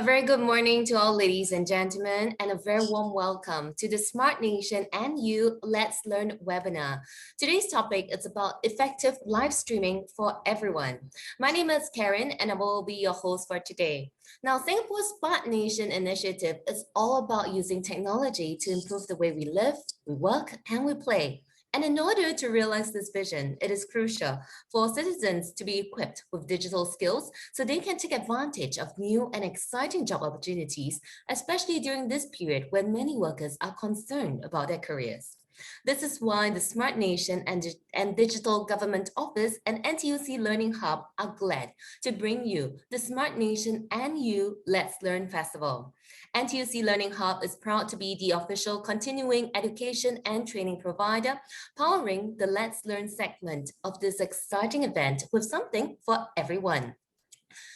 very good morning to all ladies and gentlemen, and a very warm welcome to the Smart Nation and You Let's Learn webinar. Today's topic is about effective live streaming for everyone. My name is Karen and I will be your host for today. Now, Singapore's Smart Nation initiative is all about using technology to improve the way we live, we work, and we play. And in order to realize this vision, it is crucial for citizens to be equipped with digital skills so they can take advantage of new and exciting job opportunities, especially during this period when many workers are concerned about their careers. This is why the Smart Nation and Digital Government Office and NTUC Learning Hub are glad to bring you the Smart Nation and You Let's Learn Festival. NTUC Learning Hub is proud to be the official continuing education and training provider, powering the Let's Learn segment of this exciting event with something for everyone.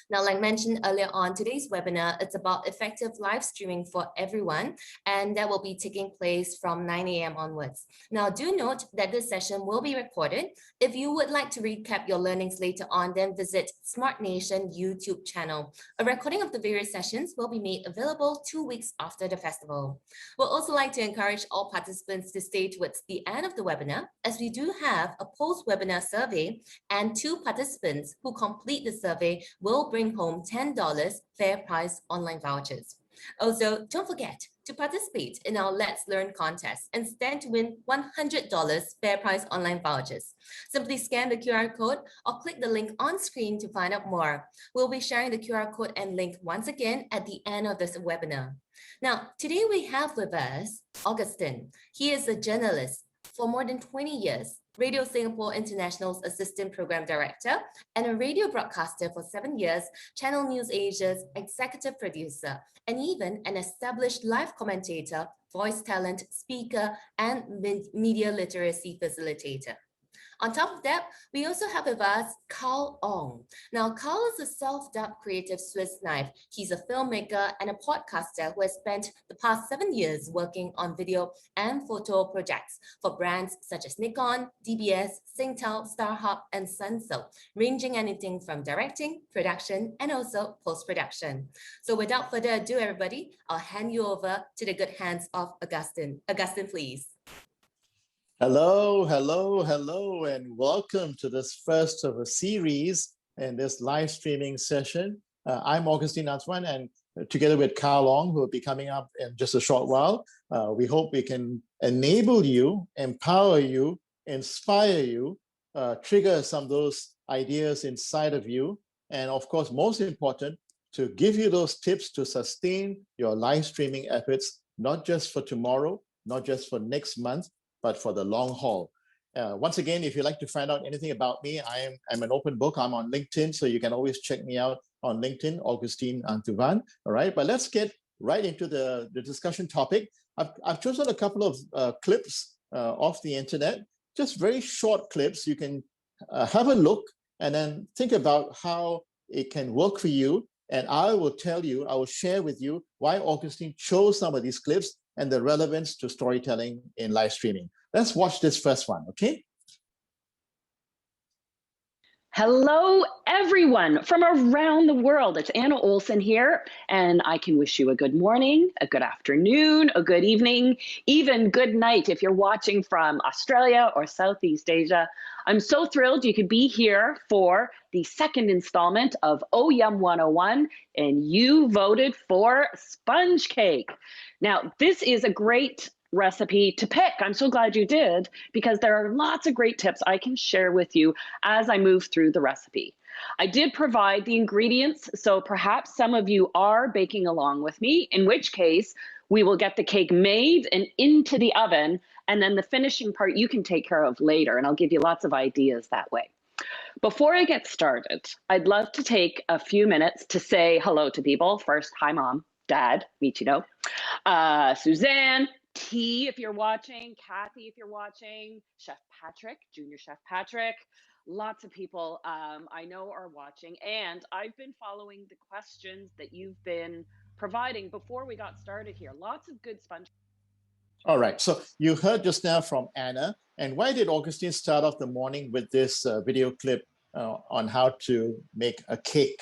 Now, like mentioned earlier on, today's webinar, it's about effective live streaming for everyone, and that will be taking place from 9 a.m. onwards. Now, do note that this session will be recorded. If you would like to recap your learnings later on, then visit Smart Nation YouTube channel. A recording of the various sessions will be made available 2 weeks after the festival. We'll also like to encourage all participants to stay towards the end of the webinar, as we do have a post-webinar survey, and 2 participants who complete the survey will bring home $10 fair price online vouchers. Also, don't forget to participate in our Let's Learn contest and stand to win $100 fair price online vouchers. Simply scan the QR code or click the link on screen to find out more. We'll be sharing the QR code and link once again at the end of this webinar. Now, today we have with us Augustine. He is a journalist for more than 20 years, Radio Singapore International's Assistant Program Director, and a radio broadcaster for 7 years, Channel News Asia's Executive Producer, and even an established live commentator, voice talent, speaker, and media literacy facilitator. On top of that, we also have with us Carl Ong. Now, Carl is a self-dubbed creative Swiss knife. He's a filmmaker and a podcaster who has spent the past 7 years working on video and photo projects for brands such as Nikon, DBS, Singtel, StarHub, and Sunsilk, ranging anything from directing, production, and also post-production. So without further ado, everybody, I'll hand you over to the good hands of Augustine. Augustine, please. Hello, and welcome to this first of a series in this live streaming session. I'm Augustine Anthuvan, and together with Carl Ong, who will be coming up in just a short while, we hope we can enable you, empower you, inspire you, trigger some of those ideas inside of you, and of course, most important, to give you those tips to sustain your live streaming efforts, not just for tomorrow, not just for next month, but for the long haul. Once again, if you'd like to find out anything about me, I'm an open book. I'm on LinkedIn, so you can always check me out on LinkedIn, Augustine Anthuvan. All right, but let's get right into the discussion topic. I've chosen a couple of clips off the internet, just very short clips. You can have a look and then think about how it can work for you. And I will share with you why Augustine chose some of these clips and the relevance to storytelling in live streaming. Let's watch this first one, okay? Hello, everyone from around the world. It's Anna Olsen here, and I can wish you a good morning, a good afternoon, a good evening, even good night if you're watching from Australia or Southeast Asia. I'm so thrilled you could be here for the second installment of Oh Yum 101, and you voted for sponge cake. Now, this is a great recipe to pick. I'm so glad you did, because there are lots of great tips I can share with you as I move through the recipe. I did provide the ingredients, so perhaps some of you are baking along with me, in which case we will get the cake made and into the oven, and then the finishing part you can take care of later, and I'll give you lots of ideas that way. Before I get started, I'd love to take a few minutes to say hello to people. First, hi, Mom, Dad, Michino, Suzanne, T, if you're watching, Kathy, if you're watching, Chef Patrick, Junior Chef Patrick, lots of people I know are watching, and I've been following the questions that you've been providing before we got started here. Lots of good sponge. All right, so you heard just now from Anna, and why did Augustine start off the morning with this video clip on how to make a cake?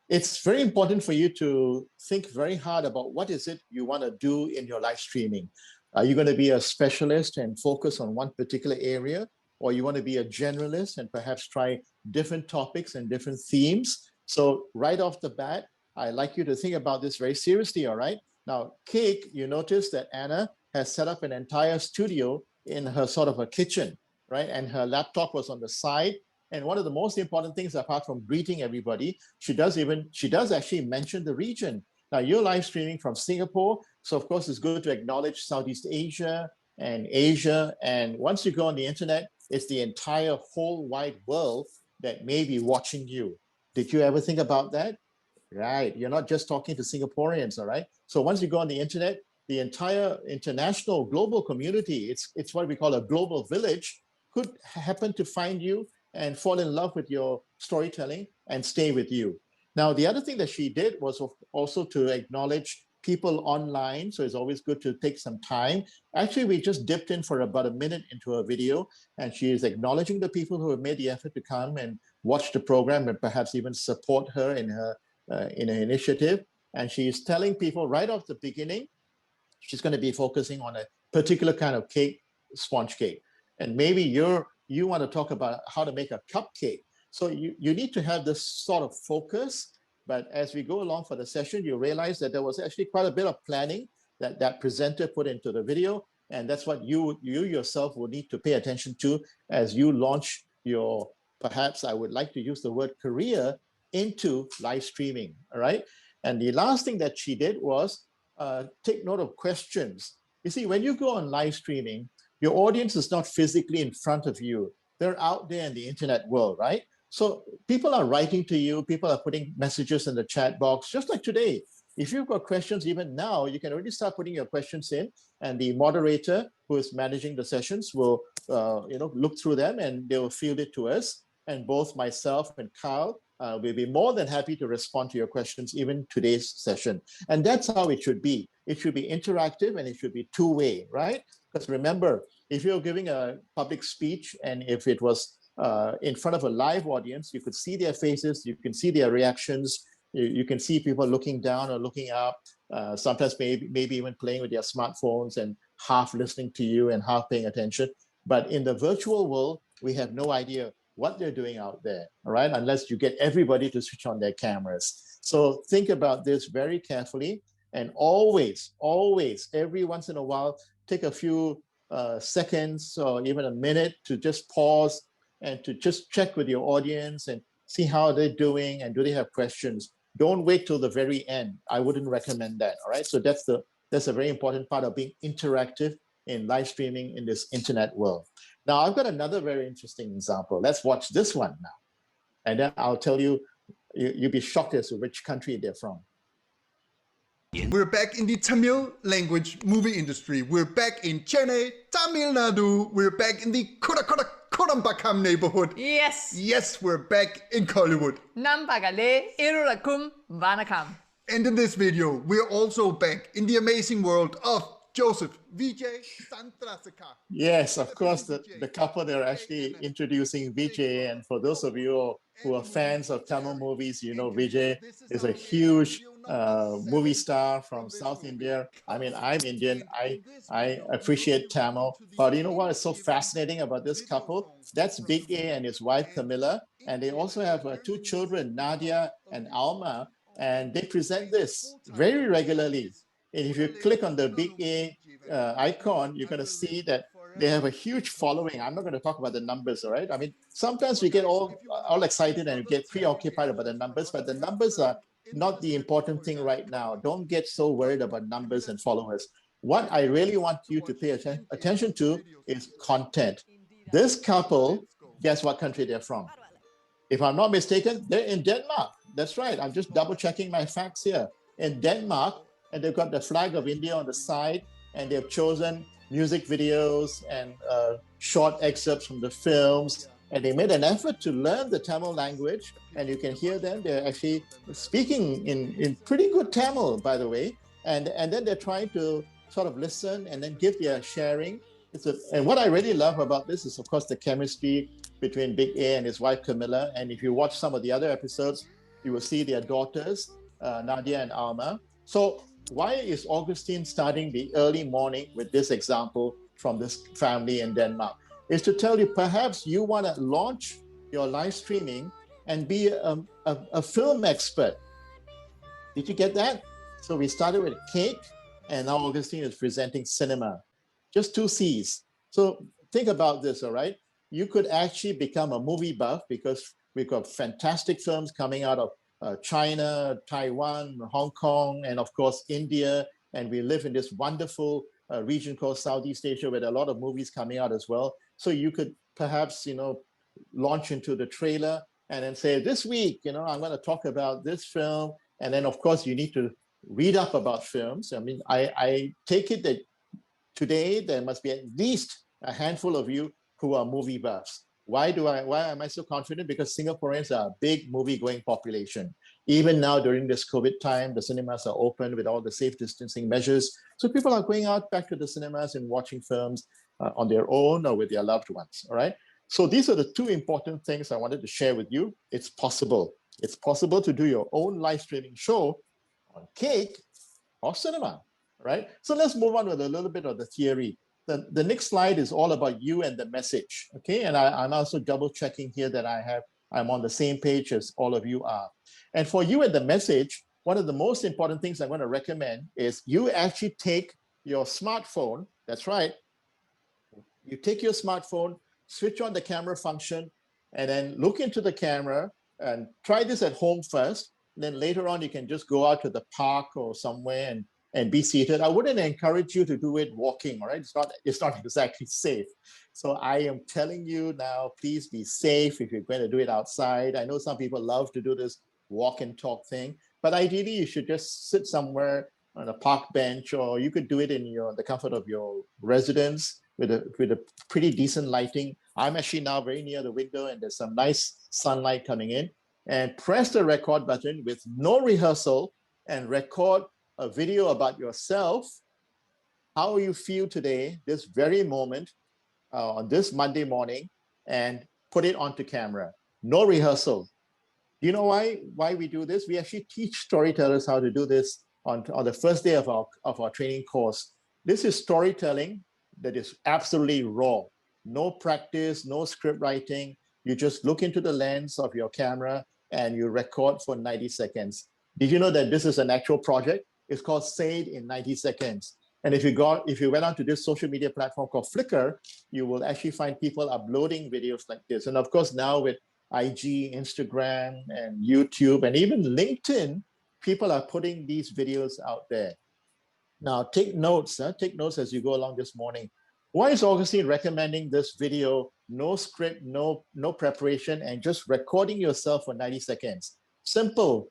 it's very important for you to think very hard about what is it you want to do in your live streaming. Are you going to be a specialist and focus on one particular area, or you want to be a generalist and perhaps try different topics and different themes? So right off the bat, I'd like you to think about this very seriously, all right? Now, Cake, you notice that Anna has set up an entire studio in her sort of a kitchen, right? And her laptop was on the side. And one of the most important things, apart from greeting everybody, she does actually mention the region. Now, you're live streaming from Singapore, so of course it's good to acknowledge Southeast Asia and Asia. And once you go on the internet, it's the entire whole wide world that may be watching you. Did you ever think about that? Right, you're not just talking to Singaporeans, all right? So once you go on the internet, the entire international global community, it's what we call a global village, could happen to find you and fall in love with your storytelling and stay with you. Now, the other thing that she did was also to acknowledge people online. So it's always good to take some time. Actually, we just dipped in for about a minute into her video, and she is acknowledging the people who have made the effort to come and watch the program and perhaps even support her in her initiative. And she's telling people right off the beginning, she's going to be focusing on a particular kind of cake, sponge cake. And maybe you want to talk about how to make a cupcake. So you need to have this sort of focus. But as we go along for the session, you realize that there was actually quite a bit of planning that presenter put into the video. And that's what you yourself will need to pay attention to as you launch your, perhaps I would like to use the word career, into live streaming, all right? And the last thing that she did was take note of questions. You see, when you go on live streaming, your audience is not physically in front of you. They're out there in the internet world, right? So people are writing to you, people are putting messages in the chat box, just like today. If you've got questions even now, you can already start putting your questions in, and the moderator who is managing the sessions will look through them and they will field it to us. And both myself and Carl will be more than happy to respond to your questions, even today's session. And that's how it should be. It should be interactive and it should be two-way, right? Because remember, if you're giving a public speech and if it was in front of a live audience, you could see their faces, you can see their reactions, you can see people looking down or looking up, sometimes maybe even playing with their smartphones and half listening to you and half paying attention. But in the virtual world, we have no idea what they're doing out there, all right? Unless you get everybody to switch on their cameras. So think about this very carefully, and always, every once in a while, take a few seconds or even a minute to just pause and to just check with your audience and see how they're doing and do they have questions. Don't wait till the very end. I wouldn't recommend that, all right? So that's a very important part of being interactive in live streaming in this internet world. Now, I've got another very interesting example. Let's watch this one now. And then I'll tell you, you'll be shocked as to which country they're from. We're back in the Tamil language movie industry. We're back in Chennai, Tamil Nadu. We're back in the Kodambakam neighborhood. Yes. Yes, we're back in Hollywood. Nampagale Irulakum Vanakam. And in this video, we're also back in the amazing world of Joseph, Vijay, Santrasika. Yes, of course, the couple, they're actually introducing Vijay. And for those of you who are fans of Tamil movies, you know Vijay is a huge movie star from South India. I mean, I'm Indian. I appreciate Tamil. But you know what is so fascinating about this couple? That's Big A and his wife, Camilla. And they also have two children, Nadia and Alma. And they present this very regularly. And if you click on the Big A icon, you're going to see that they have a huge following. I'm not going to talk about the numbers, all right? I mean, sometimes we get all excited and get preoccupied about the numbers, but the numbers are not the important thing right now. Don't get so worried about numbers and followers. What I really want you to pay attention to is content. This couple, guess what country they're from? If I'm not mistaken, they're in Denmark. That's right. I'm just double checking my facts here. In Denmark, and they've got the flag of India on the side, and they've chosen music videos and short excerpts from the films, and they made an effort to learn the Tamil language, and you can hear them. They're actually speaking in pretty good Tamil, by the way, and then they're trying to sort of listen and then give their sharing. And what I really love about this is, of course, the chemistry between Big A and his wife, Camilla, and if you watch some of the other episodes, You will see their daughters, Nadia and Alma. So why is Augustine starting the early morning with this example from this family in Denmark? Is to tell you, perhaps you want to launch your live streaming and be a film expert. Did you get that? So we started with cake, and now Augustine is presenting cinema. Just two C's. So think about this, all right? You could actually become a movie buff because we've got fantastic films coming out of China, Taiwan, Hong Kong, and of course, India. And we live in this wonderful region called Southeast Asia where there are a lot of movies coming out as well. So you could perhaps, launch into the trailer and then say, this week, I'm going to talk about this film. And then, of course, you need to read up about films. I mean, I take it that today there must be at least a handful of you who are movie buffs. Why am I so confident? Because Singaporeans are a big movie-going population. Even now during this COVID time, the cinemas are open with all the safe distancing measures. So people are going out back to the cinemas and watching films on their own or with their loved ones, all right? So these are the two important things I wanted to share with you. It's possible. It's possible to do your own live streaming show on cake or cinema, right? So let's move on with a little bit of the theory. The next slide is all about you and the message, okay? And I'm also double checking here that I'm on the same page as all of you are. And for you and the message, one of the most important things I'm going to recommend is you actually take your smartphone, that's right, you take your smartphone, switch on the camera function, and then look into the camera and try this at home first. Then later on, you can just go out to the park or somewhere and be seated. I wouldn't encourage you to do it walking, all right? It's not exactly safe. So I am telling you now, please be safe if you're going to do it outside. I know some people love to do this walk and talk thing, but ideally you should just sit somewhere on a park bench, or you could do it in the comfort of your residence with a pretty decent lighting. I'm actually now very near the window and there's some nice sunlight coming in. And press the record button with no rehearsal and record a video about yourself, how you feel today, this very moment, on this Monday morning, and put it onto camera. No rehearsal. Do you know why we do this? We actually teach storytellers how to do this on the first day of our training course. This is storytelling that is absolutely raw. No practice, no script writing. You just look into the lens of your camera and you record for 90 seconds. Did you know that this is an actual project? It's called Say It in 90 Seconds. And if you went onto this social media platform called Flickr, you will actually find people uploading videos like this. And of course, now with IG, Instagram, and YouTube, and even LinkedIn, people are putting these videos out there. Now, take notes as you go along this morning. Why is Augustine recommending this video? No script, no preparation, and just recording yourself for 90 seconds. Simple.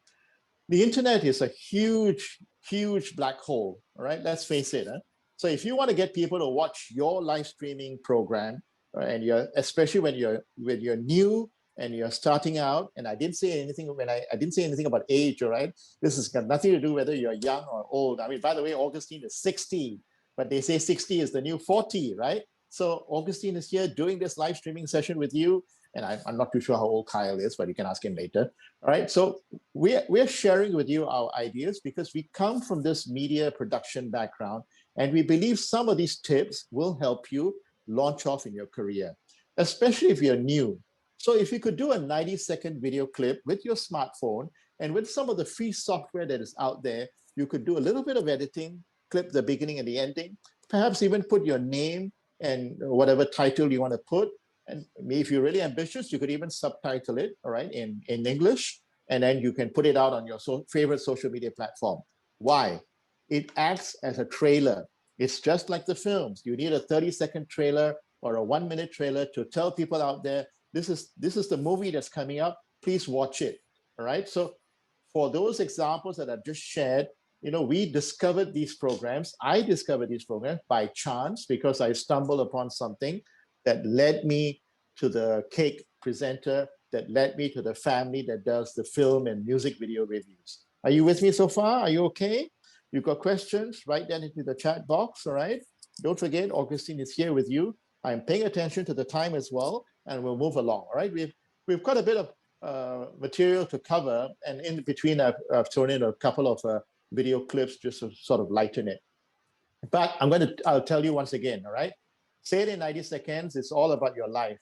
The internet is a huge, huge black hole, all right? Let's face it. So if you want to get people to watch your live streaming program, and especially when you're new and you're starting out, and I didn't say anything I didn't say anything about age, all right? This has got nothing to do whether you're young or old. I mean, by the way, Augustine is 60, but they say 60 is the new 40, right? So Augustine is here doing this live streaming session with you. And I'm not too sure how old Kyle is, but you can ask him later. All right, so we're sharing with you our ideas because we come from this media production background, and we believe some of these tips will help you launch off in your career, especially if you're new. So if you could do a 90-second video clip with your smartphone and with some of the free software that is out there, you could do a little bit of editing, clip the beginning and the ending, perhaps even put your name and whatever title you want to put. And if you're really ambitious, you could even subtitle it, all right, in English, and then you can put it out on your favorite social media platform. Why? It acts as a trailer. It's just like the films. You need a 30-second trailer or a 1-minute trailer to tell people out there, this is the movie that's coming up. Please watch it, all right? So for those examples that I've just shared, we discovered these programs. I discovered these programs by chance because I stumbled upon something that led me to the cake presenter, that led me to the family that does the film and music video reviews. Are you with me so far? Are you okay? You've got questions? Write that into the chat box, all right? Don't forget, Augustine is here with you. I'm paying attention to the time as well, and we'll move along, all right? We've got a bit of material to cover, and in between I've thrown in a couple of video clips just to sort of lighten it. But I'll tell you once again, all right? Say it in 90 seconds. It's all about your life.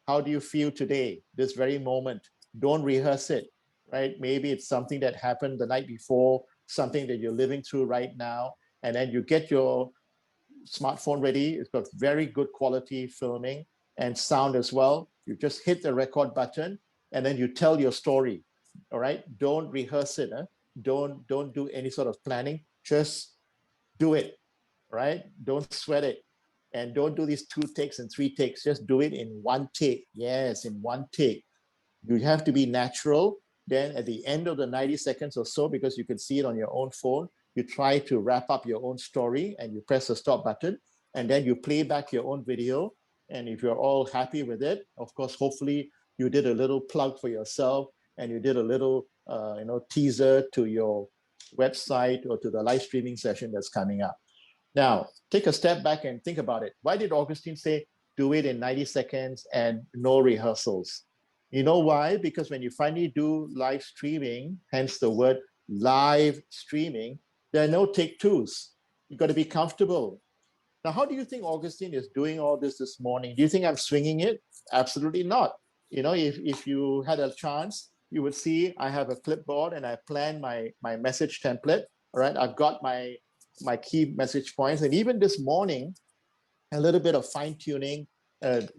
How do you feel today, this very moment? Don't rehearse it, right? Maybe it's something that happened the night before, something that you're living through right now, and then you get your smartphone ready. It's got very good quality filming and sound as well. You just hit the record button and then you tell your story, all right? Don't rehearse it. Don't do any sort of planning. Just do it, right? Don't sweat it. And don't do these 2 takes and 3 takes. Just do it in 1 take. Yes, in 1 take. You have to be natural. Then at the end of the 90 seconds or so, because you can see it on your own phone, you try to wrap up your own story and you press the stop button, and then you play back your own video. And if you're all happy with it, of course, hopefully you did a little plug for yourself and you did a little teaser to your website or to the live streaming session that's coming up. Now, take a step back and think about it. Why did Augustine say, do it in 90 seconds and no rehearsals? You know why? Because when you finally do live streaming, hence the word live streaming, there are no take 2s. You've got to be comfortable. Now, how do you think Augustine is doing all this morning? Do you think I'm swinging it? Absolutely not. You know, if you had a chance, you would see I have a clipboard and I plan my message template. All right, I've got my key message points. And even this morning, a little bit of fine tuning.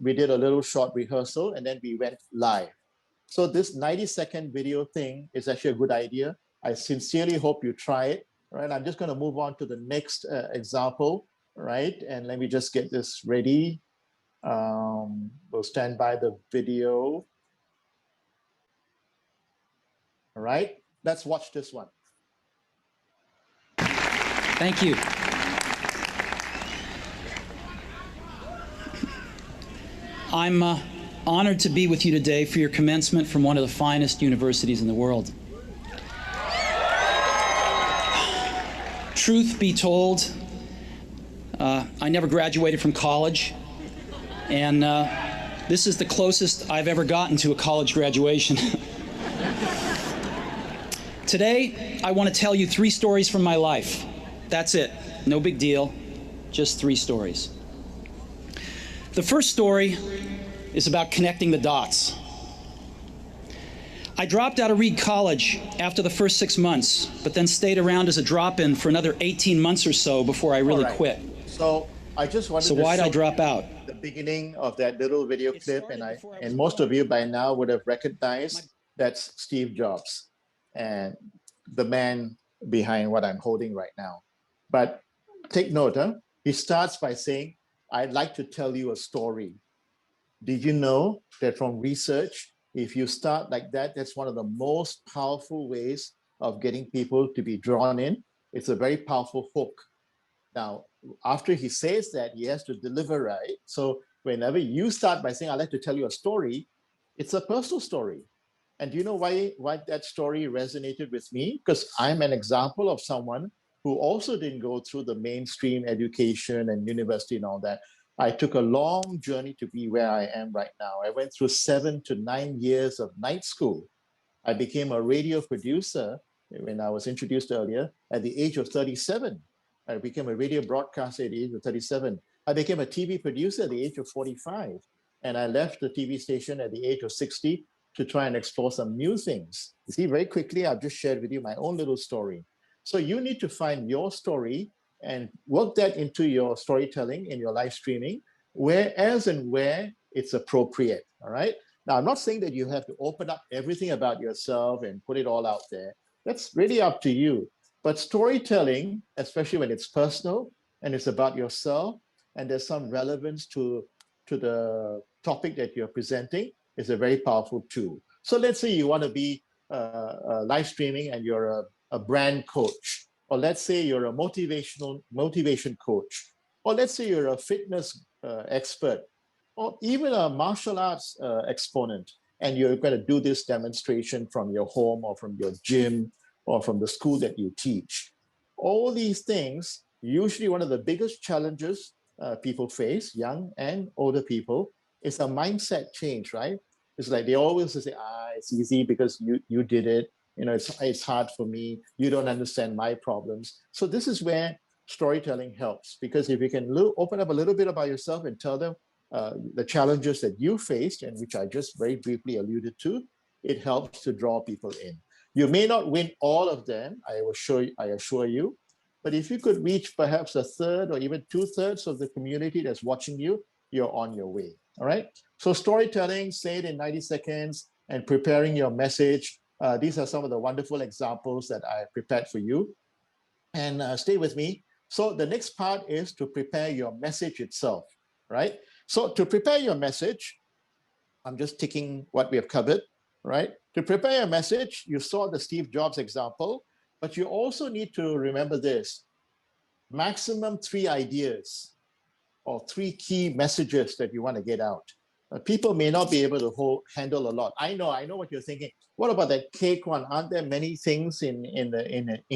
We did a little short rehearsal and then we went live. So this 90-second video thing is actually a good idea. I sincerely hope you try it. Right, I'm just going to move on to the next example. Right, and let me just get this ready. We'll stand by the video. All right, let's watch this one. Thank you. I'm honored to be with you today for your commencement from one of the finest universities in the world. Truth be told, I never graduated from college, and this is the closest I've ever gotten to a college graduation. Today, I want to tell you 3 stories from my life. That's it. No big deal. Just 3 stories. The first story is about connecting the dots. I dropped out of Reed College after the first 6 months, but then stayed around as a drop-in for another 18 months or so before I really quit. So I just wanted to why'd I drop out? The beginning of that little video clip, and most of you by now would have recognized that's Steve Jobs and the man behind what I'm holding right now. But take note, he starts by saying, I'd like to tell you a story. Did you know that from research, if you start like that, that's one of the most powerful ways of getting people to be drawn in. It's a very powerful hook. Now, after he says that, he has to deliver, right? So whenever you start by saying, I'd like to tell you a story, it's a personal story. And do you know why that story resonated with me? Because I'm an example of someone who also didn't go through the mainstream education and university and all that. I took a long journey to be where I am right now. I went through 7 to 9 years of night school. I became a radio producer when I was introduced earlier at the age of 37. I became a radio broadcaster at the age of 37. I became a TV producer at the age of 45. And I left the TV station at the age of 60 to try and explore some new things. You see, very quickly, I've just shared with you my own little story. So you need to find your story and work that into your storytelling in your live streaming, where it's appropriate, all right? Now, I'm not saying that you have to open up everything about yourself and put it all out there. That's really up to you. But storytelling, especially when it's personal and it's about yourself, and there's some relevance to the topic that you're presenting, is a very powerful tool. So let's say you want to be live streaming and you're a brand coach, or let's say you're a motivation coach, or let's say you're a fitness expert, or even a martial arts exponent, and you're going to do this demonstration from your home or from your gym or from the school that you teach. All these things, usually one of the biggest challenges people face, young and older people, is a mindset change, right? It's like they always say, it's easy because you did it. It's hard for me. You don't understand my problems. So this is where storytelling helps, because if you can open up a little bit about yourself and tell them the challenges that you faced, and which I just very briefly alluded to, it helps to draw people in. You may not win all of them, I assure you, but if you could reach perhaps a third or even 2/3 of the community that's watching you, you're on your way. All right. So storytelling, say it in 90 seconds, and preparing your message. These are some of the wonderful examples that I prepared for you. And stay with me. So the next part is to prepare your message itself, right? So to prepare your message, I'm just ticking what we have covered, right? To prepare your message, you saw the Steve Jobs example, but you also need to remember this: maximum 3 ideas or 3 key messages that you want to get out. People may not be able to handle a lot. I know what you're thinking. What about that cake one? Aren't there many things in the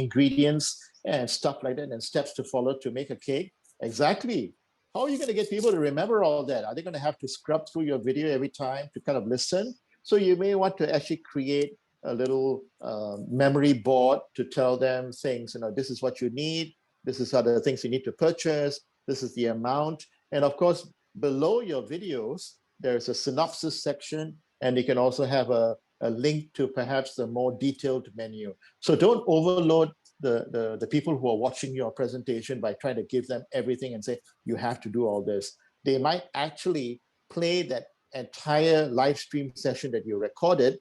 ingredients and stuff like that, and steps to follow to make a cake? Exactly. How are you going to get people to remember all that? Are they going to have to scrub through your video every time to kind of listen? So you may want to actually create a little memory board to tell them things. This is what you need. This is other things you need to purchase. This is the amount. And of course, below your videos, there's a synopsis section, and you can also have a link to perhaps the more detailed menu. So don't overload the people who are watching your presentation by trying to give them everything and say, you have to do all this. They might actually play that entire live stream session that you recorded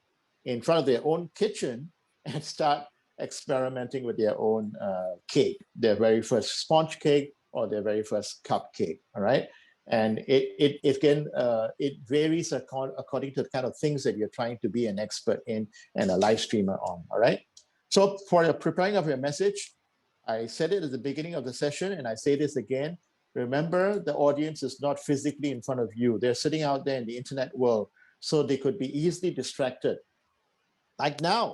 in front of their own kitchen and start experimenting with their own cake, their very first sponge cake or their very first cupcake, all right? And it varies according to the kind of things that you're trying to be an expert in and a live streamer on, all right? So for the preparing of your message, I said it at the beginning of the session, and I say this again: remember, the audience is not physically in front of you. They're sitting out there in the internet world, so they could be easily distracted. Like now,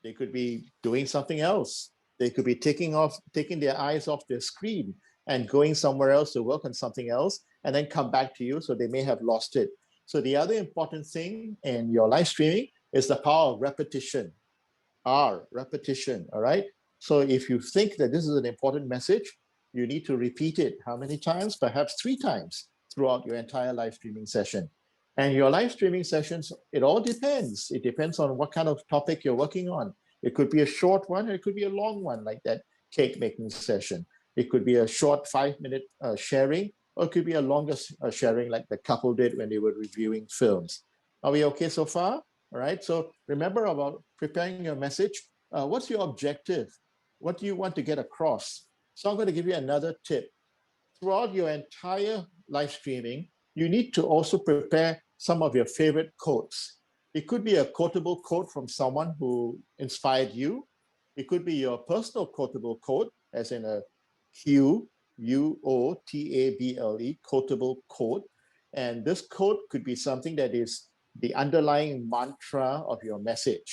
they could be doing something else. They could be taking their eyes off their screen and going somewhere else to work on something else, and then come back to you, so they may have lost it. So the other important thing in your live streaming is the power of repetition. Repetition, all right? So if you think that this is an important message, you need to repeat it. How many times? Perhaps 3 times throughout your entire live streaming session. And your live streaming sessions, it all depends. It depends on what kind of topic you're working on. It could be a short one, or it could be a long one, like that cake making session. It could be a short 5-minute sharing, or it could be a longer sharing, like the couple did when they were reviewing films. Are we okay so far? All right. So remember about preparing your message. What's your objective? What do you want to get across? So I'm going to give you another tip. Throughout your entire live streaming, you need to also prepare some of your favorite quotes. It could be a quotable quote from someone who inspired you. It could be your personal quotable quote, as in a Quotable, quotable quote. And this quote could be something that is the underlying mantra of your message,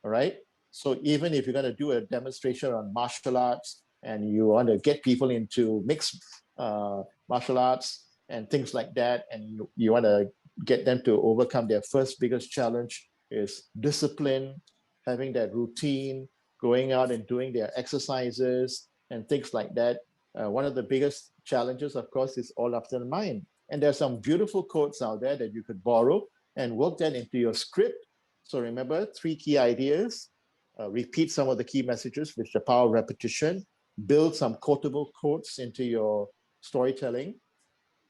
all right? So even if you're going to do a demonstration on martial arts and you want to get people into mixed martial arts and things like that, and you want to get them to overcome their first biggest challenge is discipline, having that routine, going out and doing their exercises and things like that. One of the biggest challenges, of course, is all up to the mind. And there's some beautiful quotes out there that you could borrow and work that into your script. So remember, 3 key ideas, repeat some of the key messages with the power of repetition, build some quotable quotes into your storytelling,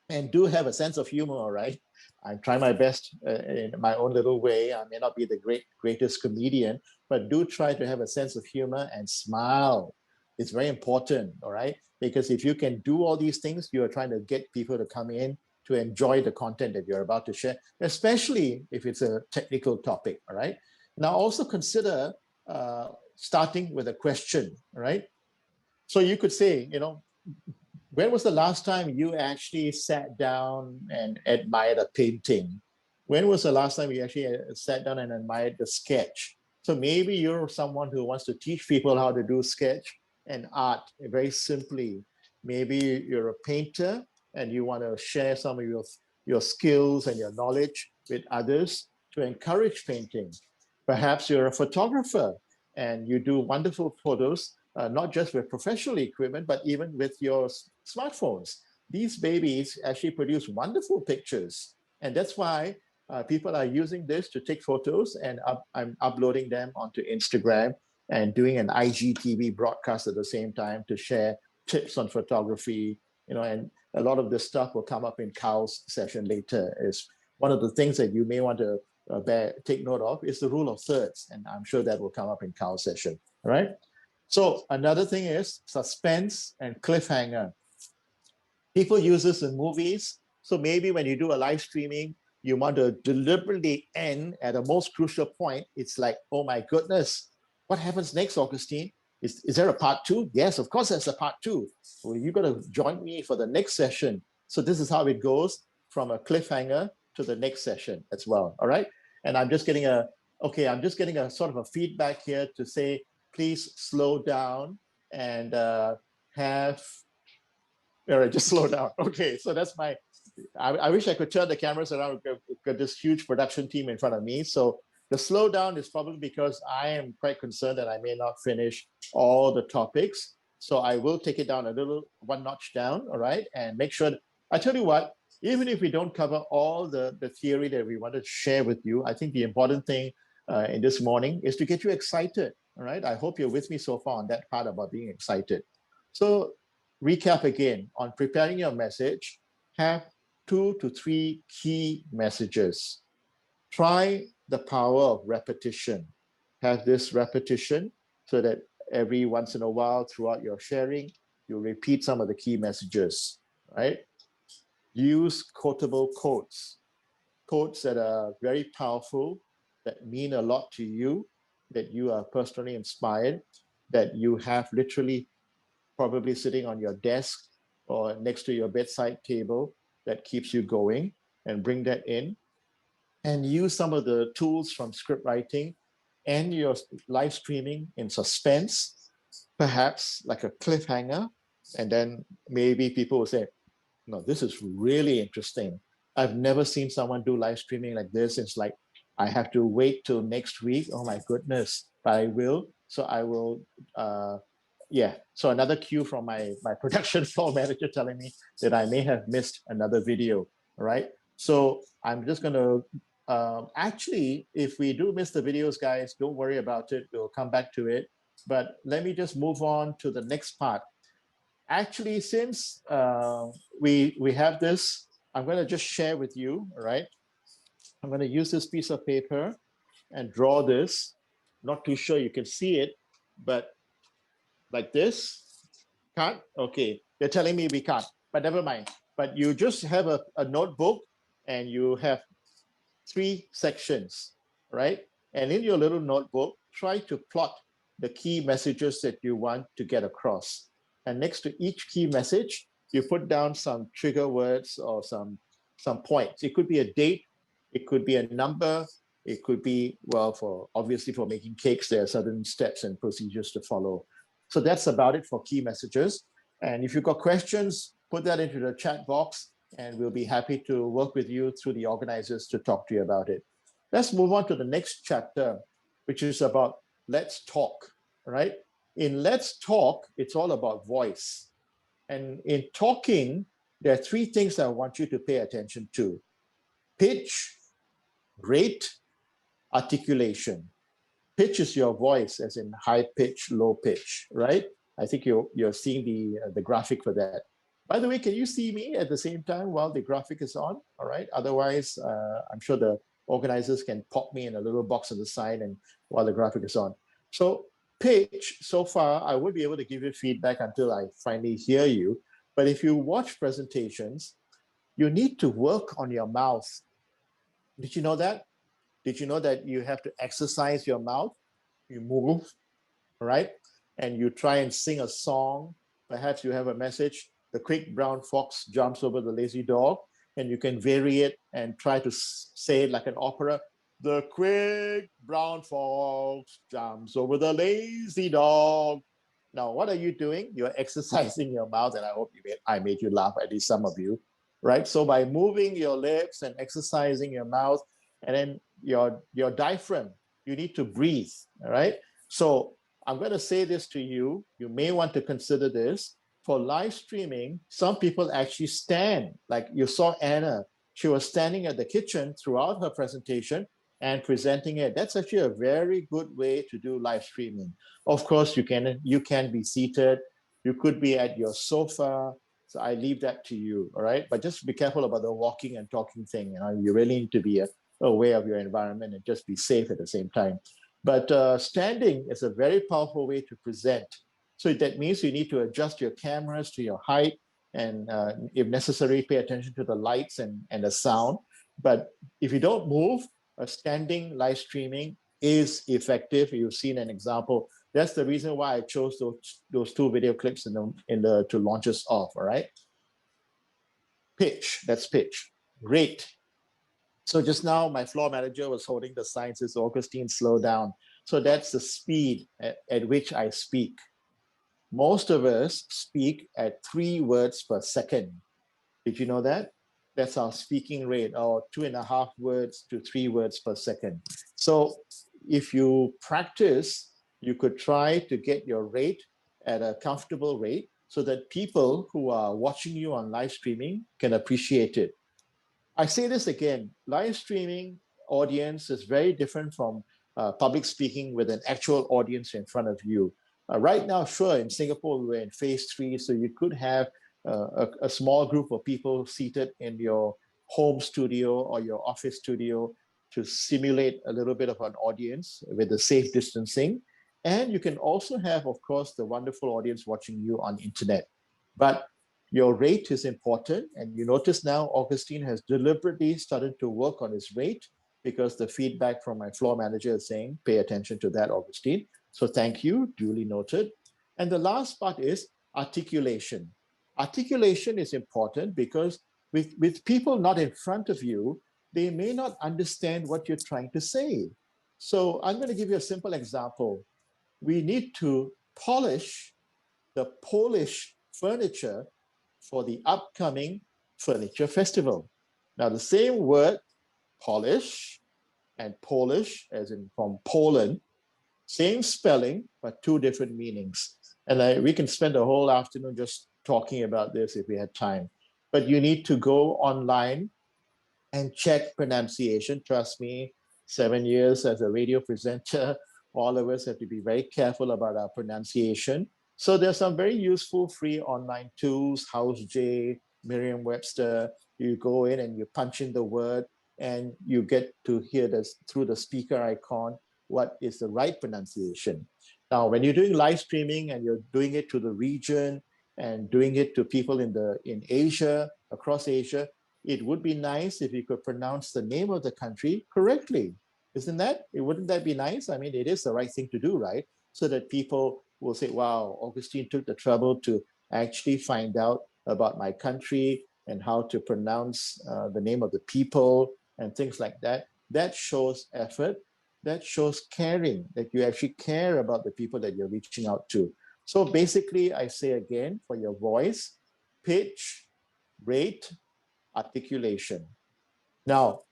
and do have a sense of humor, all right? I try my best in my own little way. I may not be the greatest comedian, but do try to have a sense of humor and smile. It's very important, all right? Because if you can do all these things, you are trying to get people to come in to enjoy the content that you're about to share, especially if it's a technical topic, all right? Now also consider starting with a question, all right? So you could say, when was the last time you actually sat down and admired a painting? When was the last time you actually sat down and admired the sketch? So maybe you're someone who wants to teach people how to do sketch and art very simply. Maybe you're a painter and you want to share some of your skills and your knowledge with others. to encourage painting. Perhaps you're a photographer and you do wonderful photos, not just with professional equipment, but even with your smartphones. These babies actually produce wonderful pictures. And that's why people are using this to take photos, and I'm uploading them onto Instagram and doing an IGTV broadcast at the same time to share tips on photography, and a lot of this stuff will come up in Carl's session later. Is one of the things that you may want to take note of is the rule of thirds, and I'm sure that will come up in Carl's session, all right? So another thing is suspense and cliffhanger. People use this in movies, so maybe when you do a live streaming, you want to deliberately end at a most crucial point. It's like, oh my goodness, what happens next, Augustine? Is there a part 2? Yes, of course there's a part 2. Well, you got to join me for the next session. So this is how it goes from a cliffhanger to the next session as well, all right? And I'm just getting a sort of a feedback here to say, please slow down and all right, just slow down. Okay, so that's I wish I could turn the cameras around. We've got this huge production team in front of me. So the slowdown is probably because I am quite concerned that I may not finish all the topics. So I will take it down one notch down, all right? And make sure, I tell you what, even if we don't cover all the theory that we wanted to share with you, I think the important thing in this morning is to get you excited, all right? I hope you're with me so far on that part about being excited. So recap again, on preparing your message, have 2 to 3 key messages. Try the power of repetition. Have this repetition so that every once in a while throughout your sharing, you repeat some of the key messages, right? Use quotable quotes, quotes that are very powerful, that mean a lot to you, that you are personally inspired, that you have literally probably sitting on your desk or next to your bedside table that keeps you going, and bring that in. And use some of the tools from script writing and your live streaming in suspense, perhaps like a cliffhanger. And then maybe people will say, no, this is really interesting. I've never seen someone do live streaming like this. It's like, I have to wait till next week. Oh my goodness, but I will. So I will, So another cue from my production floor manager telling me that I may have missed another video, right? So I'm just going to, actually, if we do miss the videos, guys, don't worry about it. We'll come back to it. But let me just move on to the next part. Actually, since we have this, I'm going to just share with you, all right? I'm going to use this piece of paper and draw this. Not too sure you can see it, but like this. Can't? Okay, they're telling me we can't, but never mind. But you just have a notebook and you have 3 sections, right? And in your little notebook, try to plot the key messages that you want to get across. And next to each key message, you put down some trigger words or some points. It could be a date, it could be a number, it could be, well, obviously for making cakes, there are certain steps and procedures to follow. So that's about it for key messages. And if you've got questions, put that into the chat box and we'll be happy to work with you through the organizers to talk to you about it. Let's move on to the next chapter, which is about let's talk, right? In let's talk, it's all about voice. And in talking, there are 3 things that I want you to pay attention to: pitch, rate, articulation. Pitch is your voice, as in high pitch, low pitch, right? I think you're seeing the graphic for that. By the way, can you see me at the same time while the graphic is on? All right. Otherwise, I'm sure the organizers can pop me in a little box on the side and while the graphic is on. So pitch, so far, I won't be able to give you feedback until I finally hear you. But if you watch presentations, you need to work on your mouth. Did you know that? Did you know that you have to exercise your mouth? You move, right? And you try and sing a song. Perhaps you have a message. The quick brown fox jumps over the lazy dog, and you can vary it and try to say it like an opera. The quick brown fox jumps over the lazy dog. Now, what are you doing? You're exercising your mouth, and I hope I made you laugh, at least some of you, right? So by moving your lips and exercising your mouth, and then your diaphragm. You need to breathe, all right? So I'm going to say this to you. You may want to consider this. For live streaming, some people actually stand, like you saw Anna. She was standing at the kitchen throughout her presentation and presenting it. That's actually a very good way to do live streaming. Of course, you can be seated. You could be at your sofa. So I leave that to you, all right? But just be careful about the walking and talking thing. You really need to be aware of your environment and just be safe at the same time. But standing is a very powerful way to present. So that means you need to adjust your cameras to your height and if necessary, pay attention to the lights and the sound. But if you don't move, a standing live streaming is effective. You've seen an example. That's the reason why I chose those two video clips to launch us off, all right? Pitch, that's pitch. Rate. So just now, my floor manager was holding the sign, says, Augustine, slow down. So that's the speed at which I speak. Most of us speak at 3 words per second. Did you know that? That's our speaking rate, or 2.5 words to 3 words per second. So if you practice, you could try to get your rate at a comfortable rate so that people who are watching you on live streaming can appreciate it. I say this again, live streaming audience is very different from public speaking with an actual audience in front of you. Right now, sure, in Singapore, we're in phase 3, so you could have a small group of people seated in your home studio or your office studio to simulate a little bit of an audience with the safe distancing. And you can also have, of course, the wonderful audience watching you on internet. But your rate is important. And you notice now Augustine has deliberately started to work on his rate because the feedback from my floor manager is saying, pay attention to that, Augustine. So thank you, duly noted. And the last part is articulation. Articulation is important because with people not in front of you, they may not understand what you're trying to say. So I'm going to give you a simple example. We need to polish the Polish furniture for the upcoming furniture festival. Now, the same word, polish, and Polish, as in from Poland, same spelling, but 2 different meanings. And we can spend a whole afternoon just talking about this if we had time. But you need to go online and check pronunciation. Trust me, 7 years as a radio presenter, all of us have to be very careful about our pronunciation. So there's some very useful free online tools, HouseJ, Merriam-Webster. You go in and you punch in the word and you get to hear this through the speaker icon, what is the right pronunciation. Now, when you're doing live streaming and you're doing it to the region and doing it to people in Asia, across Asia, it would be nice if you could pronounce the name of the country correctly. Wouldn't that be nice? I mean, it is the right thing to do, right? So that people will say, wow, Augustine took the trouble to actually find out about my country and how to pronounce the name of the people and things like that. That shows effort. That shows caring, that you actually care about the people that you're reaching out to. So basically, I say again, for your voice, pitch, rate, articulation. Now,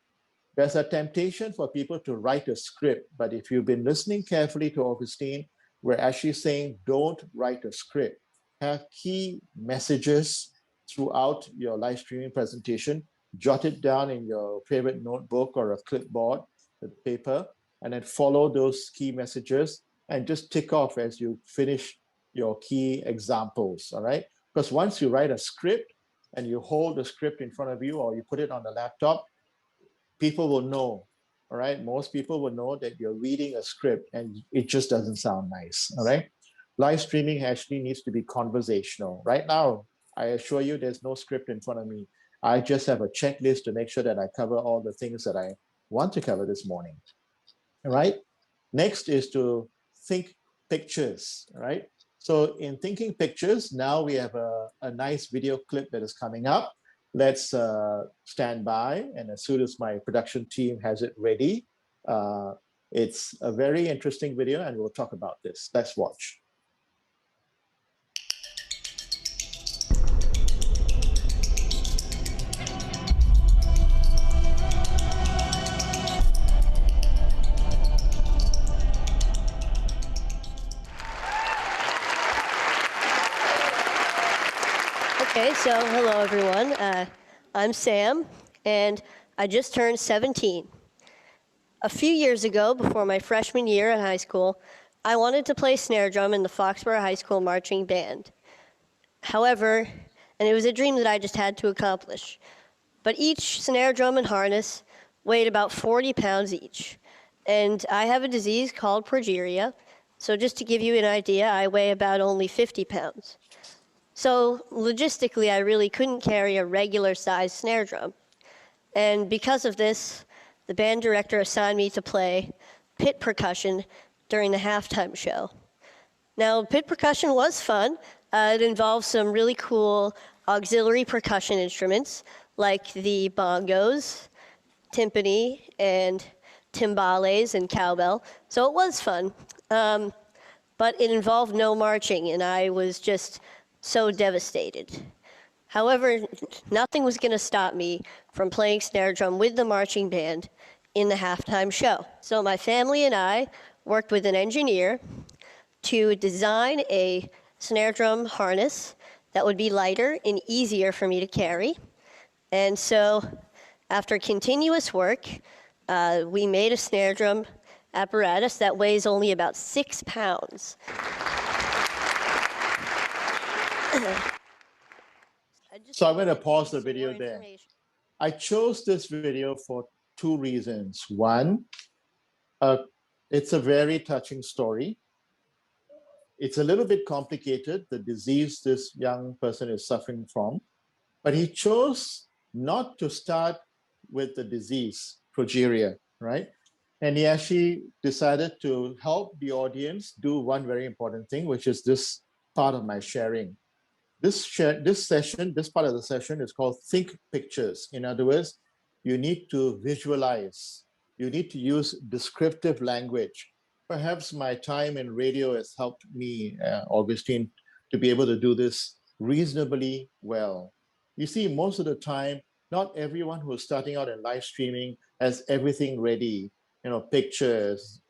there's a temptation for people to write a script, but if you've been listening carefully to Augustine, we're actually saying don't write a script. Have key messages throughout your live streaming presentation. Jot it down in your favorite notebook or a clipboard, the paper, and then follow those key messages and just tick off as you finish your key examples, all right? Because once you write a script and you hold the script in front of you or you put it on the laptop, people will know, all right? Most people will know that you're reading a script and it just doesn't sound nice, all right? Live streaming actually needs to be conversational. Right now, I assure you there's no script in front of me. I just have a checklist to make sure that I cover all the things that I want to cover this morning, all right? Next is to think pictures, all right? So in thinking pictures, now we have a nice video clip that is coming up. Let's stand by, and as soon as my production team has it ready, it's a very interesting video and we'll talk about this. Let's watch. Okay, so hello everyone. I'm Sam, and I just turned 17. A few years ago, before my freshman year in high school, I wanted to play snare drum in the Foxborough High School marching band. However, and it was a dream that I just had to accomplish, but each snare drum and harness weighed about 40 pounds each. And I have a disease called progeria, so just to give you an idea, I weigh about only 50 pounds. So logistically, I really couldn't carry a regular-sized snare drum. And because of this, the band director assigned me to play pit percussion during the halftime show. Now, pit percussion was fun. It involved some really cool auxiliary percussion instruments like the bongos, timpani, and timbales and cowbell. So it was fun. But it involved no marching, and I was just so devastated. However, nothing was going to stop me from playing snare drum with the marching band in the halftime show. So my family and I worked with an engineer to design a snare drum harness that would be lighter and easier for me to carry. And so after continuous work, we made a snare drum apparatus that weighs only about 6 pounds. So I'm going to pause the video there. I chose this video for two reasons. One, it's a very touching story. It's a little bit complicated, the disease this young person is suffering from, but he chose not to start with the disease, progeria, right? And he actually decided to help the audience do one very important thing, which is this part of my sharing. This part of the session is called Think Pictures. In other words, you need to visualize. You need to use descriptive language. Perhaps my time in radio has helped me, Augustine, to be able to do this reasonably well. You see, most of the time, not everyone who's starting out in live streaming has everything ready, pictures,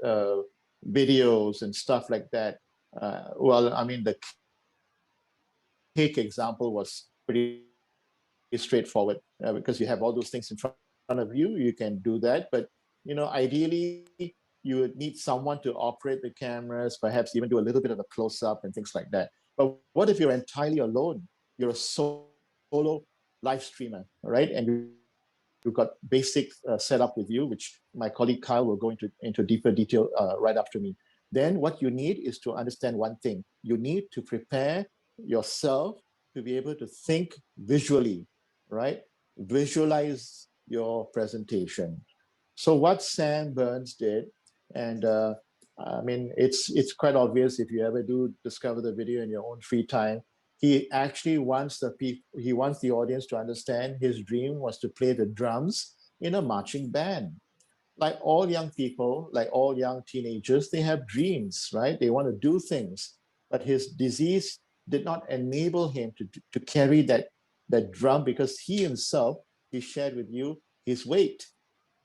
videos, and stuff like that. Well, I mean, the cake example was pretty straightforward because you have all those things in front of you. You can do that, but ideally you would need someone to operate the cameras, perhaps even do a little bit of a close-up and things like that. But what if you're entirely alone? You're a solo live streamer, right? And you've got basic setup with you, which my colleague Kyle will go into deeper detail right after me. Then what you need is to understand one thing. You need to prepare yourself to be able to think visually, right? Visualize your presentation. So what Sam Burns did, and I mean, it's quite obvious if you ever do discover the video in your own free time. He actually wants the audience to understand his dream was to play the drums in a marching band. Like all young people, like all young teenagers, they have dreams, right? They want to do things, but his disease did not enable him to carry that drum because he himself, he shared with you his weight.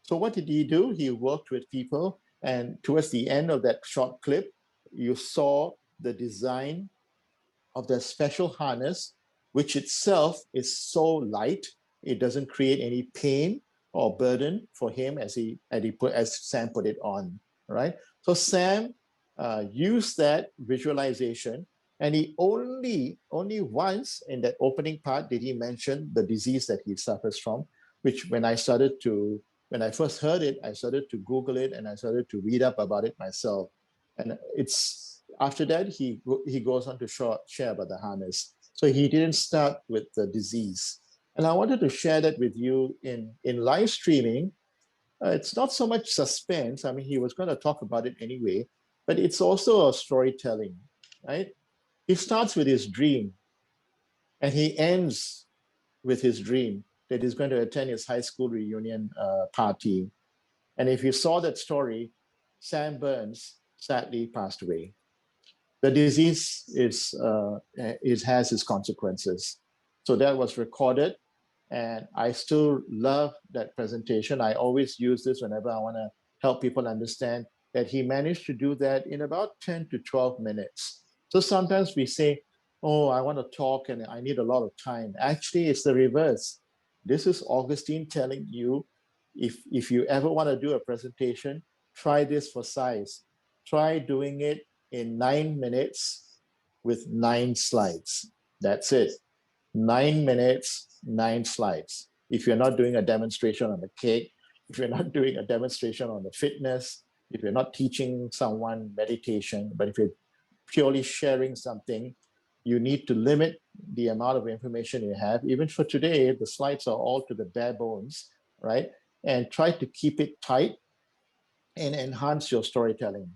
So what did he do? He worked with people, and towards the end of that short clip, you saw the design of the special harness, which itself is so light, it doesn't create any pain or burden for him as Sam put it on, right? So Sam used that visualization, and he only once in that opening part did he mention the disease that he suffers from, which when I first heard it, I started to Google it and I started to read up about it myself. And after that, he goes on to share about the harness. So he didn't start with the disease. And I wanted to share that with you in live streaming. It's not so much suspense. I mean, he was going to talk about it anyway, but it's also a storytelling, right? He starts with his dream and he ends with his dream that he's going to attend his high school reunion party. And if you saw that story, Sam Burns sadly passed away. The disease has its consequences. So that was recorded, and I still love that presentation. I always use this whenever I want to help people understand that he managed to do that in about 10 to 12 minutes. So sometimes we say, oh, I want to talk and I need a lot of time. Actually, it's the reverse. This is Augustine telling you, if you ever want to do a presentation, try this for size. Try doing it in 9 minutes with 9 slides. That's it. 9 minutes, 9 slides. If you're not doing a demonstration on the cake, if you're not doing a demonstration on the fitness, if you're not teaching someone meditation, but if you're purely sharing something, you need to limit the amount of information you have. Even for today, the slides are all to the bare bones, right? And try to keep it tight and enhance your storytelling.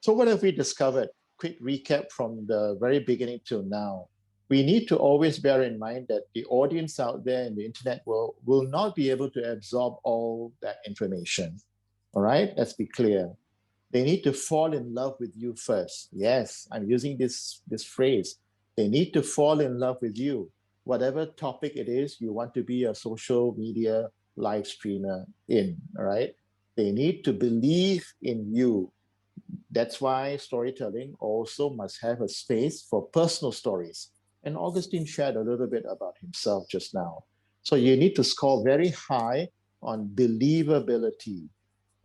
So what have we discovered? Quick recap from the very beginning till now. We need to always bear in mind that the audience out there in the internet world will not be able to absorb all that information. All right, let's be clear. They need to fall in love with you first. Yes, I'm using this phrase. They need to fall in love with you. Whatever topic it is you want to be a social media live streamer in, all right? They need to believe in you. That's why storytelling also must have a space for personal stories. And Augustine shared a little bit about himself just now. So you need to score very high on believability,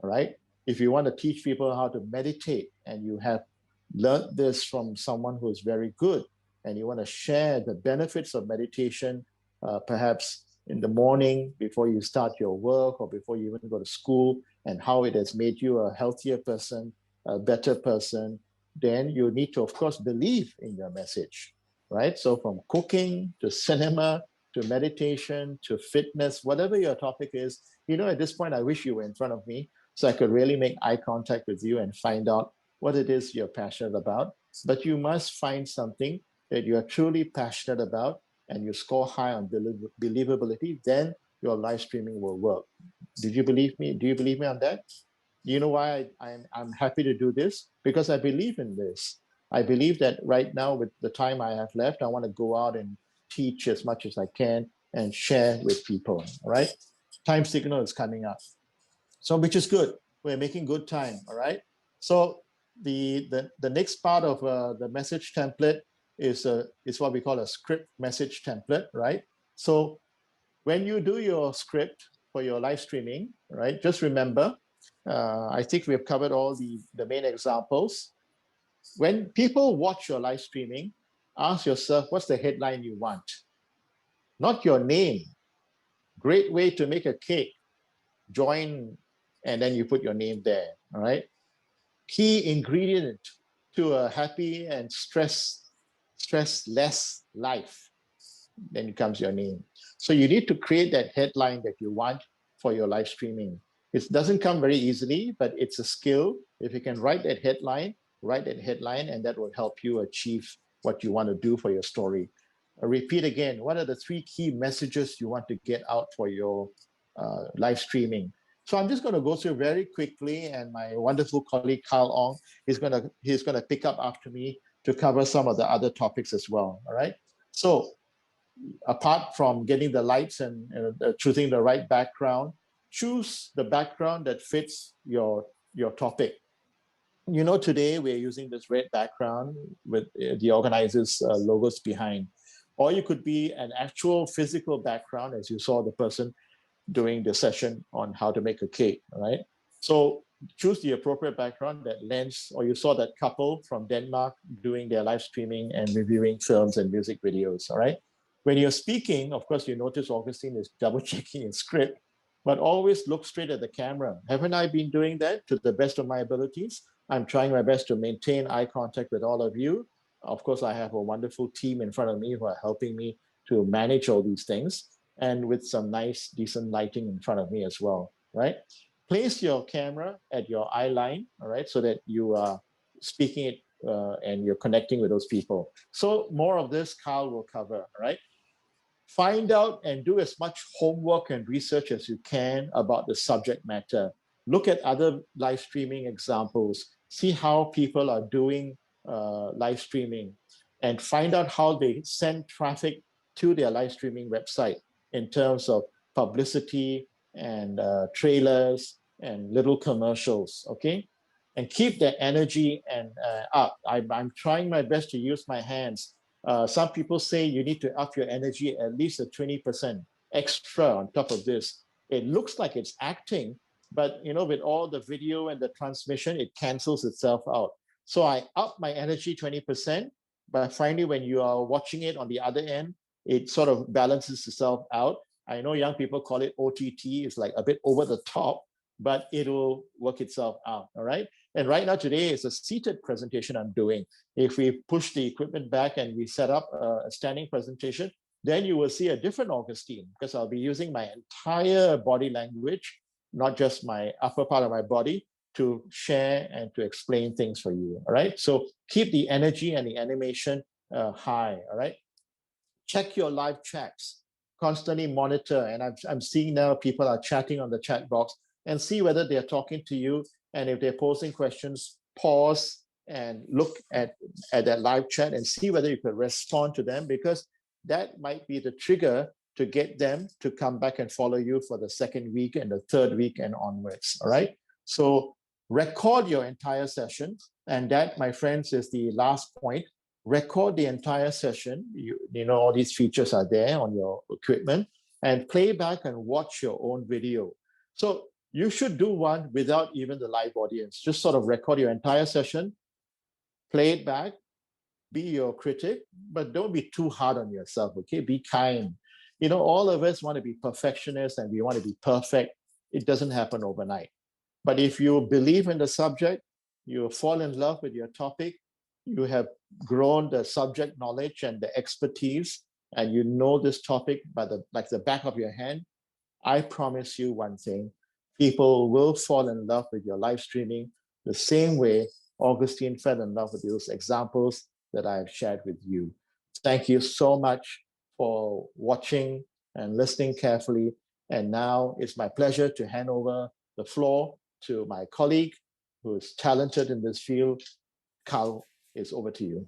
all right? If you want to teach people how to meditate and you have learned this from someone who is very good and you want to share the benefits of meditation, perhaps in the morning before you start your work or before you even go to school, and how it has made you a healthier person, a better person, then you need to, of course, believe in your message, right? So from cooking to cinema to meditation to fitness, whatever your topic is, at this point, I wish you were in front of me so I could really make eye contact with you and find out what it is you're passionate about. But you must find something that you are truly passionate about and you score high on believability, then your live streaming will work. Did you believe me? Do you believe me on that? You know why I'm happy to do this? Because I believe in this. I believe that right now, with the time I have left, I want to go out and teach as much as I can and share with people, all right? Time signal is coming up. So, which is good. We're making good time, all right? So the next part of the message template is what we call a script message template, right? So when you do your script for your live streaming, right, just remember, I think we've covered all the main examples. When people watch your live streaming, ask yourself, what's the headline you want? Not your name. Great way to make a cake. Join, and then you put your name there, all right? Key ingredient to a happy and stress-less life. Then comes your name. So you need to create that headline that you want for your live streaming. It doesn't come very easily, but it's a skill. If you can write that headline, and that will help you achieve what you want to do for your story. Repeat again, what are the 3 key messages you want to get out for your live streaming? So I'm just going to go through very quickly, and my wonderful colleague Carl Ong is going to pick up after me to cover some of the other topics as well. All right. So apart from getting the lights and choosing the right background, choose the background that fits your topic. Today we're using this red background with the organizers' logos behind. Or you could be an actual physical background, as you saw the person doing the session on how to make a cake, right? So choose the appropriate background that lends, or you saw that couple from Denmark doing their live streaming and reviewing films and music videos, all right? When you're speaking, of course, you notice Augustine is double checking his script, but always look straight at the camera. Haven't I been doing that to the best of my abilities? I'm trying my best to maintain eye contact with all of you. Of course, I have a wonderful team in front of me who are helping me to manage all these things, and with some nice, decent lighting in front of me as well, right? Place your camera at your eye line, all right, so that you are speaking it and you're connecting with those people. So more of this Carl will cover, all right? Find out and do as much homework and research as you can about the subject matter. Look at other live streaming examples. See how people are doing live streaming, and find out how they send traffic to their live streaming website in terms of publicity and trailers and little commercials, okay? And keep that energy and up. I'm trying my best to use my hands Some people say you need to up your energy at least a 20% extra on top of this. It looks like it's acting, but with all the video and the transmission, it cancels itself out. So I up my energy 20%, but finally, when you are watching it on the other end, it sort of balances itself out. I know young people call it OTT. It's like a bit over the top, but it will work itself out, all right? And right now today is a seated presentation I'm doing. If we push the equipment back and we set up a standing presentation, then you will see a different Augustine, because I'll be using my entire body language, not just my upper part of my body, to share and to explain things for you, all right? So keep the energy and the animation high, all right? Check your live chats, constantly monitor. And I'm seeing now people are chatting on the chat box, and see whether they're talking to you. And if they're posing questions, pause and look at that live chat and see whether you could respond to them, because that might be the trigger to get them to come back and follow you for the second week and the third week and onwards, all right? So record your entire session. And that, my friends, is the last point. Record the entire session. You know, all these features are there on your equipment, and play back and watch your own video. So you should do one without even the live audience. Just sort of record your entire session, play it back, be your critic, but don't be too hard on yourself, okay? Be kind. You know, all of us want to be perfectionists and we want to be perfect. It doesn't happen overnight. But if you believe in the subject, you fall in love with your topic, you have grown the subject knowledge and the expertise, and you know this topic like the back of your hand, I promise you one thing: people will fall in love with your live streaming the same way Augustine fell in love with those examples that I have shared with you. Thank you so much for watching and listening carefully. And now it's my pleasure to hand over the floor to my colleague who is talented in this field. Carl, it's over to you.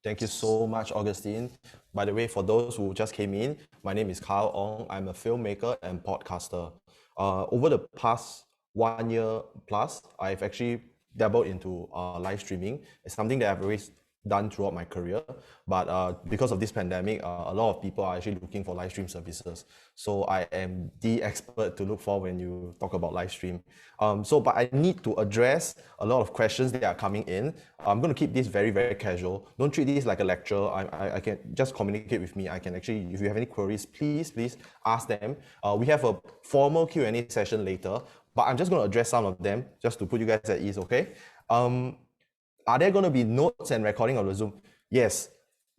Thank you so much, Augustine. By the way, for those who just came in, my name is Carl Ong. I'm a filmmaker and podcaster. Over the past 1 year plus, I've actually dabbled into live streaming. It's something that I've always done throughout my career, but because of this pandemic, a lot of people are actually looking for live stream services. So I am the expert to look for when you talk about live stream. But I need to address a lot of questions that are coming in. I'm going to keep this very, very casual. Don't treat this like a lecture. I can just communicate with me. I can actually, if you have any queries, please ask them. We have a formal Q&A session later, but I'm just going to address some of them just to put you guys at ease, okay? Are there going to be notes and recording of the Zoom? Yes.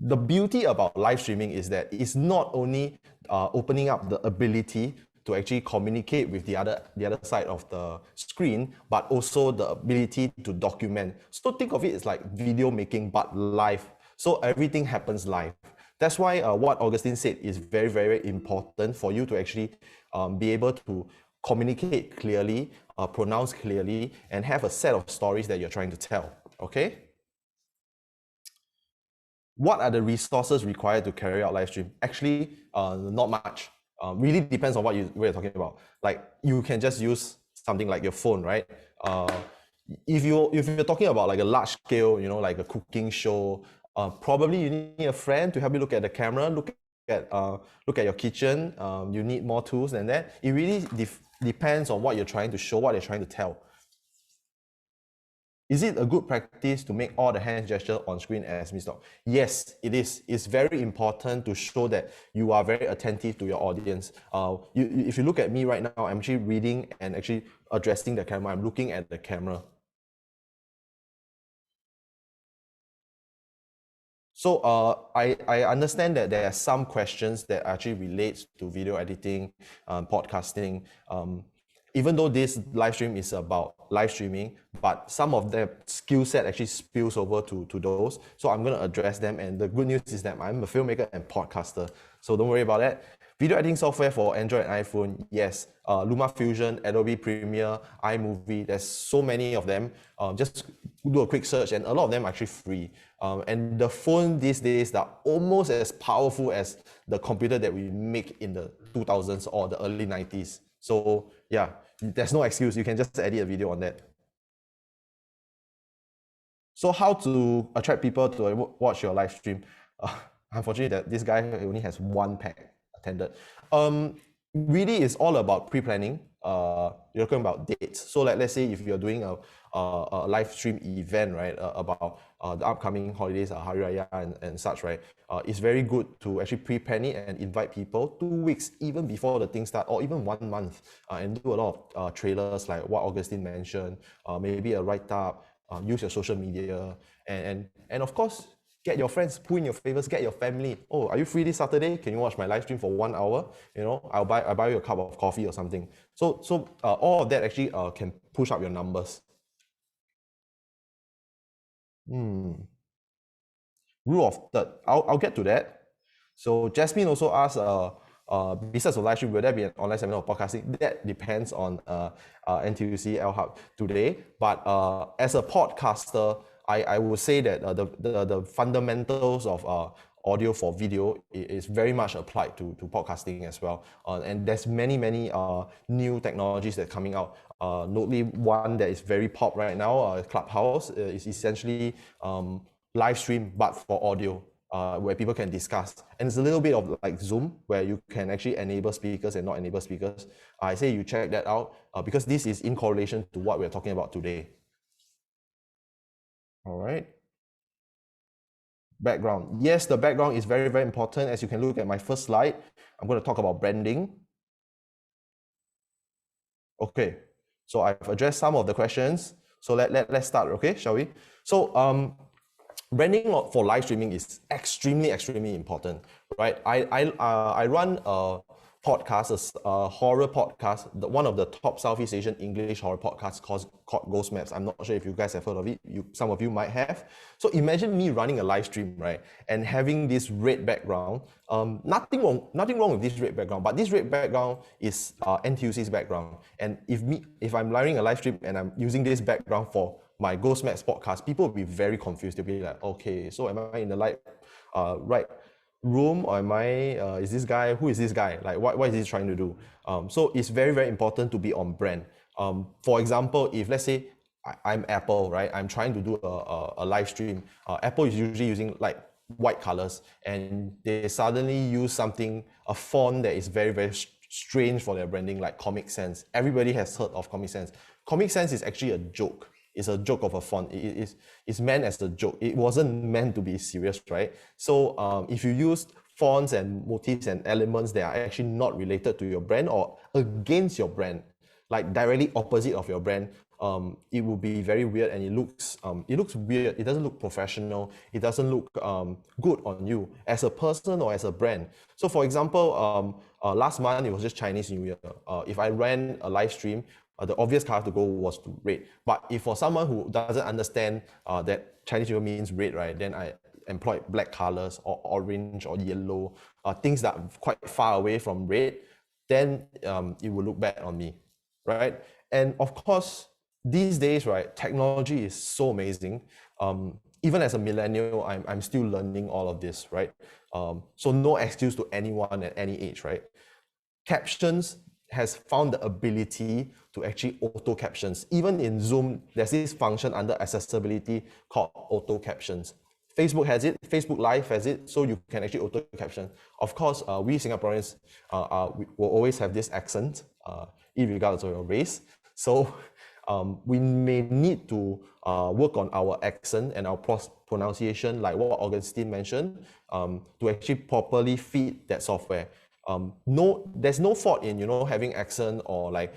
The beauty about live streaming is that it's not only opening up the ability to actually communicate with the other side of the screen, but also the ability to document. So think of it as like video making, but live. So everything happens live. That's why what Augustine said is very, very important for you to actually be able to communicate clearly, pronounce clearly, and have a set of stories that you're trying to tell. Okay. What are the resources required to carry out live stream? Actually, not much. Really depends on what you're talking about. Like you can just use something like your phone, right? If you're talking about like a large scale, you know, like a cooking show, probably you need a friend to help you look at the camera, look at your kitchen. You need more tools than that. It really depends on what you're trying to show, what you're trying to tell. Is it a good practice to make all the hand gesture on screen as Mr. Yes, it is. It's very important to show that you are very attentive to your audience. If you look at me right now, I'm actually reading and actually addressing the camera. I'm looking at the camera. So I understand that there are some questions that actually relates to video editing, podcasting. Even though this live stream is about live streaming, but some of the skill set actually spills over to those. So I'm going to address them. And the good news is that I'm a filmmaker and podcaster. So don't worry about that. Video editing software for Android and iPhone, yes. LumaFusion, Adobe Premiere, iMovie, there's so many of them. Just do a quick search, and a lot of them are actually free. And the phone these days are almost as powerful as the computer that we make in the 2000s or the early 90s. So yeah, there's no excuse. You can just edit a video on that. So how to attract people to watch your live stream? Unfortunately, that this guy only has one pack attended. Really, it's all about pre-planning. You're talking about dates. So like, let's say if you're doing a live stream event, right, about the upcoming holidays, Hari Raya and such, right, it's very good to actually pre-plan it and invite people 2 weeks even before the thing start, or even 1 month, and do a lot of trailers like what Augustine mentioned, maybe a write-up, use your social media, and of course, get your friends, pull in your favors, get your family. Oh, are you free this Saturday? Can you watch my live stream for 1 hour? You know, I'll buy you a cup of coffee or something. So all of that actually can push up your numbers. Rule of third. I'll get to that. So Jasmine also asked, besides the live stream, will there be an online seminar or podcasting? That depends on NTUC LHub today. But as a podcaster, I would say that the fundamentals of audio for video is very much applied to podcasting as well. And there's many new technologies that are coming out. Notably, one that is very pop right now, Clubhouse, is essentially live stream but for audio. Where people can discuss, and it's a little bit of like Zoom, where you can actually enable speakers and not enable speakers. I say you check that out because this is in correlation to what we're talking about today. All right. Background. Yes, the background is very important. As you can look at my first slide, I'm going to talk about branding. Okay, so I've addressed some of the questions. So let's start. Okay, shall we? So branding for live streaming is extremely important, right? I run a podcast, a horror podcast, one of the top Southeast Asian English horror podcasts called Ghost Maps. I'm not sure if you guys have heard of it. Some of you might have. So imagine me running a live stream, right, and having this red background. Nothing wrong with this red background, but this red background is NTUC's background. And if I'm running a live stream and I'm using this background for my Ghost Maps podcast, people will be very confused. They'll be like, okay, so am I in the right room, or am I, is this guy, who is this guy? Like, what is he trying to do? So it's very important to be on brand. For example, if let's say I'm Apple, right? I'm trying to do a live stream. Apple is usually using like white colors, and they suddenly use a font that is very strange for their branding, like Comic Sans. Everybody has heard of Comic Sans. Comic Sans is actually a joke. It's a joke of a font. It's meant as a joke. It wasn't meant to be serious, right? So if you use fonts and motifs and elements that are actually not related to your brand or against your brand, like directly opposite of your brand, it will be very weird, and it looks weird. It doesn't look professional. It doesn't look good on you as a person or as a brand. So for example, last month it was just Chinese New Year. If I ran a live stream, the obvious color to go was to red. But if for someone who doesn't understand that Chinese New Year means red, right, then I employed black colors or orange or yellow, things that are quite far away from red, then it will look bad on me, right? And of course, these days, right, technology is so amazing. Even as a millennial, I'm still learning all of this, right? So no excuse to anyone at any age, right? Captions has found the ability to actually auto captions. Even in Zoom, there's this function under accessibility called auto captions. Facebook has it, Facebook Live has it, so you can actually auto caption. Of course, we Singaporeans we will always have this accent, regardless of your race. So we may need to work on our accent and our pronunciation, like what Augustine mentioned, to actually properly feed that software. There's no fault in having accent or like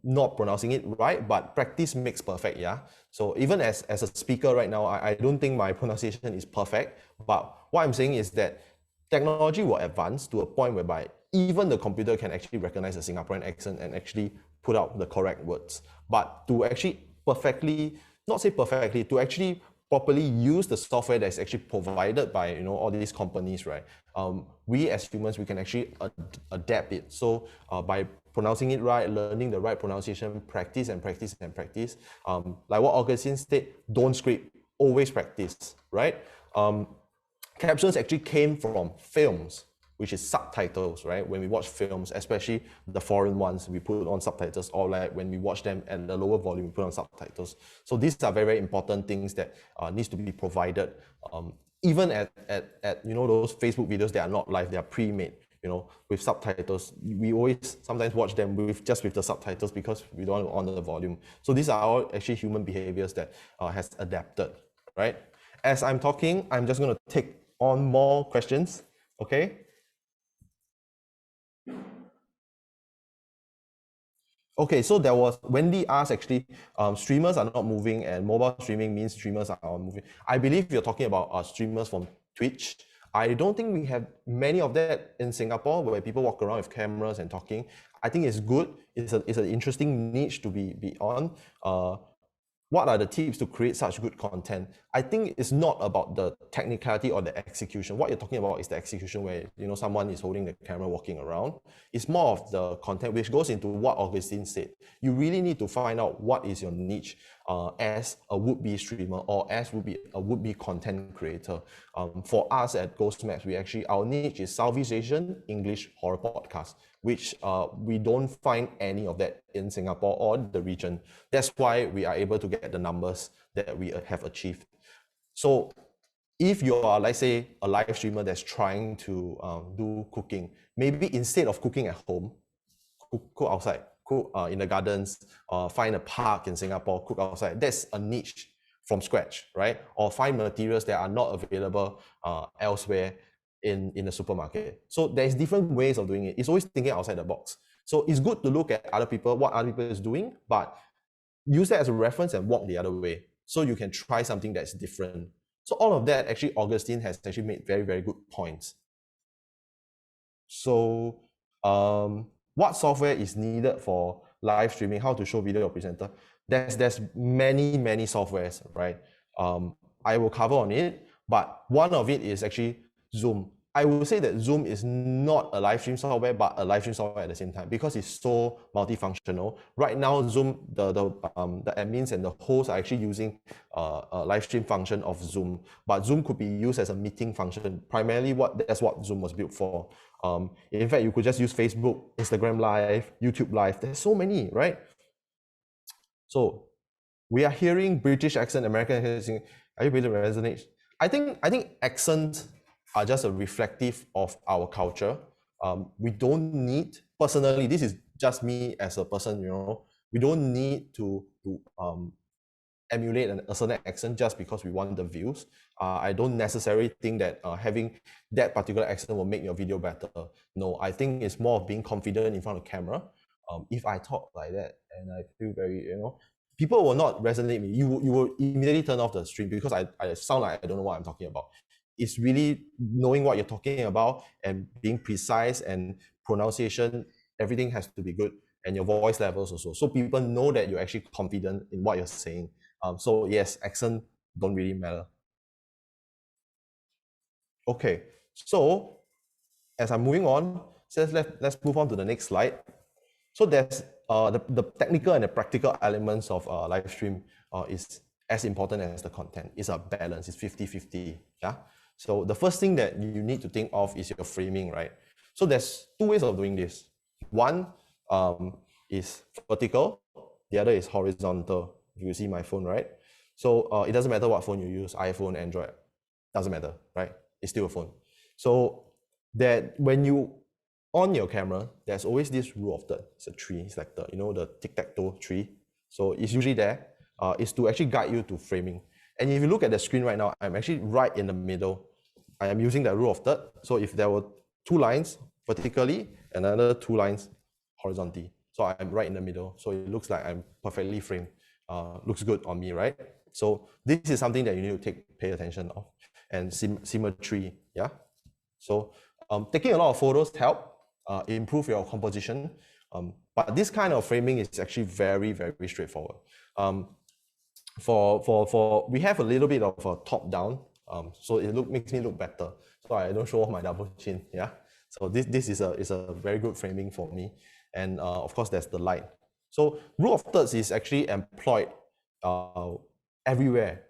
not pronouncing it right, but practice makes perfect. Yeah. So even as a speaker right now, I don't think my pronunciation is perfect, but what I'm saying is that technology will advance to a point whereby even the computer can actually recognize a Singaporean accent and actually put out the correct words. But to actually to actually properly use the software that's actually provided by all these companies, right? We as humans, we can actually adapt it. So by pronouncing it right, learning the right pronunciation, practice and practice and practice. Like what Augustine said, don't script, always practice, right? Captions actually came from films. which is subtitles, right? When we watch films, especially the foreign ones, we put on subtitles, or like when we watch them at a lower volume, we put on subtitles. So these are very, very important things that needs to be provided. Even at you know, those Facebook videos that are not live, they are pre-made, you know, with subtitles. We always sometimes watch them with just with the subtitles because we don't want to honor the volume. So these are all actually human behaviors that has adapted, right? As I'm talking, I'm just going to take on more questions, okay? Okay, so there was, Wendy asked actually, streamers are not moving and mobile streaming means streamers are moving. I believe you're talking about streamers from Twitch. I don't think we have many of that in Singapore where people walk around with cameras and talking. I think it's good. It's an interesting niche to be on. What are the tips to create such good content? I think it's not about the technicality or the execution. What you're talking about is the execution where, you know, someone is holding the camera walking around. It's more of the content, which goes into what Augustine said. You really need to find out what is your niche as a would-be streamer or as a would-be content creator. For us at Ghost Maps, our niche is Southeast Asian English horror podcast, which we don't find any of that in Singapore or the region. That's why we are able to get the numbers that we have achieved. So if you are, let's say, a live streamer that's trying to do cooking, maybe instead of cooking at home, cook outside, cook in the gardens, find a park in Singapore, cook outside. That's a niche from scratch, right? Or find materials that are not available elsewhere in the supermarket. So there's different ways of doing it. It's always thinking outside the box. So it's good to look at other people, what other people is doing, but use that as a reference and walk the other way. So you can try something that's different. So all of that, actually, Augustine has actually made very, very good points. So what software is needed for live streaming, how to show video or presenter? There's many softwares, right? I will cover on it, but one of it is actually Zoom. I would say that Zoom is not a live stream software, but a live stream software at the same time because it's so multifunctional. Right now, Zoom, the admins and the hosts are actually using a live stream function of Zoom, but Zoom could be used as a meeting function. Primarily, that's what Zoom was built for. In fact, you could just use Facebook, Instagram Live, YouTube Live. There's so many, right? So we are hearing British accent, American accent. Are you able to resonate? I think accents are just a reflective of our culture. We don't need, personally, this is just me as a person, you know, we don't need to emulate a certain accent just because we want the views. I don't necessarily think that having that particular accent will make your video better. No, I think it's more of being confident in front of camera. If I talk like that and I feel very, you know, people will not resonate me. You will immediately turn off the stream because I sound like I don't know what I'm talking about. It's really knowing what you're talking about and being precise, and pronunciation, everything has to be good, and your voice levels also. So people know that you're actually confident in what you're saying. So yes, accent don't really matter. Okay, so as I'm moving on, let's move on to the next slide. So there's the technical and the practical elements of live stream is as important as the content. It's a balance, it's 50-50, yeah? So the first thing that you need to think of is your framing, right? So there's two ways of doing this. One is vertical, the other is horizontal. You see my phone, right? So it doesn't matter what phone you use, iPhone, Android, doesn't matter, right? It's still a phone. So that when you on your camera, there's always this rule of third. It's a tree. It's like the, you know, the tic-tac-toe tree. So it's usually there. It's to actually guide you to framing. And if you look at the screen right now, I'm actually right in the middle. I am using that rule of third. So if there were two lines vertically and another two lines horizontally, so I'm right in the middle. So it looks like I'm perfectly framed. Looks good on me, right? So this is something that you need to pay attention of. And symmetry, yeah? So taking a lot of photos help improve your composition. But this kind of framing is actually very, very straightforward. We have a little bit of a top down, so it makes me look better. So I don't show off my double chin, yeah? So this is a very good framing for me. And of course, there's the light. So rule of thirds is actually employed everywhere.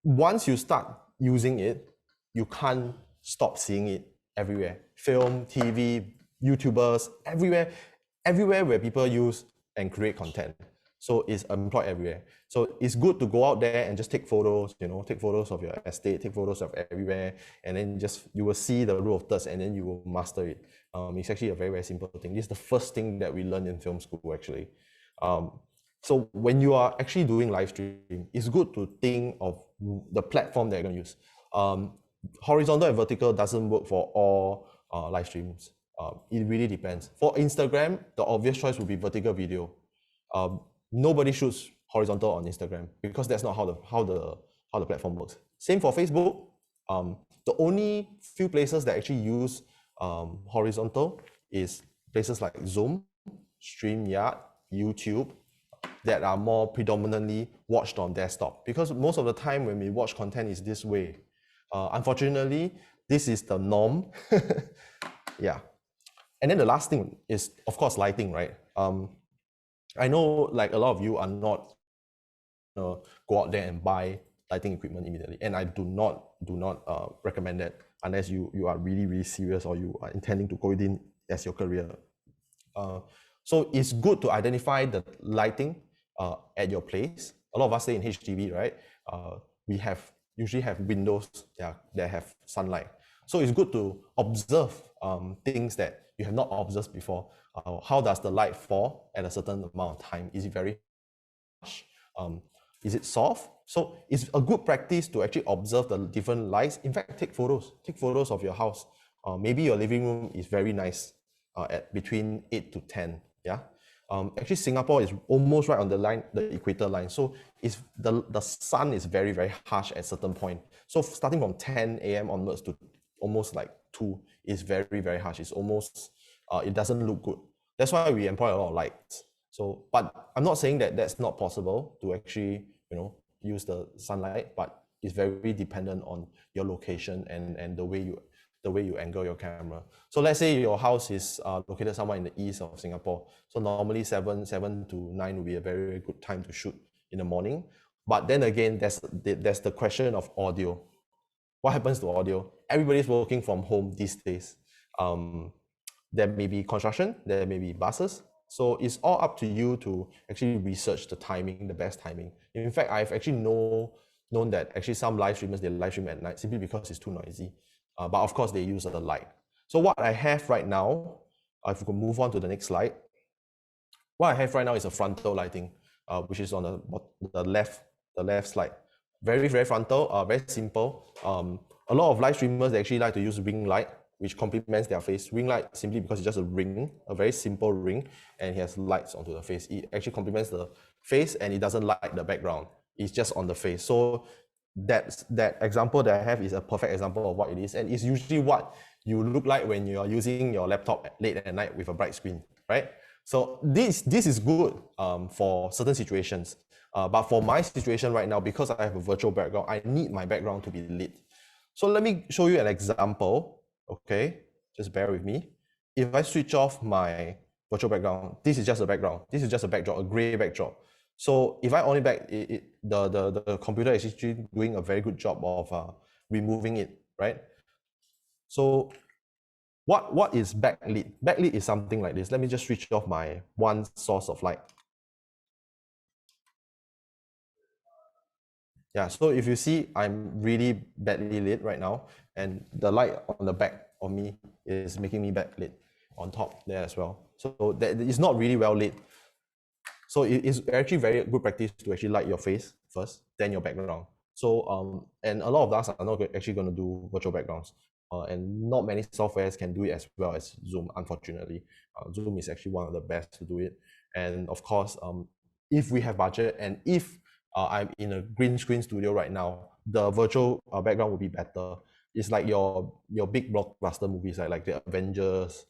Once you start using it, you can't stop seeing it. everywhere. Film, TV, YouTubers, everywhere where people use and create content. So it's employed everywhere. So it's good to go out there and just take photos, take photos of your estate, take photos of everywhere, and then you will see the rule of thirds, and then you will master it. It's actually a very, very simple thing. This is the first thing that we learn in film school, actually. So when you are actually doing live stream, it's good to think of the platform that you're going to use. Horizontal and vertical doesn't work for all live streams. It really depends. For Instagram, the obvious choice would be vertical video. Nobody shoots horizontal on Instagram because that's not how the platform works. Same for Facebook. The only few places that actually use horizontal is places like Zoom, StreamYard, YouTube, that are more predominantly watched on desktop, because most of the time when we watch content is this way. Unfortunately, this is the norm. Yeah. And then the last thing is, of course, lighting, right? I know like a lot of you are not go out there and buy lighting equipment immediately, and I do not recommend that unless you are really, really serious or you are intending to go in as your career. So it's good to identify the lighting at your place. A lot of us stay in HDB, right? We usually have windows that have sunlight. So it's good to observe things that you have not observed before. How does the light fall at a certain amount of time? Is it very harsh? Is it soft? So it's a good practice to actually observe the different lights. In fact, take photos. Take photos of your house. Maybe your living room is very nice at between 8 to 10. Yeah. Actually, Singapore is almost right on the line, the equator line. So it's the sun is very, very harsh at a certain point. So starting from 10 a.m. onwards to almost like 2 is very, very harsh. It's almost, it doesn't look good. That's why we employ a lot of lights. So, but I'm not saying that that's not possible to actually, use the sunlight, but it's very dependent on your location and the way you angle your camera. So let's say your house is located somewhere in the east of Singapore. So normally 7 to 9 will be a very, very good time to shoot in the morning. But then again, there's the question of audio. What happens to audio? Everybody's working from home these days. There may be construction, there may be buses. So it's all up to you to actually research the timing, the best timing. In fact, I've actually known that actually some live streamers, they live stream at night simply because it's too noisy. But of course, they use the light. So what I have right now, if we can move on to the next slide. What I have right now is a frontal lighting, which is on the left slide. Very, very frontal, very simple. A lot of live streamers, they actually like to use ring light, which complements their face. Ring light simply because it's just a ring, a very simple ring, and it has lights onto the face. It actually complements the face and it doesn't light the background. It's just on the face. So that example that I have is a perfect example of what it is, and it's usually what you look like when you are using your laptop late at night with a bright screen, right? So this is good for certain situations, but for my situation right now, because I have a virtual background, I need my background to be lit. So let me show you an example. Okay, just bear with me. If I switch off my virtual background, this is just a background. This is just a backdrop, a gray backdrop. So if I on it back, the computer is actually doing a very good job of removing it, right? So what is backlit? Backlit is something like this. Let me just switch off my one source of light. Yeah, so if you see, I'm really badly lit right now, and the light on the back of me is making me backlit on top there as well. So that it's not really well lit. So it is actually very good practice to actually light your face first, then your background. So and a lot of us are not actually going to do virtual backgrounds, and not many softwares can do it as well as Zoom. Unfortunately, Zoom is actually one of the best to do it. And of course, if we have budget and if I'm in a green screen studio right now, the virtual background will be better. It's like your big blockbuster movies, like the Avengers.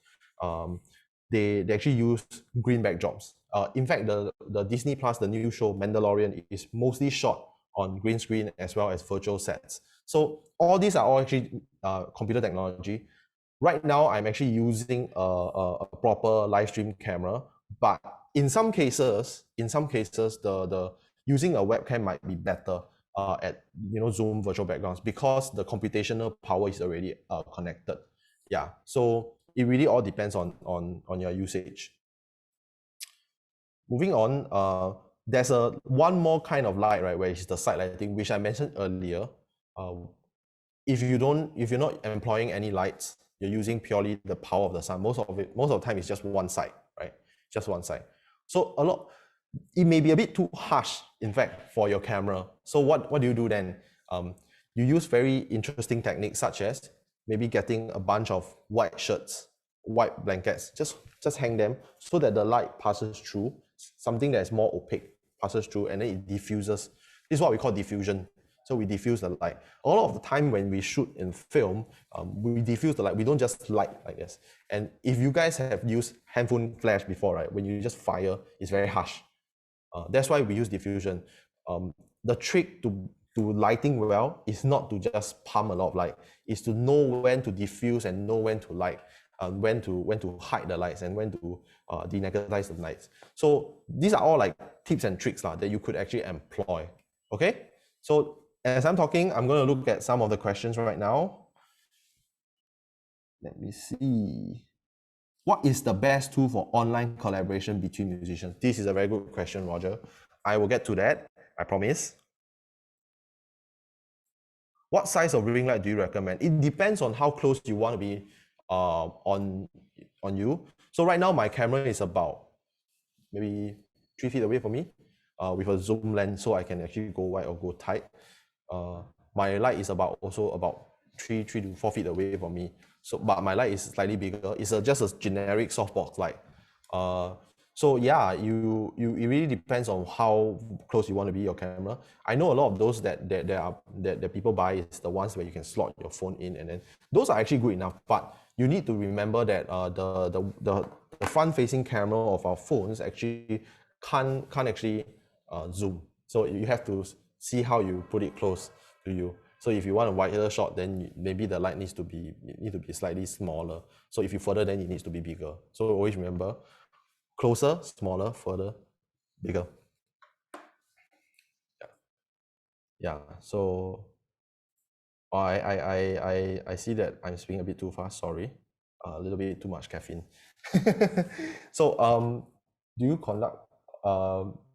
They actually use green backdrops. In fact, the Disney Plus, the new show Mandalorian, is mostly shot on green screen as well as virtual sets. So all these are all actually computer technology. Right now, I'm actually using a proper live stream camera, but in some cases, the using a webcam might be better at Zoom virtual backgrounds because the computational power is already connected. Yeah, so it really all depends on your usage. Moving on, there's one more kind of light, right, where it's the side lighting, which I mentioned earlier. If you're not employing any lights, you're using purely the power of the sun. Most of the time it's just one side, right? Just one side. So it may be a bit too harsh, in fact, for your camera. So what do you do then? You use very interesting techniques, such as maybe getting a bunch of white shirts, white blankets, just hang them so that the light passes through. Something that is more opaque passes through, and then it diffuses. This is what we call diffusion. So we diffuse the light. A lot of the time when we shoot in film, we diffuse the light. We don't just light like this. And if you guys have used handphone flash before, right, when you just fire, it's very harsh. That's why we use diffusion. The trick to lighting well is not to just pump a lot of light. It's to know when to diffuse and know when to light, when to hide the lights and when to denegatize the lights. So these are all like tips and tricks that you could actually employ. Okay. So as I'm talking, I'm going to look at some of the questions right now. Let me see. What is the best tool for online collaboration between musicians? This is a very good question, Roger. I will get to that, I promise. What size of ring light do you recommend? It depends on how close you want to be on you. So right now my camera is about maybe 3 feet away from me with a zoom lens, so I can actually go wide or go tight. My light is also about 3 to 4 feet away from me. So, but my light is slightly bigger. It's just a generic softbox light. So yeah, it really depends on how close you want to be your camera. I know a lot of those that people buy is the ones where you can slot your phone in, and then those are actually good enough. But you need to remember that the front-facing camera of our phones actually can't actually zoom. So you have to see how you put it close to you. So if you want a wider shot, then maybe the light needs to be slightly smaller. So if you further, then it needs to be bigger. So always remember, closer, smaller, further, bigger. Yeah. So I see that I'm speaking a bit too fast. Sorry, a little bit too much caffeine. So do you conduct?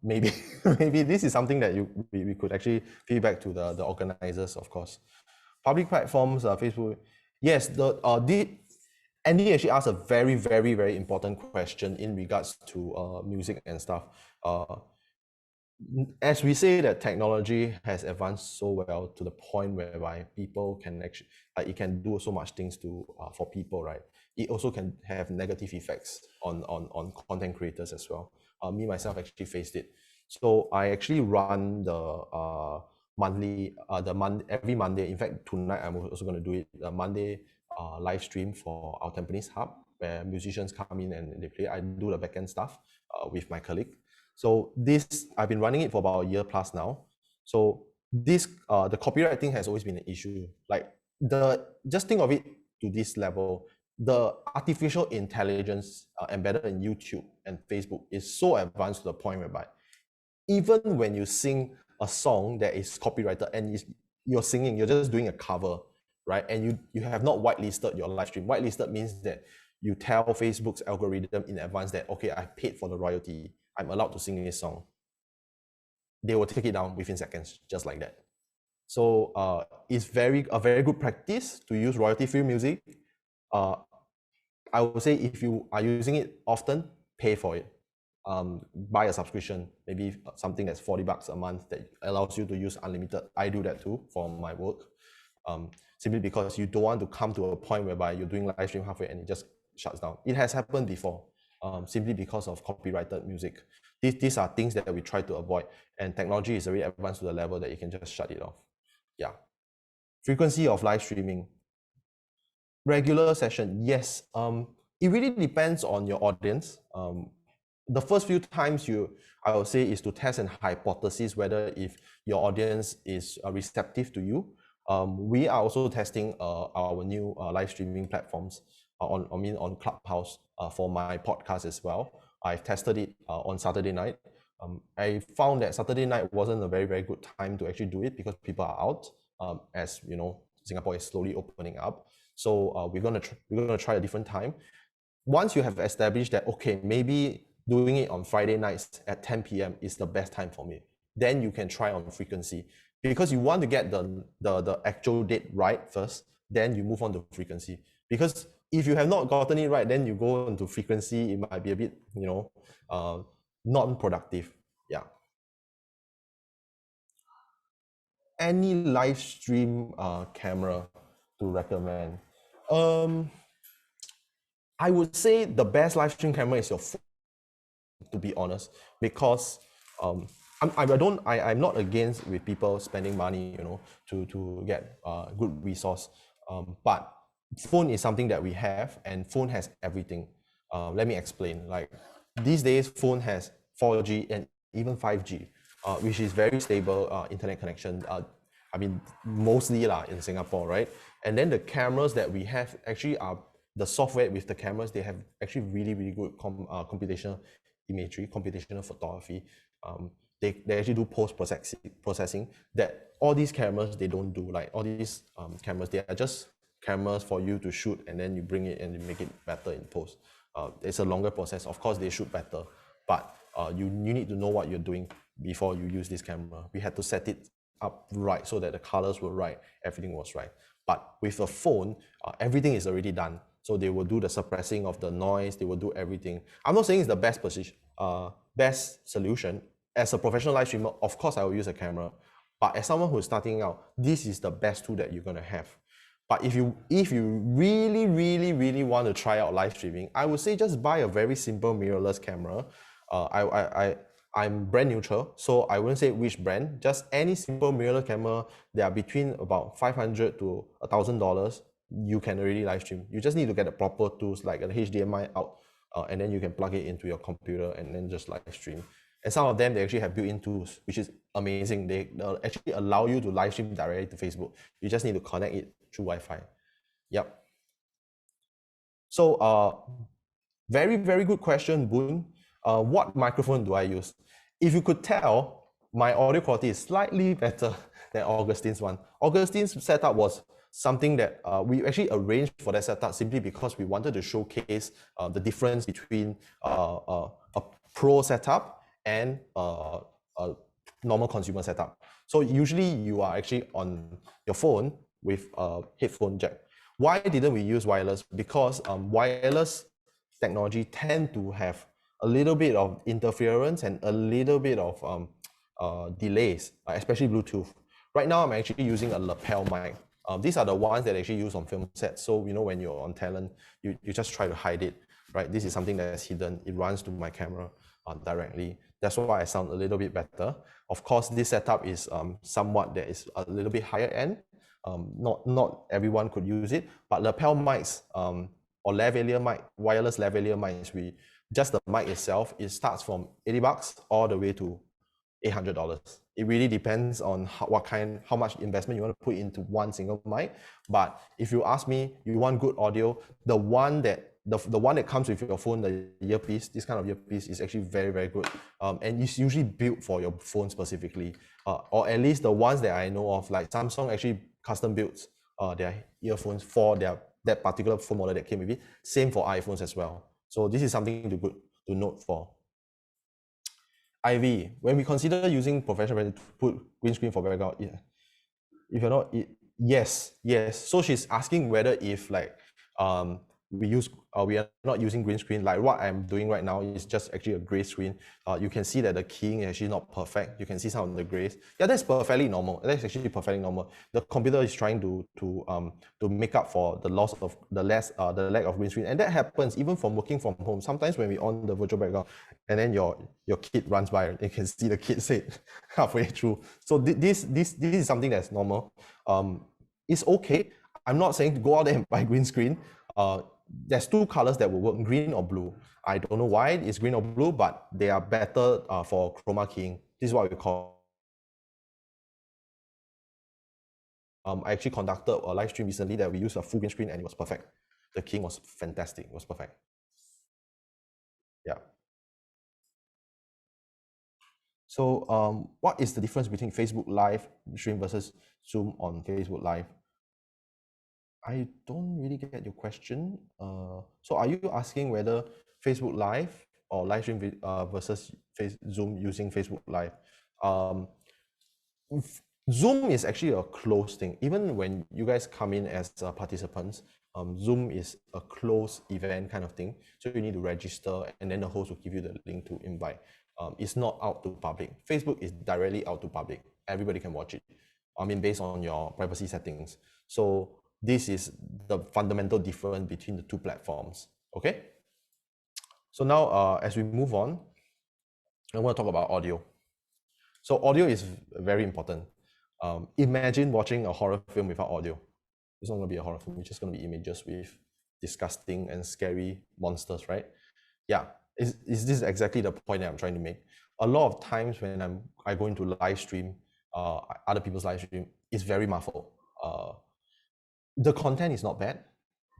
Maybe maybe this is something that we could actually feedback to the organizers, of course. Public platforms, Facebook. Yes, Andy actually asked a very, very, very important question in regards to music and stuff. As we say that technology has advanced so well to the point whereby people can actually, it can do so much things for people, right? It also can have negative effects on content creators as well. Me myself actually faced it. So I actually run the every Monday. In fact, tonight I'm also going to do it. Monday live stream for our Tampines hub, where musicians come in and they play. I do the backend stuff with my colleague. So this, I've been running it for about a year plus now. So this, the copyright thing has always been an issue. Like just think of it to this level. The artificial intelligence embedded in YouTube and Facebook is so advanced to the point whereby even when you sing a song that is copyrighted and you're singing, you're just doing a cover, right? And you have not whitelisted your live stream. Whitelisted means that you tell Facebook's algorithm in advance that, okay, I paid for the royalty, I'm allowed to sing this song. They will take it down within seconds, just like that. So it's a very good practice to use royalty-free music. I would say if you are using it often, pay for it. Buy a subscription, maybe something that's $40 a month that allows you to use unlimited. I do that too for my work, simply because you don't want to come to a point whereby you're doing live stream halfway and it just shuts down. It has happened before, simply because of copyrighted music. These are things that we try to avoid, and technology is already advanced to the level that you can just shut it off. Yeah. Frequency of live streaming. Regular session, yes. It really depends on your audience. The first few times I would say, is to test an hypothesis whether if your audience is receptive to you. We are also testing our new live streaming platforms on Clubhouse for my podcast as well. I've tested it on Saturday night. I found that Saturday night wasn't a very, very good time to actually do it because people are out, as you know, Singapore is slowly opening up. So we're gonna try a different time. Once you have established that, okay, maybe doing it on Friday nights at 10 p.m. is the best time for me, then you can try on frequency, because you want to get the actual date right first, then you move on to frequency. Because if you have not gotten it right, then you go into frequency, it might be a bit, non-productive. Yeah. Any live stream camera to recommend? I would say the best live stream camera is your phone, to be honest, because I'm not against with people spending money, to get good resource. But phone is something that we have, and phone has everything. Let me explain. Like these days, phone has 4G and even 5G, which is very stable internet connection. I mean, mostly in Singapore, right? And then the cameras that we have actually are the software with the cameras. They have actually really, really good computational imagery, computational photography. They actually do post processing that all these cameras they don't do. Like all these cameras, they are just cameras for you to shoot, and then you bring it and you make it better in post. It's a longer process. Of course, they shoot better, but you need to know what you're doing before you use this camera. We had to set it up right so that the colors were right, everything was right. But with a phone, everything is already done. So they will do the suppressing of the noise, they will do everything. I'm not saying it's the best position, best solution. As a professional live streamer, of course I will use a camera. But as someone who's starting out, this is the best tool that you're gonna have. But if you really, really, really want to try out live streaming, I would say just buy a very simple mirrorless camera. I'm brand neutral, so I wouldn't say which brand, just any simple mirrorless camera. They are between about $500 to $1,000. You can already live stream. You just need to get the proper tools like an HDMI out, and then you can plug it into your computer and then just live stream. And some of them, they actually have built-in tools, which is amazing. They actually allow you to live stream directly to Facebook. You just need to connect it through Wi-Fi. Yep. So very, very good question, Boon. What microphone do I use? If you could tell, my audio quality is slightly better than Augustine's one. Augustine's setup was something that we actually arranged for that setup simply because we wanted to showcase the difference between a pro setup and a normal consumer setup. So usually you are actually on your phone with a headphone jack. Why didn't we use wireless? Because wireless technology tend to have a little bit of interference and a little bit of delays, especially Bluetooth. Right now, I'm actually using a lapel mic. These are the ones that I actually use on film sets. So, when you're on talent, you just try to hide it, right? This is something that is hidden. It runs to my camera directly. That's why I sound a little bit better. Of course, this setup is somewhat that is a little bit higher end. Not everyone could use it, but lapel mics or lavalier mic, wireless lavalier mics, just the mic itself, it starts from $80 all the way to $800. It really depends on how much investment you want to put into one single mic. But if you ask me, you want good audio, the one that comes with your phone, the earpiece, this kind of earpiece is actually very, very good. And it's usually built for your phone specifically, or at least the ones that I know of, like Samsung actually custom builds their earphones for that particular phone model that came with it. Same for iPhones as well. So this is something to note for. Ivy, when we consider using professional brand to put green screen for background, yeah. If you're not, yes. So she's asking whether if we are not using green screen. Like what I'm doing right now is just actually a gray screen. You can see that the keying is actually not perfect. You can see some of the grays. Yeah, that's perfectly normal. That's actually perfectly normal. The computer is trying to make up for the loss of the lack of green screen, and that happens even from working from home. Sometimes when we on the virtual background, and then your kid runs by, you can see the kid sit halfway through. So this is something that's normal. It's okay. I'm not saying to go out there and buy green screen. There's two colors that will work, green or blue. I don't know why it's green or blue, but they are better for chroma keying. This is what we call. I actually conducted a live stream recently that we used a full green screen and it was perfect. The keying was fantastic. It was perfect. Yeah. So what is the difference between Facebook Live stream versus Zoom on Facebook Live? I don't really get your question. So are you asking whether Facebook Live or live stream versus Zoom using Facebook Live? Zoom is actually a closed thing. Even when you guys come in as participants, Zoom is a closed event kind of thing. So you need to register, and then the host will give you the link to invite. It's not out to public. Facebook is directly out to public. Everybody can watch it. I mean, based on your privacy settings. So this is the fundamental difference between the two platforms. Okay. So now, as we move on, I want to talk about audio. So audio is very important. Imagine watching a horror film without audio. It's not going to be a horror film. It's just going to be images with disgusting and scary monsters, right? Yeah, is this exactly the point that I'm trying to make? A lot of times when I go into live stream, other people's live stream, it's very muffled. The content is not bad,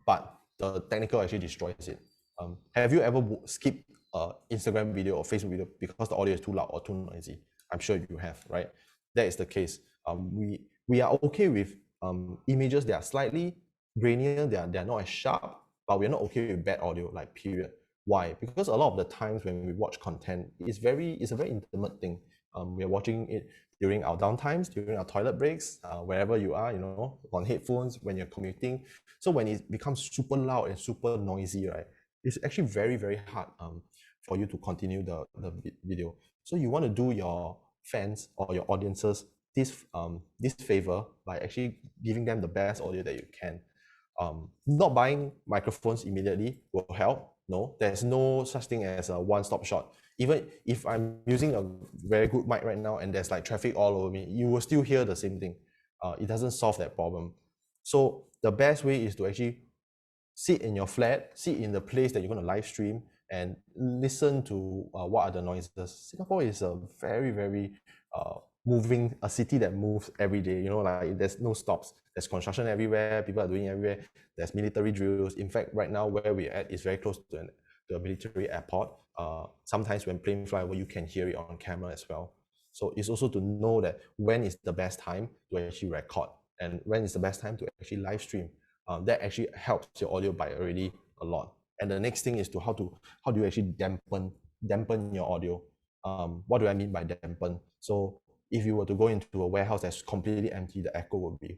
but the technical actually destroys it. Have you ever skipped Instagram video or Facebook video because the audio is too loud or too noisy? I'm sure you have, right? That is the case. We are okay with images that are slightly grainier, they are not as sharp, but we're not okay with bad audio, like period. Why? Because a lot of the times when we watch content, it's a very intimate thing. We're watching it during our downtimes, during our toilet breaks, wherever you are, on headphones, when you're commuting. So when it becomes super loud and super noisy, right, it's actually very, very hard for you to continue the video. So you want to do your fans or your audiences this favor by actually giving them the best audio that you can. Not buying microphones immediately will help. No, there's no such thing as a one-stop shop. Even if I'm using a very good mic right now and there's like traffic all over me, you will still hear the same thing. It doesn't solve that problem. So the best way is to actually sit in your flat, sit in the place that you're going to live stream, and listen to what are the noises. Singapore is a very, very moving, a city that moves every day. Like there's no stops. There's construction everywhere. People are doing everywhere. There's military drills. In fact, right now where we're at is very close to a military airport. Sometimes when plane fly over, you can hear it on camera as well. So it's also to know that when is the best time to actually record and when is the best time to actually live stream. That actually helps your audio by already a lot. And the next thing is to how do you actually dampen your audio. What do I mean by dampen? So if you were to go into a warehouse that's completely empty, the echo will be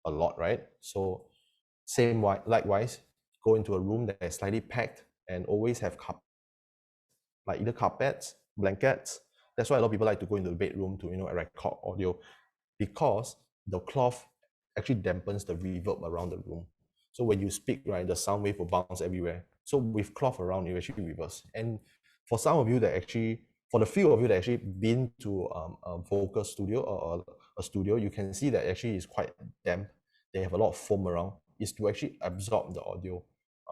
a lot, right? So likewise, go into a room that is slightly packed and always have like either carpets, blankets. That's why a lot of people like to go into the bedroom to record audio, because the cloth actually dampens the reverb around the room. So when you speak, right, the sound wave will bounce everywhere. So with cloth around, it actually reverse. And for some of you that actually, for the few of you that actually been to a vocal studio or a studio, you can see that actually is quite damp. They have a lot of foam around. It's to actually absorb the audio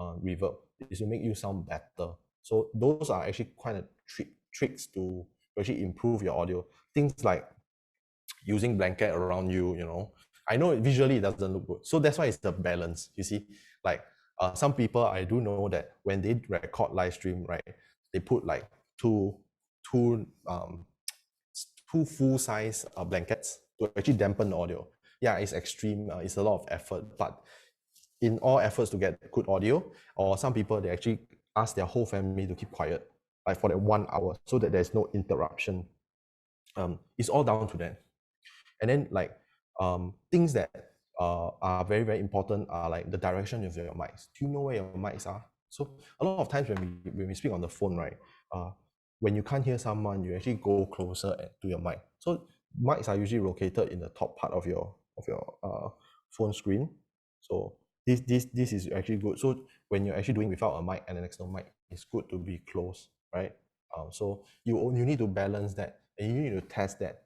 reverb. It's to make you sound better. So those are actually kind of tricks to actually improve your audio. Things like using blanket around you, I know visually it doesn't look good. So that's why it's the balance, you see. Like some people, I do know that when they record live stream, right, they put like two full-size blankets to actually dampen the audio. Yeah, it's extreme, it's a lot of effort, but in all efforts to get good audio, or some people, they actually ask their whole family to keep quiet, like for that 1 hour, so that there's no interruption. It's all down to them. And then like things that are very, very important are like the direction of your mics. Do you know where your mics are? So a lot of times when we speak on the phone, right, when you can't hear someone, you actually go closer to your mic. So mics are usually located in the top part of your phone screen. So this is actually good. So when you're actually doing without a mic and an external mic, it's good to be close, right? So you need to balance that, and you need to test that,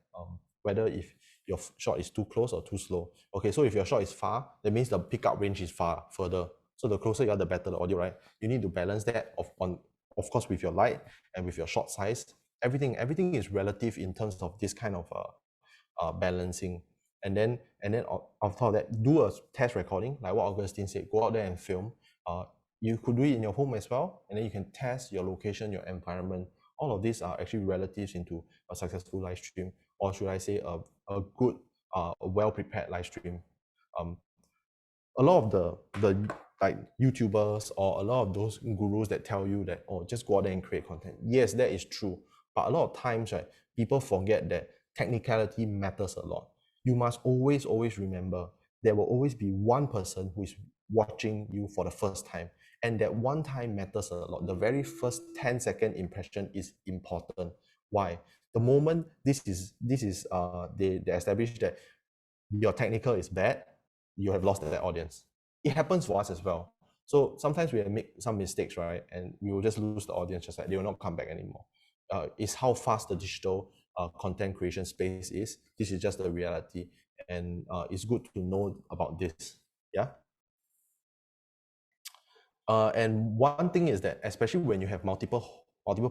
whether if your shot is too close or too slow. Okay, so if your shot is far, that means the pickup range is further. So the closer you are, the better the audio, right? You need to balance that of course with your light and with your shot size. Everything is relative in terms of this kind of balancing. And then on top of that, do a test recording, like what Augustine said. Go out there and film. You could do it in your home as well, and then you can test your location, your environment. All of these are actually relatives into a successful live stream, or should I say a good, well-prepared live stream. a lot of the like YouTubers or a lot of those gurus that tell you that, oh, just go out there and create content. Yes, that is true. But a lot of times, right, people forget that technicality matters a lot. You must always remember there will always be one person who is watching you for the first time. And that one time matters a lot. The very first 10-second impression is important. Why? The moment they establish that your technical is bad, you have lost that audience. It happens for us as well. So sometimes we make some mistakes, right? And we will just lose the audience, just like they will not come back anymore. It's how fast the digital content creation space is. This is just the reality. And it's good to know about this. Yeah. And one thing is that, especially when you have multiple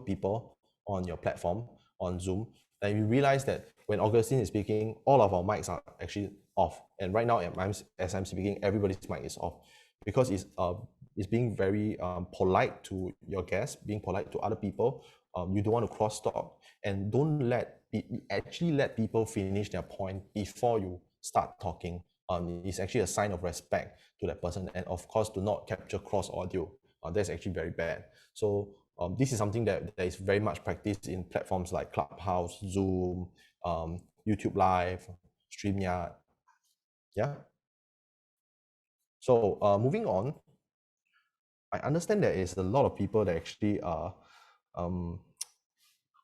people on your platform, on Zoom, and you realize that when Augustine is speaking, all of our mics are actually off. And right now, as I'm speaking, everybody's mic is off, because it's being very polite to your guests, being polite to other people. You don't want to cross talk, and don't actually let people finish their point before you start talking. It's actually a sign of respect to that person, and of course, do not capture cross audio. That's actually very bad. So this is something that is very much practiced in platforms like Clubhouse, Zoom, YouTube Live, StreamYard. Yeah. So moving on, I understand there is a lot of people that actually are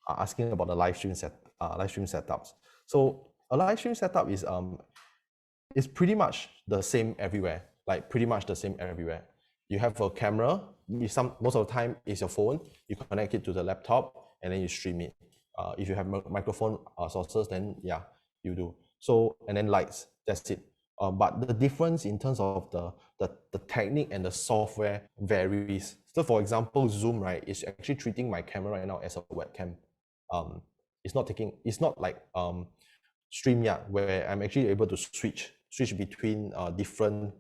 asking about the live stream setups. So a live stream setup is pretty much the same everywhere. Like pretty much the same everywhere. You have a camera. Most of the time is your phone. You connect it to the laptop and then you stream it. If you have microphone sources, then yeah, you do. So, and then lights. That's it. But the difference in terms of the technique and the software varies. So for example, Zoom, right, is actually treating my camera right now as a webcam. It's not like StreamYard, where I'm actually able to switch between different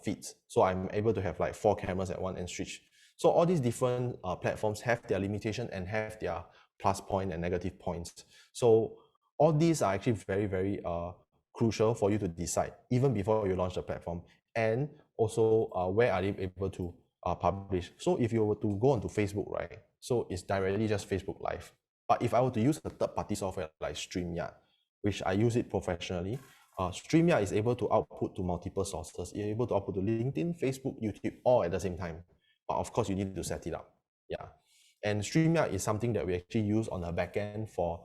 feeds. So I'm able to have like 4 cameras at one and switch. So all these different platforms have their limitation and have their plus point and negative points. So all these are actually very, very crucial for you to decide even before you launch the platform. And also where are they able to publish. So if you were to go onto Facebook, right, so it's directly just Facebook Live. But if I were to use a third-party software like StreamYard, which I use it professionally, StreamYard is able to output to multiple sources. You're able to output to LinkedIn, Facebook, YouTube, all at the same time. But of course, you need to set it up. Yeah. And StreamYard is something that we actually use on the back end for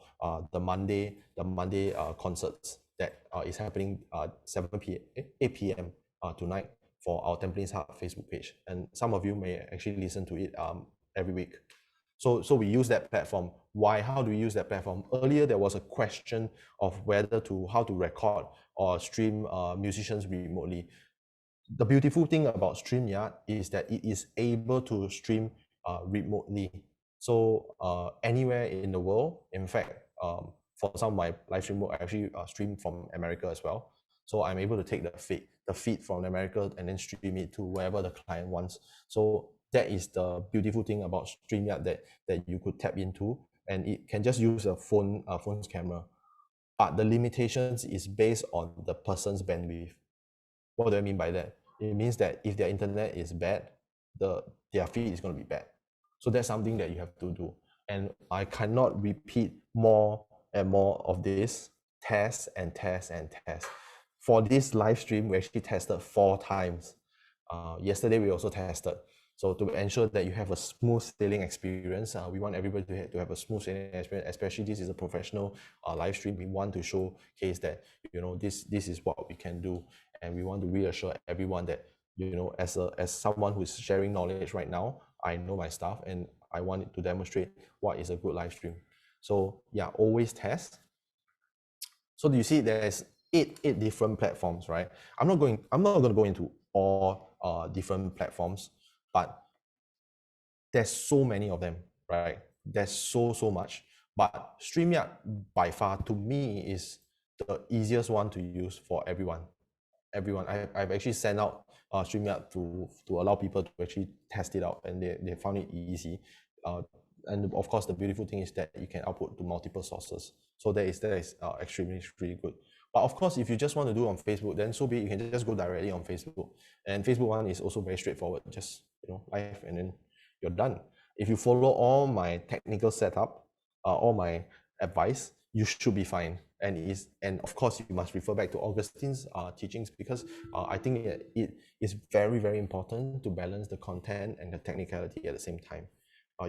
the Monday concerts that is happening 8 p.m. Tonight for our Templins Hub Facebook page. And some of you may actually listen to it every week. So we use that platform. Why? How do we use that platform? Earlier, there was a question of how to record or stream musicians remotely. The beautiful thing about StreamYard is that it is able to stream remotely. So anywhere in the world. In fact, for some of my live stream work, I actually stream from America as well. So I'm able to take the feed from America and then stream it to wherever the client wants. So that is the beautiful thing about StreamYard that you could tap into, and it can just use a phone's camera. But the limitations is based on the person's bandwidth. What do I mean by that? It means that if their internet is bad, their feed is going to be bad. So that's something that you have to do. And I cannot repeat more and more of this. Test and test and test. For this live stream, we actually tested 4 times. Yesterday, we also tested. So to ensure that you have a smooth sailing experience, we want everybody to have a smooth sailing experience, especially this is a professional live stream. We want to showcase that, this is what we can do. And we want to reassure everyone that, as someone who is sharing knowledge right now, I know my stuff and I want it to demonstrate what is a good live stream. So yeah, always test. So do you see there's eight different platforms, right? I'm not going to go into all different platforms, but there's so many of them, right? There's so much. But StreamYard by far to me is the easiest one to use for everyone. I've actually sent out StreamYard to allow people to actually test it out, and they found it easy. And of course, the beautiful thing is that you can output to multiple sources. So that is extremely good. But But of course, if you just want to do it on Facebook, then so be it. You can just go directly on Facebook. And Facebook one is also very straightforward. Just live, and then you're done. If you follow all my technical setup, all my advice, you should be fine. And of course, you must refer back to Augustine's teachings, because I think it is very, very important to balance the content and the technicality at the same time.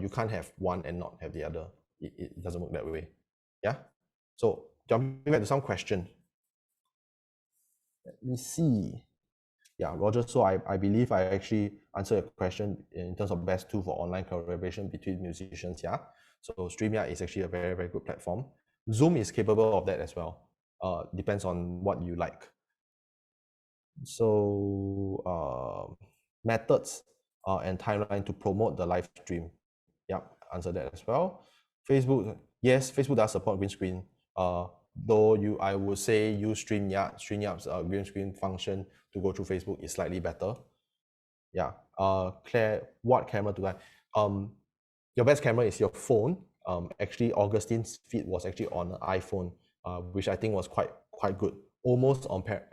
You can't have one and not have the other. It doesn't work that way. Yeah. So jumping back to some question. Let me see. Yeah, Roger, so I believe I actually answered your question in terms of best tool for online collaboration between musicians. Yeah. So StreamYard is actually a very, very good platform. Zoom is capable of that as well. Depends on what you like. So methods and timeline to promote the live stream. Yeah, answer that as well. Facebook, yes, Facebook does support green screen. Though I would say use StreamYard. StreamYard's green screen function to go through Facebook is slightly better. Yeah. Claire, what camera to buy? Your best camera is your phone. Actually, Augustine's feed was actually on an iPhone, which I think was quite good, almost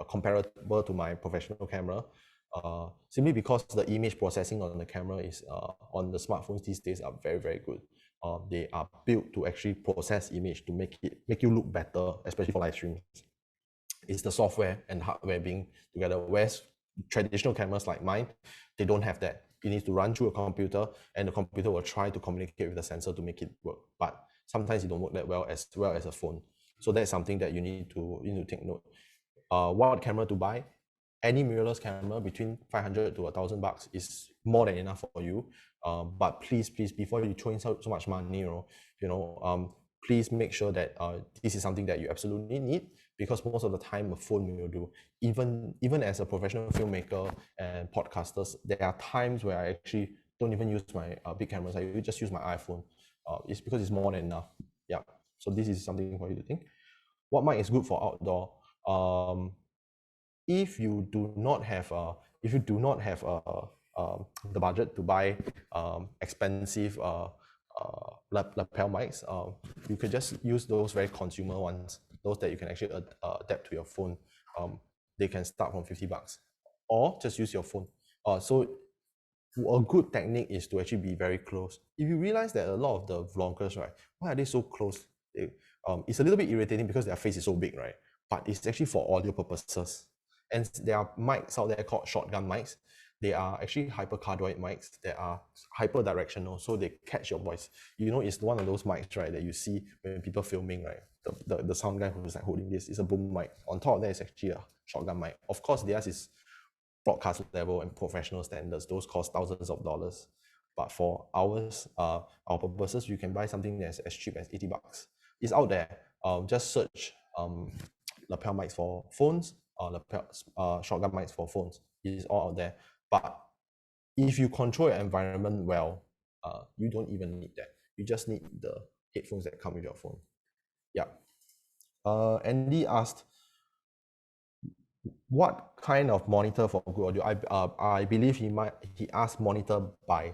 comparable to my professional camera. Simply because the image processing on the camera is on the smartphones these days are very, very good. They are built to actually process image to make you look better, especially for live streams. It's the software and hardware being together. Whereas traditional cameras like mine, they don't have that. It needs to run through a computer, and the computer will try to communicate with the sensor to make it work. But sometimes it don't work that well as a phone. So that's something that you need to take note. What camera to buy? Any mirrorless camera between $500 to $1,000 is more than enough for you. But please, before you throw in so much money, please make sure that this is something that you absolutely need, because most of the time a phone will do. Even as a professional filmmaker and podcasters, there are times where I actually don't even use my big cameras. I just use my iPhone. It's because it's more than enough. Yeah. So this is something for you to think. What mic is good for outdoor? If you do not have the budget to buy expensive lapel mics, you could just use those very consumer ones, those that you can actually adapt to your phone. They can start from $50, or just use your phone. So a good technique is to actually be very close. If you realize that a lot of the vloggers, right, why are they so close? It's a little bit irritating because their face is so big, right? But it's actually for audio purposes. And there are mics out there called shotgun mics. They are actually hypercardioid mics. They are hyper-directional, so they catch your voice. It's one of those mics, right, that you see when people filming, right? The sound guy who's like holding this is a boom mic. On top of that is actually a shotgun mic. Of course, theirs is broadcast level and professional standards. Those cost thousands of dollars. But for ours, our purposes, you can buy something that's as cheap as $80. It's out there. Just search lapel mics for phones, shotgun mics for phones. It is all out there. But if you control your environment well, you don't even need that. You just need the headphones that come with your phone. Yeah. Andy asked, what kind of monitor for good audio? I believe he asked monitor by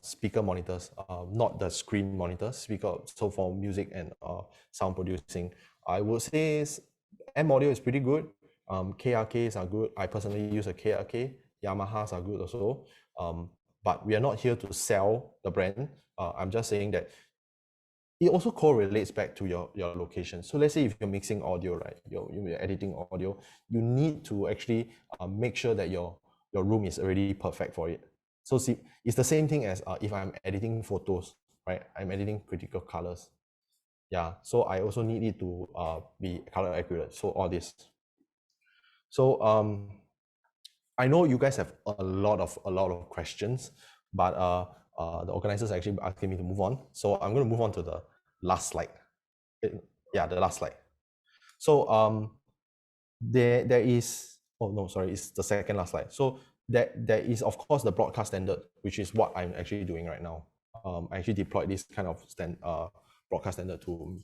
speaker monitors, not the screen monitors, speaker. So for music and sound producing, I would say M Audio is pretty good. KRKs are good. I personally use a KRK. Yamahas are good also. But we are not here to sell the brand. I'm just saying that it also correlates back to your location. So let's say if you're mixing audio, right, you're editing audio, you need to actually make sure that your room is already perfect for it. So see, it's the same thing as if I'm editing photos, right? I'm editing critical colors. Yeah, so I also need it to be color accurate. So all this. So I know you guys have a lot of questions, but the organizers are actually asking me to move on. So I'm going to move on to the last slide. Yeah, the last slide. So there is, oh no, sorry, it's the second last slide. So there is of course the broadcast standard, which is what I'm actually doing right now. I actually deployed this kind of broadcast standard to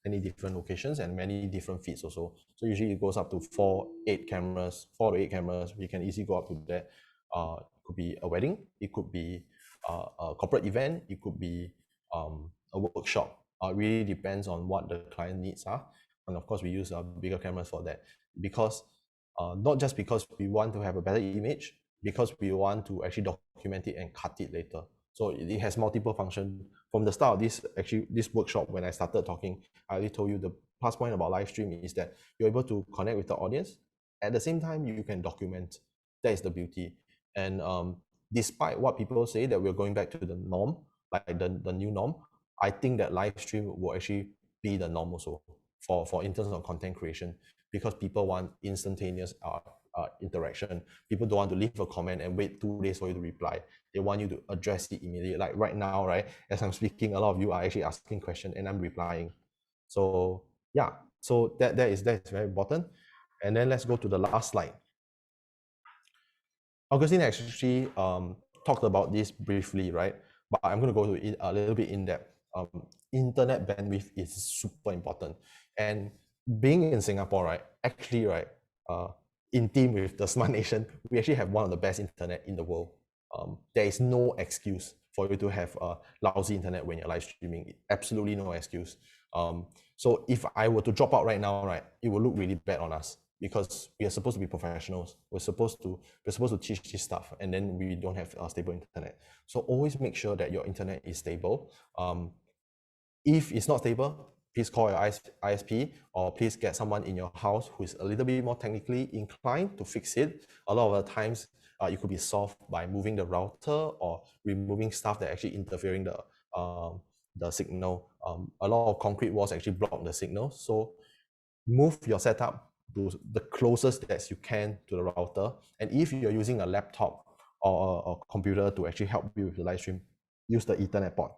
many different locations and many different feeds also. So usually it goes up to 4 to 8 cameras. We can easily go up to that. It could be a wedding, it could be a corporate event, it could be a workshop. It really depends on what the client needs are. And of course, we use bigger cameras for that, because not just because we want to have a better image, because we want to actually document it and cut it later. So it has multiple functions. From the start of this workshop, when I started talking, I already told you the plus point about live stream is that you're able to connect with the audience. At the same time, you can document. That is the beauty. And despite what people say that we're going back to the norm, like the new norm, I think that live stream will actually be the norm also for in terms of content creation, because people want instantaneous interaction. People don't want to leave a comment and wait 2 days for you to reply. They want you to address it immediately. Like right now, right, as I'm speaking, a lot of you are actually asking questions and I'm replying. So yeah, so that is very important. And then let's go to the last slide. Augustine actually talked about this briefly, right? But I'm going to go to it a little bit in depth. Internet bandwidth is super important. And being in Singapore, right, actually, right, in team with the Smart Nation, we actually have one of the best internet in the world. There is no excuse for you to have a lousy internet when you're live streaming. Absolutely no excuse. So if I were to drop out right now, right, it will look really bad on us, because we are supposed to be professionals. We're supposed to teach this stuff, and then we don't have a stable internet. So always make sure that your internet is stable. If it's not stable, please call your ISP, or please get someone in your house who is a little bit more technically inclined to fix it. A lot of the times, it could be solved by moving the router or removing stuff that actually interfering the signal. A lot of concrete walls actually block the signal. So move your setup to the closest that you can to the router. And if you're using a laptop or a computer to actually help you with the live stream, use the Ethernet port.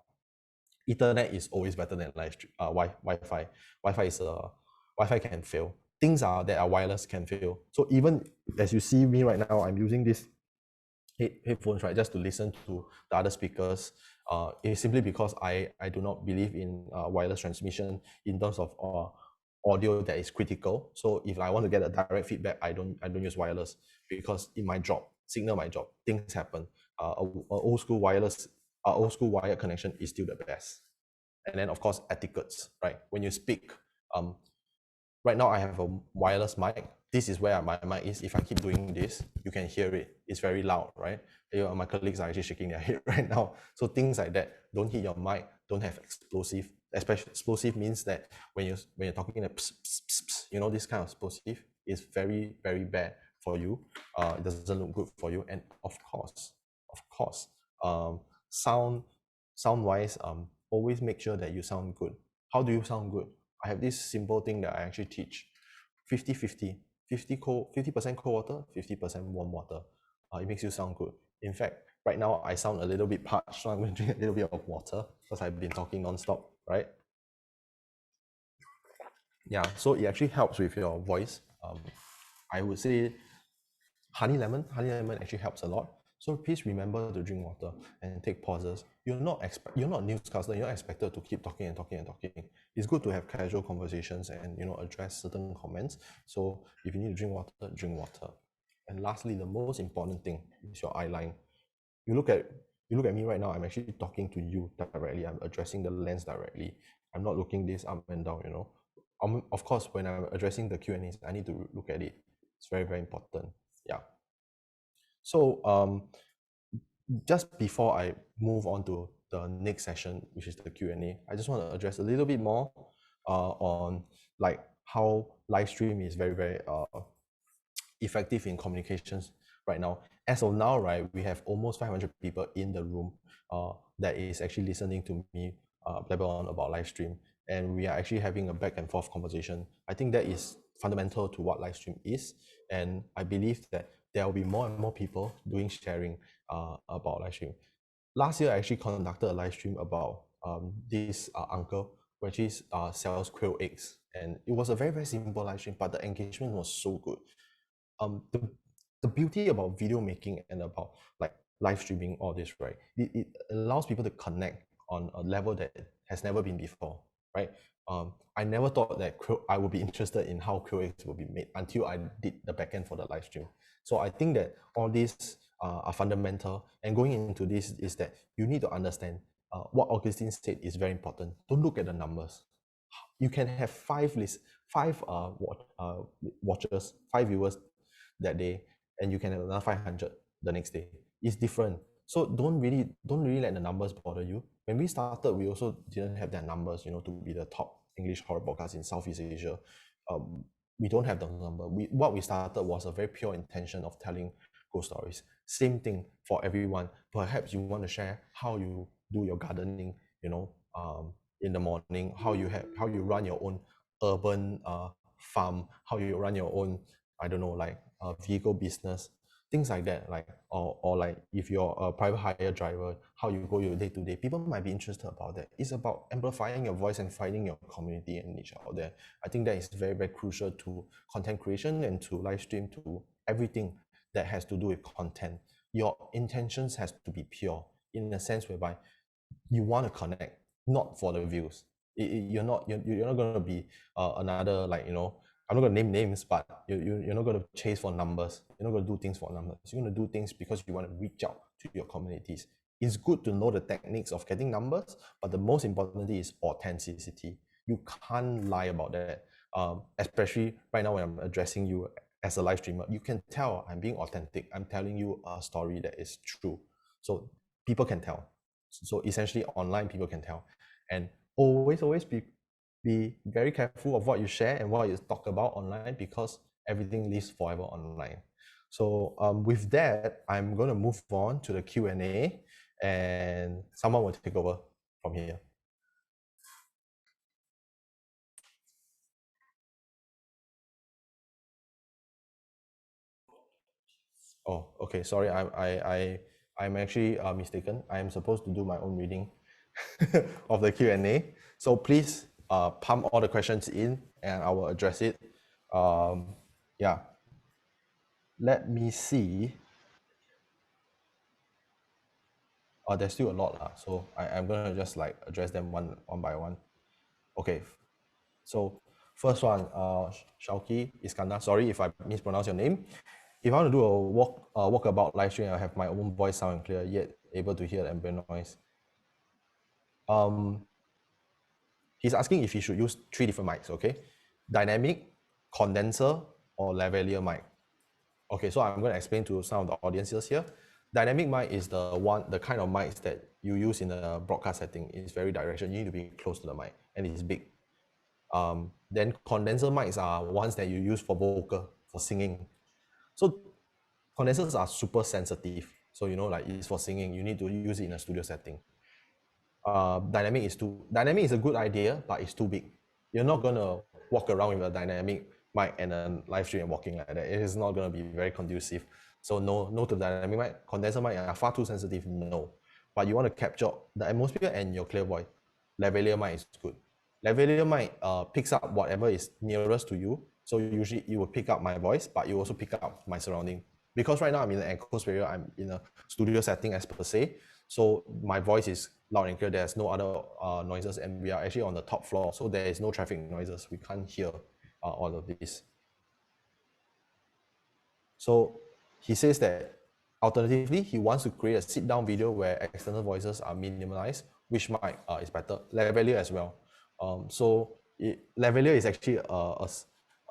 Ethernet is always better than live stream, Wi-Fi. Wi-Fi can fail. Things that are wireless can fail. So even as you see me right now, I'm using this headphones, right, just to listen to the other speakers. It's simply because I do not believe in wireless transmission in terms of audio that is critical. So if I want to get a direct feedback, I don't use wireless, because it might drop, signal might drop, things happen. Old school wired connection is still the best. And then of course etiquettes, right? When you speak, right now I have a wireless mic. This is where my mic is. If I keep doing this, you can hear it. It's very loud, right? My colleagues are actually shaking their head right now. So things like that, don't hit your mic, don't have explosive. Especially explosive means that when you're talking in a pss, pss, pss, pss, you know, this kind of explosive is very, very bad for you. It doesn't look good for you. And of course, sound wise, always make sure that you sound good. How do you sound good? I have this simple thing that I actually teach: 50-50, 50% cold water, 50% warm water. It makes you sound good. In fact, right now I sound a little bit parched, so I'm going to drink a little bit of water because I've been talking non-stop, right? Yeah, so it actually helps with your voice. I would say honey lemon actually helps a lot. So please remember to drink water and take pauses. You're not newscaster. You're not expected to keep talking and talking and talking. It's good to have casual conversations and, you know, address certain comments. So if you need to drink water, drink water. And lastly, the most important thing is your eye line. You look at me right now. I'm actually talking to you directly. I'm addressing the lens directly. I'm not looking this up and down. You know, of course, when I'm addressing the Q&As, I need to look at it. It's very, very important. Yeah. So just before I move on to the next session, which is the Q&A, I just want to address a little bit more on like how live stream is very, very effective in communications right now. As of now, right, we have almost 500 people in the room that is actually listening to me blabber on about live stream, and we are actually having a back and forth conversation. I think that is fundamental to what live stream is, and I believe that there will be more and more people doing sharing about live stream. Last year, I actually conducted a live stream about this uncle who actually sells quail eggs, and it was a very, very simple live stream, but the engagement was so good. The beauty about video making and about like live streaming all this, right, it allows people to connect on a level that has never been before, right? I never thought that I would be interested in how quail eggs will be made until I did the backend for the live stream. So I think that all these are fundamental, and going into this is that you need to understand what Augustine said is very important. Don't look at the numbers. You can have five watchers, 5 viewers that day, and you can have another 500 the next day. It's different. So don't really let the numbers bother you. When we started, we also didn't have that numbers, you know, to be the top English horror podcast in Southeast Asia. We don't have the number. What we started was a very pure intention of telling ghost stories. Same thing for everyone. Perhaps you want to share how you do your gardening, you know, in the morning, how you run your own urban farm, how you run your own, I don't know, like vehicle business, things like that, like or like if you're a private hire driver, how you go your day to day. People might be interested about that. It's about amplifying your voice and finding your community and niche out there. I think that is very, very crucial to content creation and to live stream, to everything that has to do with content. Your intentions has to be pure in a sense whereby you want to connect, not for the views. You're not going to be another, like, you know, I'm not going to name names, but you're not going to chase for numbers. You're not going to do things for numbers. You're going to do things because you want to reach out to your communities. It's good to know the techniques of getting numbers, but the most important thing is authenticity. You can't lie about that. Especially right now when I'm addressing you as a live streamer, you can tell I'm being authentic. I'm telling you a story that is true. So people can tell. So essentially online people can tell. And always be very careful of what you share and what you talk about online, because everything lives forever online. So with that, I'm going to move on to the Q&A, and someone will take over from here. Oh, okay. Sorry, I'm actually mistaken. I'm supposed to do my own reading of the Q&A. So please pump all the questions in, and I will address it. Yeah. Let me see. There's still a lot, so I'm gonna just like address them one by one. Okay. So first one, Shauki Iskandar. Sorry if I mispronounce your name. If I want to do a walkabout live stream, I have my own voice sound clear, yet able to hear the ambient noise. He's asking if he should use 3 different mics, okay? Dynamic, condenser, or lavalier mic. Okay, so I'm going to explain to some of the audiences here. Dynamic mic is the kind of mics that you use in a broadcast setting. It's very directional. You need to be close to the mic, and it's big. Then condenser mics are ones that you use for vocal, for singing. So condensers are super sensitive. So, you know, like it's for singing. You need to use it in a studio setting. Dynamic is a good idea, but it's too big. You're not gonna walk around with a dynamic mic and a live stream and walking like that. It is not gonna be very conducive. So no to dynamic mic. Condenser mic are far too sensitive. No, but you want to capture the atmosphere and your clear voice. Lavalier mic is good. Lavalier mic picks up whatever is nearest to you. So usually you will pick up my voice, but you also pick up my surrounding. Because right now I'm in an enclosed area, I'm in a studio setting as per se. So my voice is loud and clear. There's no other noises, and we are actually on the top floor, so there is no traffic noises. We can't hear all of this. So he says that alternatively, he wants to create a sit-down video where external voices are minimalized. Which mic is better? Lavalier as well. Lavalier is actually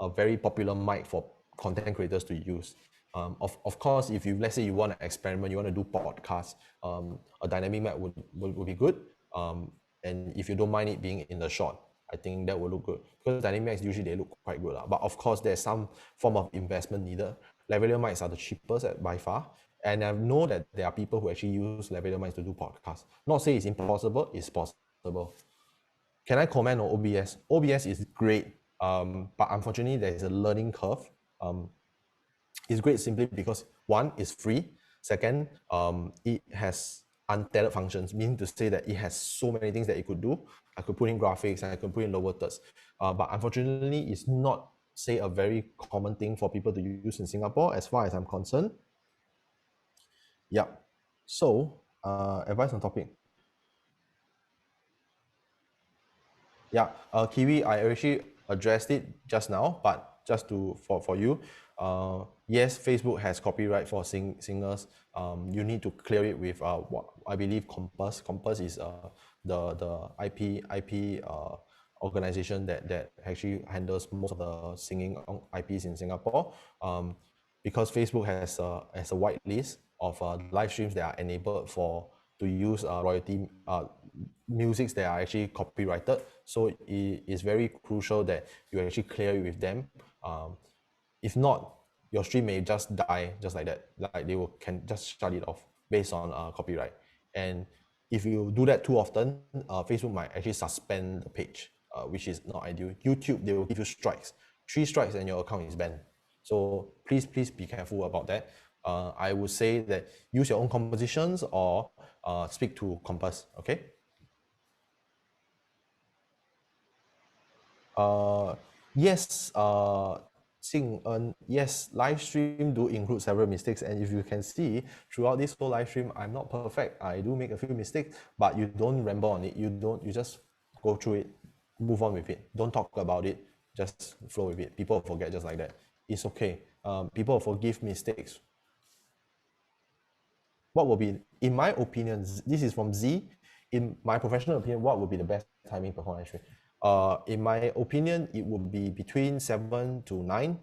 a very popular mic for content creators to use. Of course, if let's say you want to experiment, you want to do podcasts, a dynamic mic would be good. And if you don't mind it being in the shot, I think that will look good, because dynamic mics usually they look quite good. But of course, there's some form of investment needed. Lavalier mics are the cheapest by far. And I know that there are people who actually use lavalier mics to do podcasts. Not say it's impossible, it's possible. Can I comment on OBS? OBS is great, but unfortunately there is a learning curve. It's great simply because one, it's free. Second, it has untethered functions, meaning to say that it has so many things that it could do. I could put in graphics and I could put in lower thirds. But unfortunately, it's not, say, a very common thing for people to use in Singapore, as far as I'm concerned. Yeah. So, advice on topic. Yeah, Kiwi, I actually addressed it just now, but just for you, yes, Facebook has copyright for singers. You need to clear it with what I believe Compass. Compass is the IP organization that actually handles most of the singing IPs in Singapore. Because Facebook has a wide list of live streams that are enabled to use royalty musics that are actually copyrighted. So it is very crucial that you actually clear it with them. If not, your stream may just die just like that. Like they can just shut it off based on copyright. And if you do that too often, Facebook might actually suspend the page, which is not ideal. YouTube, they will give you strikes. 3 strikes and your account is banned. So please be careful about that. I would say that use your own compositions or speak to Compass, okay? Yes, yes, live stream do include several mistakes, and if you can see throughout this whole live stream, I'm not perfect. I do make a few mistakes, but you don't ramble on it. You just go through it, move on with it. Don't talk about it. Just flow with it. People forget just like that. It's okay. People forgive mistakes. What will be, in my opinion, this is from Z, in my professional opinion, what would be the best timing for live stream? In my opinion, it would be between 7 to 9,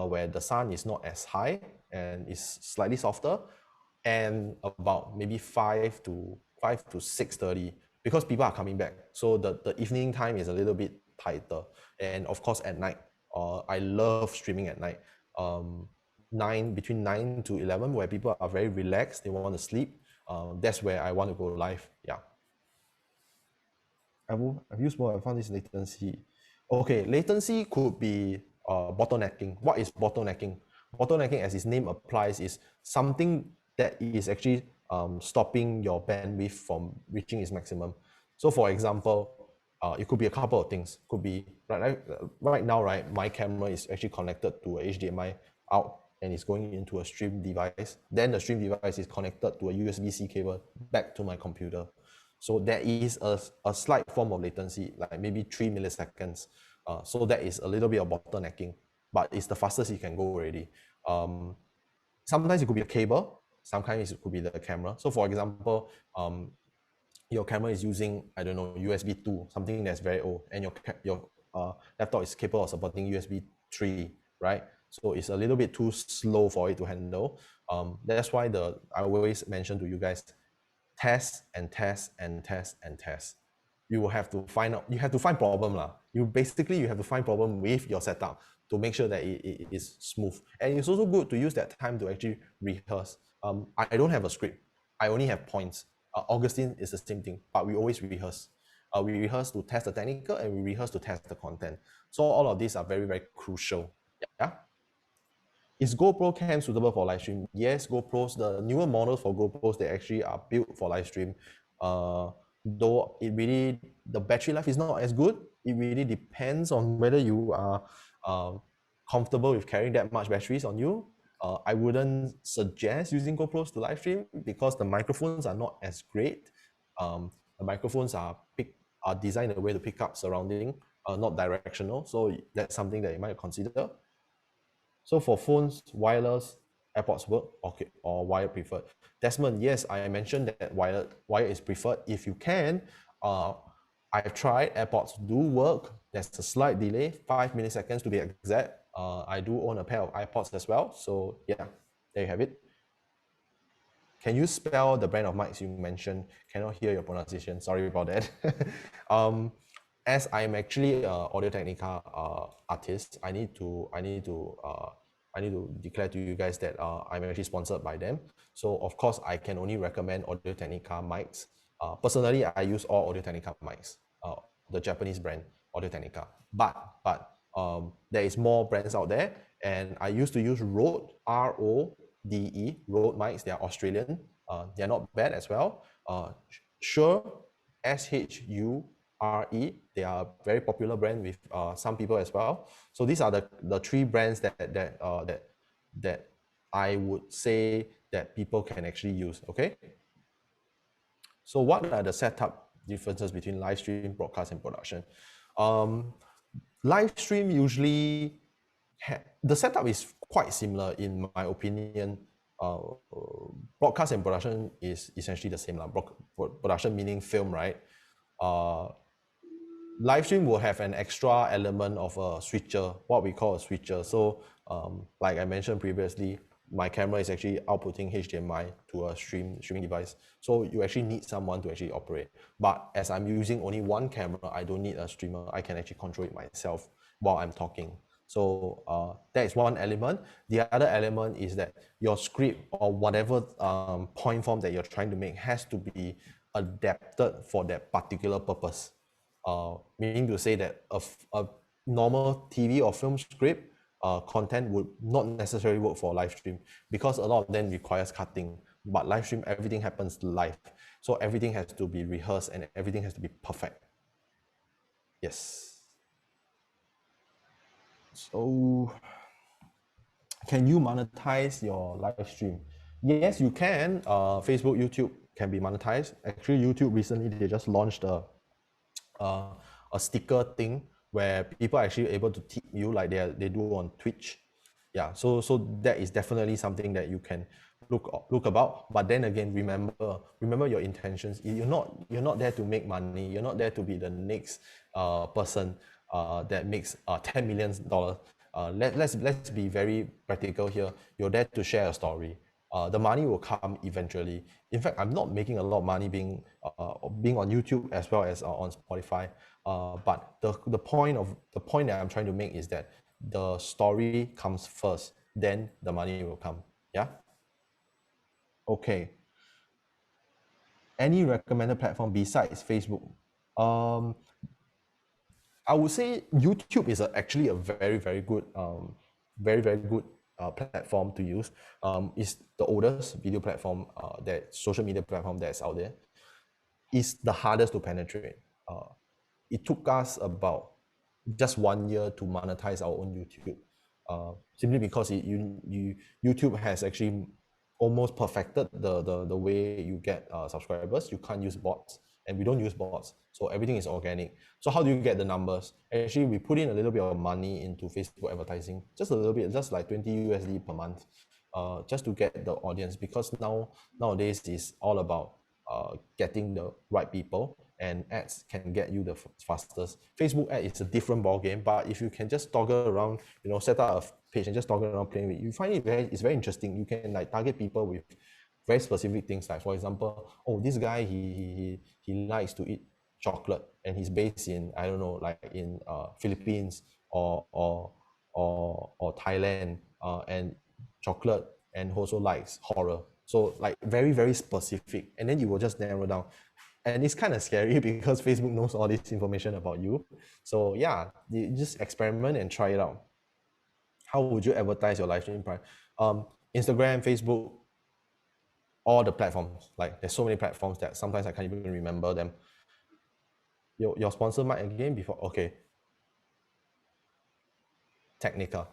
where the sun is not as high and is slightly softer, and about maybe 5 to 6:30, because people are coming back. So the evening time is a little bit tighter. And of course at night, I love streaming at night. Between 9 to 11, where people are very relaxed, they want to sleep. That's where I want to go live. Yeah. I've used more. I found this latency. Okay, latency could be bottlenecking. What is bottlenecking? Bottlenecking, as its name applies, is something that is actually stopping your bandwidth from reaching its maximum. So, for example, it could be a couple of things. Could be right now, right? My camera is actually connected to a HDMI out, and it's going into a stream device. Then the stream device is connected to a USB-C cable back to my computer. So there is a slight form of latency, like maybe 3 milliseconds. So that is a little bit of bottlenecking, but it's the fastest it can go already. Sometimes it could be a cable, sometimes it could be the camera. So for example, your camera is using, I don't know, USB 2, something that's very old, and your laptop is capable of supporting USB 3, right? So it's a little bit too slow for it to handle. That's why I always mention to you guys, test and test and test and test. You will have to find out, you have to find problem lah. You have to find problem with your setup to make sure that it is smooth. And it's also good to use that time to actually rehearse. I don't have a script. I only have points. Augustine is the same thing, but we always rehearse. We rehearse to test the technical, and we rehearse to test the content. So all of these are very, very crucial. Yeah. Is GoPro cam suitable for live stream? Yes, GoPros, the newer models for GoPros, they actually are built for live stream. Though the battery life is not as good. It really depends on whether you are comfortable with carrying that much batteries on you. I wouldn't suggest using GoPros to live stream because the microphones are not as great. The microphones are designed in a way to pick up surrounding, not directional. So that's something that you might consider. So for phones, wireless, AirPods work, okay, or wire preferred. Desmond, yes, I mentioned that wire is preferred if you can. I've tried, AirPods do work. There's a slight delay, 5 milliseconds to be exact. I do own a pair of iPods as well. So yeah, there you have it. Can you spell the brand of mics you mentioned? Cannot hear your pronunciation. Sorry about that. As I'm actually an Audio-Technica artist, I need to declare to you guys that I'm actually sponsored by them. So of course, I can only recommend Audio-Technica mics. Personally, I use all Audio-Technica mics, the Japanese brand Audio-Technica. But there is more brands out there, and I used to use Rode, R-O-D-E, Rode mics. They are Australian. They're not bad as well. Shure, S-H-U-R-E. They are a very popular brand with some people as well. So these are the 3 brands that I would say that people can actually use. Okay. So what are the setup differences between live stream, broadcast, and production? Live stream usually the setup is quite similar in my opinion. Broadcast and production is essentially the same. Production meaning film, right? live stream will have an extra element of a switcher, what we call a switcher. So like I mentioned previously, my camera is actually outputting HDMI to a streaming device. So you actually need someone to actually operate. But as I'm using only one camera, I don't need a streamer. I can actually control it myself while I'm talking. So that is one element. The other element is that your script or whatever point form that you're trying to make has to be adapted for that particular purpose. Meaning to say that a normal TV or film script content would not necessarily work for live stream because a lot of them requires cutting. But live stream, everything happens live. So everything has to be rehearsed and everything has to be perfect. Yes. So can you monetize your live stream? Yes, you can. Facebook, YouTube can be monetized. Actually, YouTube recently, they just launched a sticker thing where people are actually able to tip you like they do on Twitch. Yeah, so that is definitely something that you can look about. But then again, remember your intentions. You're not there to make money. You're not there to be the next person that makes $10 million. Let's be very practical here. You're there to share a story. The money will come eventually. In fact, I'm not making a lot of money being on YouTube as well as on Spotify. But the point that I'm trying to make is that the story comes first, then the money will come. Yeah. Okay. Any recommended platform besides Facebook? I would say YouTube is actually a very good platform to use. It's the oldest video platform, that social media platform that's out there. It's the hardest to penetrate. It took us about just 1 year to monetize our own YouTube, simply because YouTube has actually almost perfected the way you get subscribers. You can't use bots, and we don't use bots, so everything is organic. So how do you get the numbers? Actually, we put in a little bit of money into Facebook advertising, just a little bit, just like 20 USD per month, just to get the audience, because nowadays is all about getting the right people, and ads can get you the fastest. Facebook ad is a different ball game, but if you can just toggle around, set up a page and just toggle around playing with it, you find it's very interesting. You can like target people with very specific things, like for example, oh, this guy he likes to eat chocolate and he's based in, I don't know, like in Philippines or Thailand, and chocolate, and also likes horror. So like very specific, and then you will just narrow down. And it's kind of scary because Facebook knows all this information about you. So yeah, you just experiment and try it out. How would you advertise your live stream price? Instagram, Facebook, all the platforms. Like there's so many platforms that sometimes I can't even remember them. Your sponsor mic again before, okay. Technica,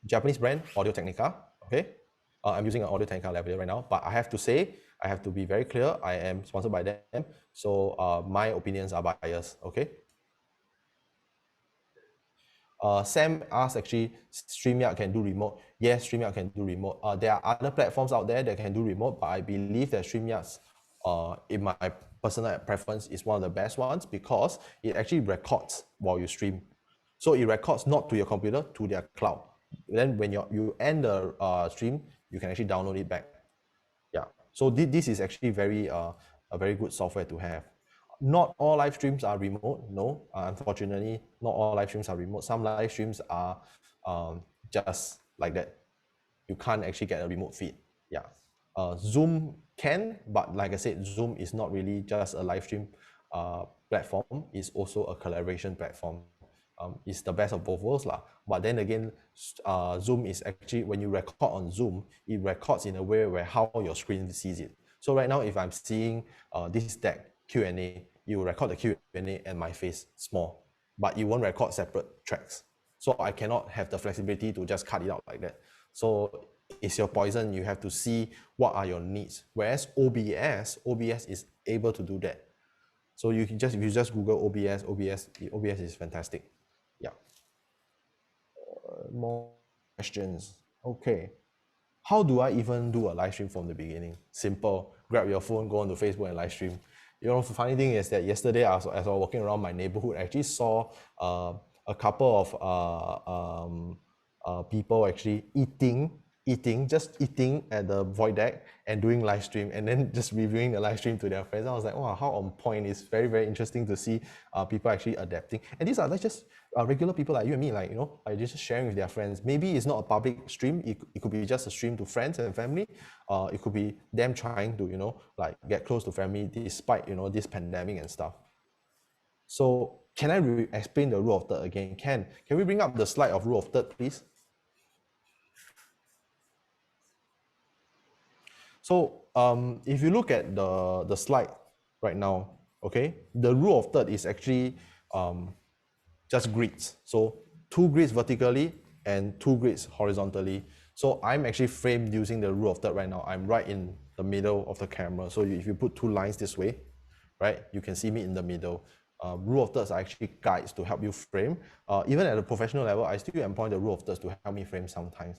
Japanese brand, Audio Technica, okay. I'm using an Audio Technica lavalier right now, but I have to say, I have to be very clear, I am sponsored by them, so my opinions are biased, okay. Sam asked, actually, StreamYard can do remote. Yes, StreamYard can do remote. There are other platforms out there that can do remote, but I believe that StreamYard's, in my personal preference, is one of the best ones because it actually records while you stream. So it records not to your computer, to their cloud. Then when you end the stream, you can actually download it back. Yeah. So this is actually a very good software to have. Not all live streams are remote. No, unfortunately, not all live streams are remote. Some live streams are just like that. You can't actually get a remote feed. Yeah. Zoom can, but like I said, Zoom is not really just a live stream platform. It's also a collaboration platform. It's the best of both worlds lah. But then again, Zoom is actually, when you record on Zoom, it records in a way where how your screen sees it. So right now, if I'm seeing this deck Q&A, you record the Q&A and my face small, but you won't record separate tracks. So I cannot have the flexibility to just cut it out like that. So it's your poison. You have to see what are your needs. Whereas OBS is able to do that. So you can just, if you just Google OBS is fantastic. Yeah. More questions. Okay. How do I even do a live stream from the beginning? Simple. Grab your phone, go onto Facebook and live stream. You know, the funny thing is that yesterday, as I was walking around my neighborhood, I actually saw a couple of people actually just eating at the void deck and doing live stream, and then just reviewing the live stream to their friends. I was like, wow, how on point. It's very, very interesting to see people actually adapting. And these are like just regular people like you and me, like, you know, like just sharing with their friends. Maybe it's not a public stream. It could be just a stream to friends and family. It could be them trying to, you know, like get close to family despite, you know, this pandemic and stuff. So can I explain the rule of third again? Can we bring up the slide of rule of third, please? So if you look at the slide right now, okay, the rule of third is actually just grids. So 2 grids vertically and 2 grids horizontally. So I'm actually framed using the rule of third right now. I'm right in the middle of the camera. So if you put 2 lines this way, right, you can see me in the middle. Rule of thirds are actually guides to help you frame. Even at a professional level, I still employ the rule of thirds to help me frame sometimes.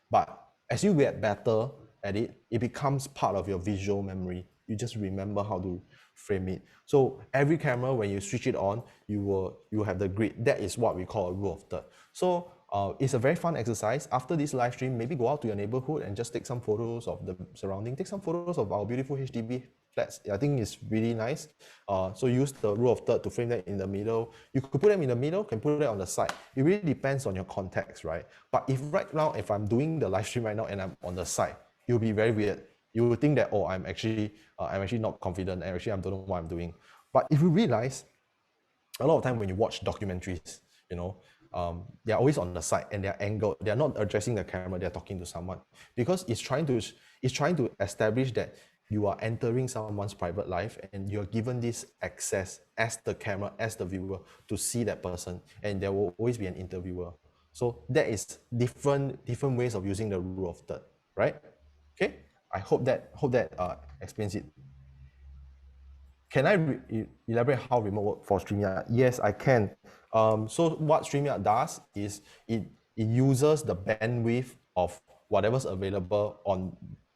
But as you get better at it, it becomes part of your visual memory. You just remember how to frame it. So every camera, when you switch it on, you will have the grid. That is what we call a rule of third. So it's a very fun exercise. After this live stream, maybe go out to your neighborhood and just take some photos of the surrounding. Take some photos of our beautiful HDB flats. I think it's really nice. So use the rule of third to frame that in the middle. You could put them in the middle, can put it on the side. It really depends on your context, right? But if right now, if I'm doing the live stream right now and I'm on the side, it will be very weird. You will think that, oh, I'm actually not confident, and actually I don't know what I'm doing. But if you realize, a lot of time when you watch documentaries, you know, they're always on the side and they're angled. They're not addressing the camera. They're talking to someone because it's trying to establish that you are entering someone's private life and you're given this access as the camera, as the viewer, to see that person, and there will always be an interviewer. So that is different ways of using the rule of third, right? Okay, I hope that explains it. Can I elaborate how remote work for StreamYard? Yes, I can. So what StreamYard does is it uses the bandwidth of whatever's available on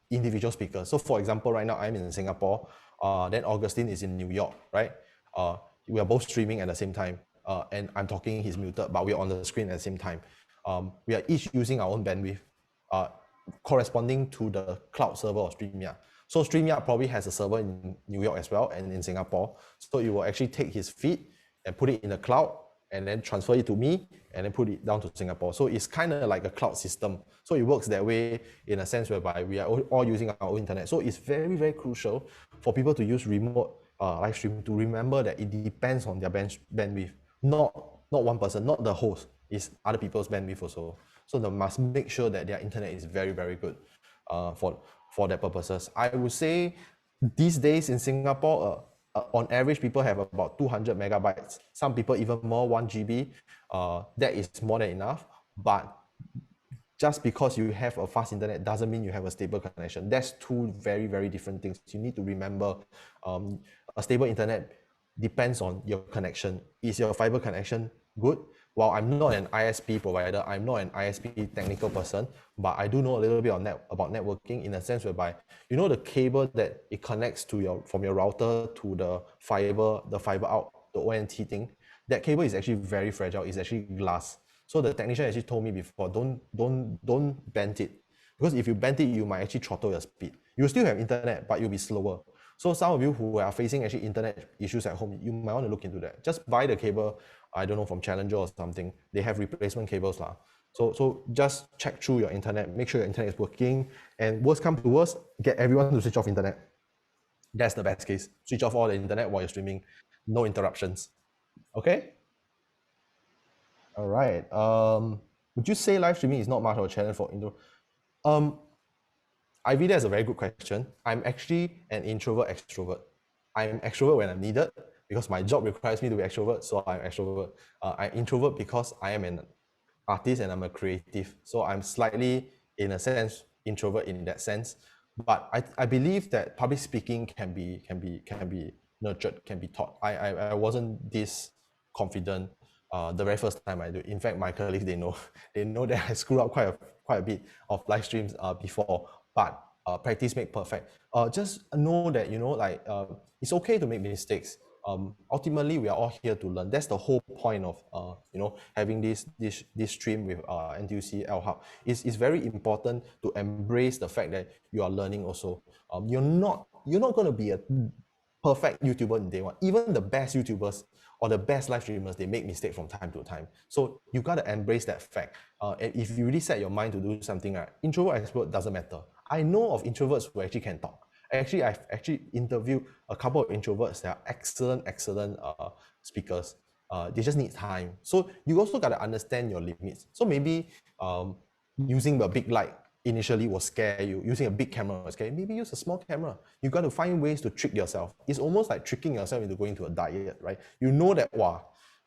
individual speakers. So for example, right now I'm in Singapore, then Augustine is in New York, right? We are both streaming at the same time, and I'm talking, he's muted, but we're on the screen at the same time. We are each using our own bandwidth, corresponding to the cloud server of StreamYard. So StreamYard probably has a server in New York as well and in Singapore. So it will actually take his feed and put it in the cloud and then transfer it to me and then put it down to Singapore. So it's kind of like a cloud system. So it works that way in a sense whereby we are all using our own internet. So it's very, very crucial for people to use remote live stream to remember that it depends on their bandwidth, not one person, not the host, it's other people's bandwidth also. So they must make sure that their internet is very, very good for their purposes. I would say these days in Singapore, on average, people have about 200 megabytes. Some people even more, 1 GB. That is more than enough. But just because you have a fast internet doesn't mean you have a stable connection. That's 2 very, very different things. You need to remember a stable internet depends on your connection. Is your fiber connection good? Well, I'm not an ISP provider, I'm not an ISP technical person, but I do know a little bit about networking in a sense whereby, you know, the cable that it connects to from your router to the fiber out, the ONT thing, that cable is actually very fragile. It's actually glass. So the technician actually told me before, don't bend it, because if you bend it, you might actually throttle your speed. You still have internet, but you'll be slower. So some of you who are facing actually internet issues at home, you might want to look into that. Just buy the cable, I don't know, from Challenger or something. They have replacement cables lah. So just check through your internet, make sure your internet is working, and worst come to worst, get everyone to switch off internet. That's the best case. Switch off all the internet while you're streaming, no interruptions. Okay? All right. Would you say live streaming is not much of a challenge for intro? Ivy, that's a very good question. I'm actually an introvert extrovert. I'm extrovert when I'm needed because my job requires me to be extrovert, so I'm extrovert. I'm introvert because I am an artist and I'm a creative. So I'm slightly, in a sense, introvert in that sense. But I believe that public speaking can be nurtured, can be taught. I wasn't this confident the very first time I do. In fact, my colleagues, they know that I screwed up quite a bit of live streams before. But practice make perfect. Just know that, it's okay to make mistakes. Ultimately, we are all here to learn. That's the whole point of having this stream with NTUC LHub. It's very important to embrace the fact that you are learning also. You're not going to be a perfect YouTuber in day one. Even the best YouTubers or the best live streamers, they make mistakes from time to time. So you got to embrace that fact. And if you really set your mind to do something, right, introvert, extrovert doesn't matter. I know of introverts who actually can talk. Actually, I've interviewed a couple of introverts that are excellent speakers. They just need time. So you also got to understand your limits. So maybe using a big light initially will scare you. Using a big camera will scare you. Maybe use a small camera. You got to find ways to trick yourself. It's almost like tricking yourself into going to a diet, right? You know that, wow,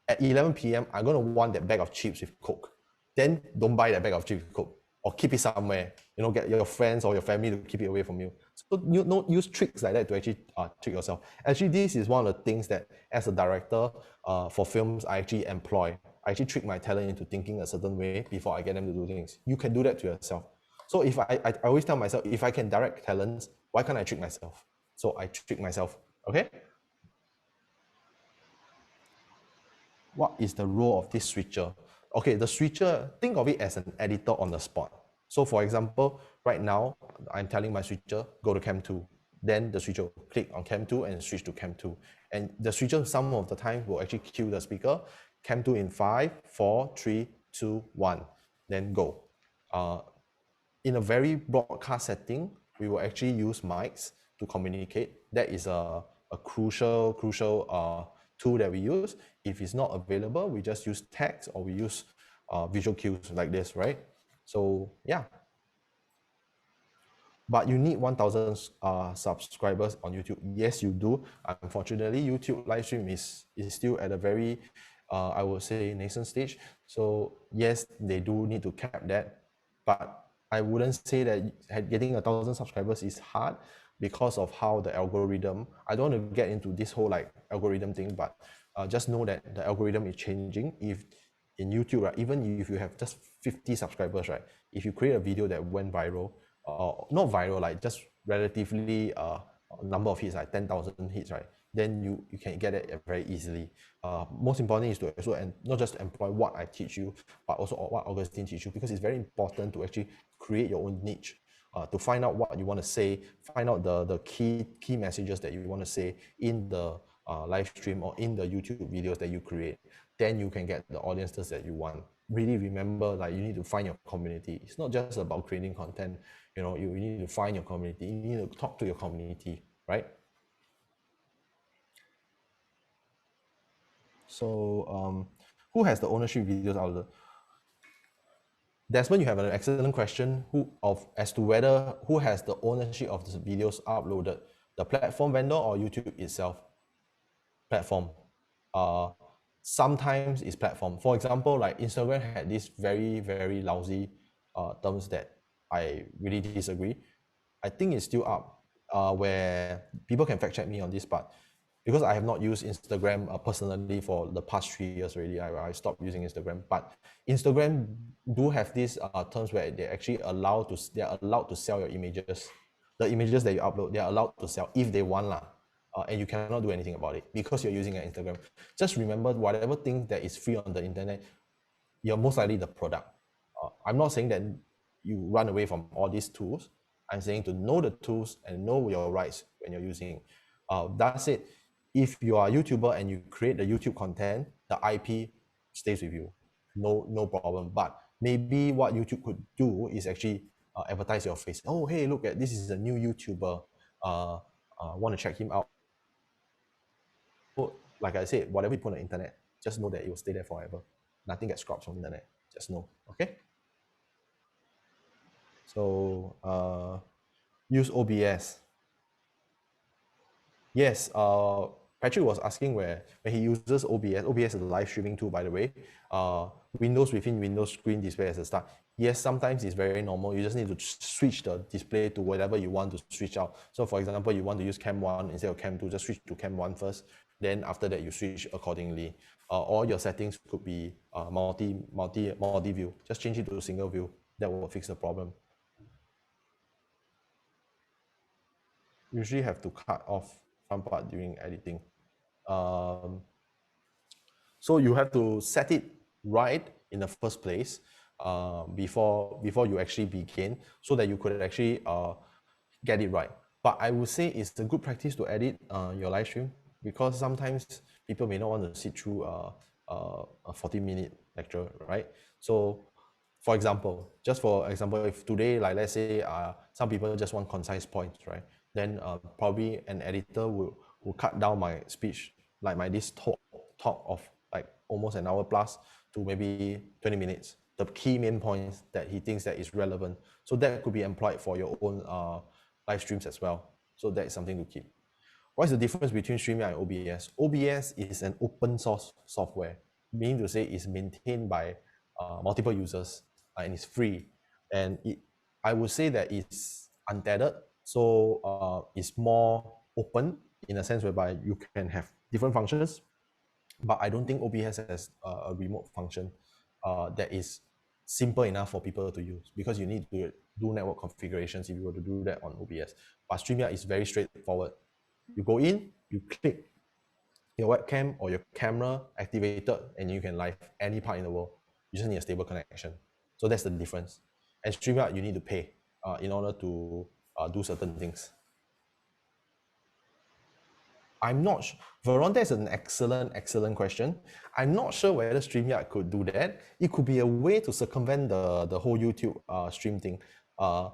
at 11 p.m., I'm going to want that bag of chips with Coke. Then don't buy that bag of chips with Coke, or keep it somewhere. Get your friends or your family to keep it away from you. So use tricks like that to actually trick yourself. Actually, this is one of the things that as a director for films, I actually employ. I actually trick my talent into thinking a certain way before I get them to do things. You can do that to yourself. So if I always tell myself, if I can direct talents, why can't I trick myself? So I trick myself, okay? What is the role of this switcher? Okay, the switcher, think of it as an editor on the spot. So for example, right now, I'm telling my switcher, go to cam 2. Then the switcher will click on cam 2 and switch to cam 2. And the switcher, some of the time, will actually cue the speaker, cam 2 in 5, 4, 3, 2, 1, then go. In a very broadcast setting, we will actually use mics to communicate. That is a crucial tool that we use. If it's not available, we just use text or we use visual cues like this, right? So yeah. But you need 1,000 subscribers on YouTube. Yes, you do. Unfortunately, YouTube live stream is still at a very, I would say, nascent stage. So yes, they do need to cap that. But I wouldn't say that getting 1,000 subscribers is hard because of how the algorithm, I don't want to get into this whole algorithm thing, but just know that the algorithm is changing. If in YouTube, right, even if you have just 50 subscribers, right, if you create a video that went viral, not viral, just relatively number of hits, 10,000 hits, right, then you can get it very easily. Most importantly is to also not just employ what I teach you, but also what Augustine teach you, because it's very important to actually create your own niche, to find out what you want to say, find out the key messages that you want to say in the live stream or in the YouTube videos that you create. Then you can get the audiences that you want. Really remember, you need to find your community. It's not just about creating content. You need to find your community. You need to talk to your community, right? So who has the ownership videos out there? Desmond, you have an excellent question as to whether who has the ownership of the videos uploaded, the platform vendor or YouTube itself? Platform. Sometimes it's platform. For example, Instagram had this very, very lousy terms that I really disagree. I think it's still up, where people can fact check me on this, but because I have not used Instagram personally for the past 3 years already, I stopped using Instagram. But Instagram do have these terms where they actually they're allowed to sell your images. The images that you upload, they're allowed to sell if they want lah. And you cannot do anything about it because you're using an Instagram. Just remember, whatever thing that is free on the internet, you're most likely the product. I'm not saying that you run away from all these tools. I'm saying to know the tools and know your rights when you're using. That's it. If you are a YouTuber and you create the YouTube content, the IP stays with you. No problem. But maybe what YouTube could do is actually advertise your face. Oh, hey, look at this is a new YouTuber. Want to check him out. Like I said, whatever you put on the internet, just know that it will stay there forever. Nothing gets scrubbed from the internet. Just know, okay? So use OBS. Yes, Patrick was asking when he uses OBS. OBS is a live streaming tool, by the way. Windows within Windows screen display as a start. Yes, sometimes it's very normal. You just need to switch the display to whatever you want to switch out. So for example, you want to use cam 1 instead of cam 2, just switch to cam 1 first. Then after that, you switch accordingly. All your settings could be multi-view. Just change it to a single view. That will fix the problem. usually have to cut off some part during editing. So you have to set it right in the first place before you actually begin, so that you could actually get it right. But I would say it's a good practice to edit your live stream, because sometimes people may not want to sit through a 40-minute lecture, right? So for example, if today, like let's say some people just want concise points, right? Then probably an editor will cut down my speech, like this talk of like almost an hour plus, to maybe 20 minutes, the key main points that he thinks that is relevant. So that could be employed for your own live streams as well. So that is something to keep. What is the difference between StreamYard and OBS? OBS is an open source software, meaning to say it's maintained by multiple users and it's free. And I would say that it's untethered, so it's more open in a sense whereby you can have different functions. But I don't think OBS has a remote function that is simple enough for people to use, because you need to do network configurations if you were to do that on OBS. But StreamYard is very straightforward. You go in, you click your webcam or your camera activated, and you can live any part in the world. You just need a stable connection. So that's the difference. And StreamYard, you need to pay in order to do certain things. I'm not sure. Veron, that's an excellent question. I'm not sure whether StreamYard could do that. It could be a way to circumvent the whole YouTube stream thing. I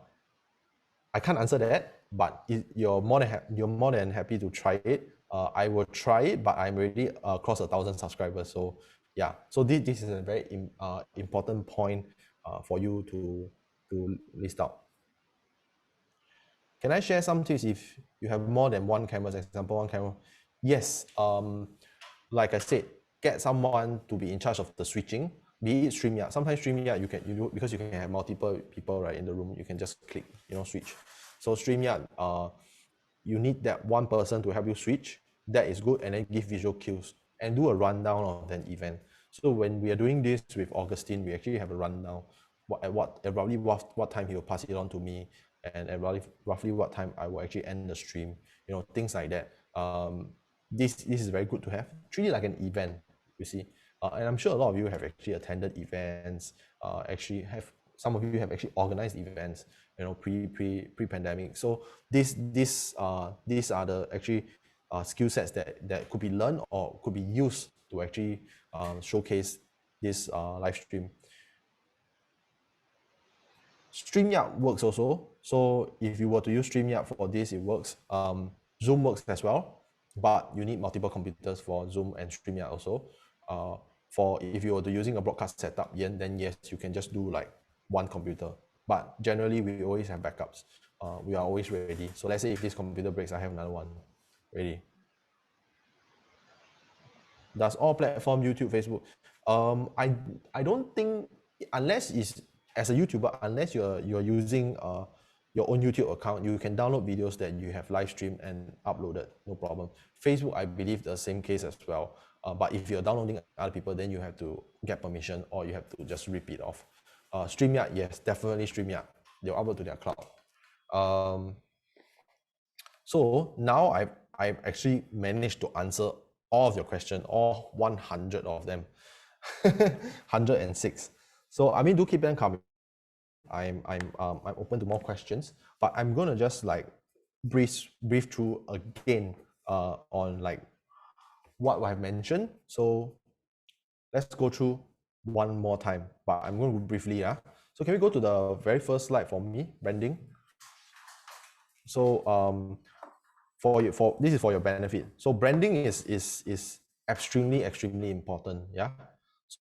can't answer that, but you're more than happy to try it. I will try it, but I'm already across 1,000 subscribers. So yeah, so this is a very important point for you to list out. Can I share some tips if you have more than one camera? Example, one camera. Yes. Like I said, get someone to be in charge of the switching. Be it StreamYard. Sometimes StreamYard because you can have multiple people right in the room. You can just click, switch. So StreamYard, you need that one person to help you switch. That is good, and then give visual cues and do a rundown of an event. So when we are doing this with Augustine, we actually have a rundown at roughly what time he will pass it on to me, and at roughly what time I will actually end the stream. Things like that. This is very good to have. Treat it like an event, you see. And I'm sure a lot of you have actually attended events. Some of you have actually organized events, pre-pandemic. So these are the actually skill sets that could be learned or could be used to actually showcase this live stream. StreamYard works also. So if you were to use StreamYard for this, it works. Zoom works as well, but you need multiple computers for Zoom and StreamYard also. For if you were to using a broadcast setup, then yes, you can just do like one computer. But generally, we always have backups. We are always ready. So let's say if this computer breaks, I have another one ready. Does all platform, YouTube, Facebook? I don't think, unless it's as a YouTuber, unless you're using your own YouTube account, you can download videos that you have live streamed and uploaded, no problem. Facebook, I believe the same case as well. But if you're downloading other people, then you have to get permission, or you have to just rip it off. StreamYard, yes, definitely StreamYard. They'll upload to their cloud. So now I've actually managed to answer all of your questions, all 100 of them, 106. So I mean, do keep them coming. I'm open to more questions, but I'm gonna just like brief through again on like what I've mentioned. So let's go through one more time, but I'm going to briefly. So can we go to the very first slide for me, branding? So this is for your benefit. So branding is extremely important. Yeah.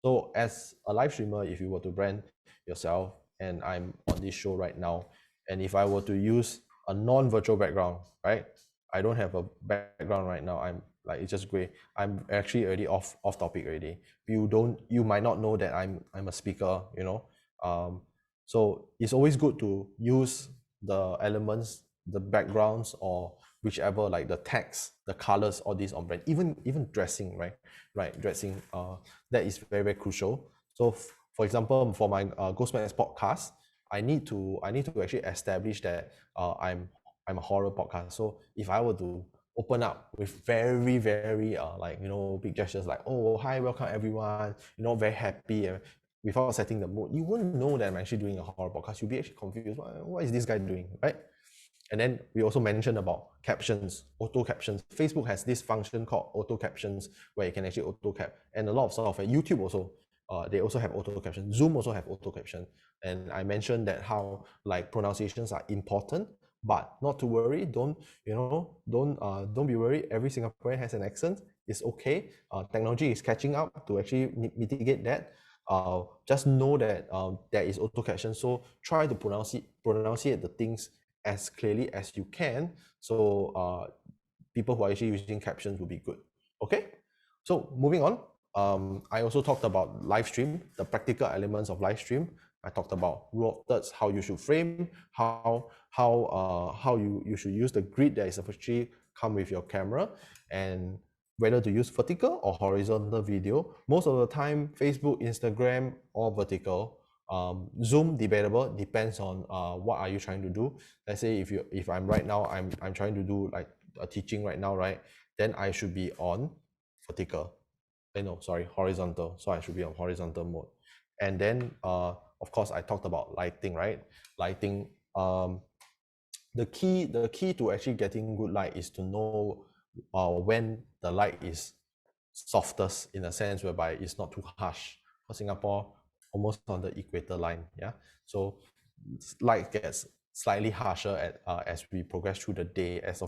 So as a live streamer, if you were to brand yourself, and I'm on this show right now, and if I were to use a non-virtual background, right? I don't have a background right now. I'm like, it's just gray. I'm actually already off topic already. You might not know that I'm a speaker, so it's always good to use the elements, the backgrounds, or whichever, like the text, the colors, all these on brand, even dressing, right? Dressing, that is very, very crucial. So for example, for my Ghostmax podcast, I need to actually establish that I I'm a horror podcast. So if I were to open up with very, very like, big gestures like, oh, hi, welcome everyone, very happy, without setting the mood, you wouldn't know that I'm actually doing a horror podcast. You'll be actually confused. What is this guy doing, right? And then we also mentioned about captions, auto captions. Facebook has this function called auto captions where you can actually auto cap, and a lot of software, YouTube also, they also have auto caption. Zoom also have auto caption. And I mentioned that how like pronunciations are important, but not to worry. Don't be worried. Every Singaporean has an accent. It's okay. Technology is catching up to actually mitigate that. Just know that there is auto caption. So try to pronunciate the things as clearly as you can. So people who are actually using captions will be good. Okay. So moving on. I also talked about live stream, the practical elements of live stream. I talked about rule of thirds, how you should frame, how you should use the grid that is actually come with your camera, and whether to use vertical or horizontal video. Most of the time, Facebook, Instagram, or vertical. Zoom, debatable, depends on what are you trying to do. Let's say if I'm right now, I'm trying to do like a teaching right now, right? Then I should be on vertical. Horizontal. So I should be on horizontal mode. And then of course I talked about lighting, right? Lighting. The key to actually getting good light is to know when the light is softest, in a sense whereby it's not too harsh. For Singapore, almost on the equator line, yeah. So light gets slightly harsher as we progress through the day. As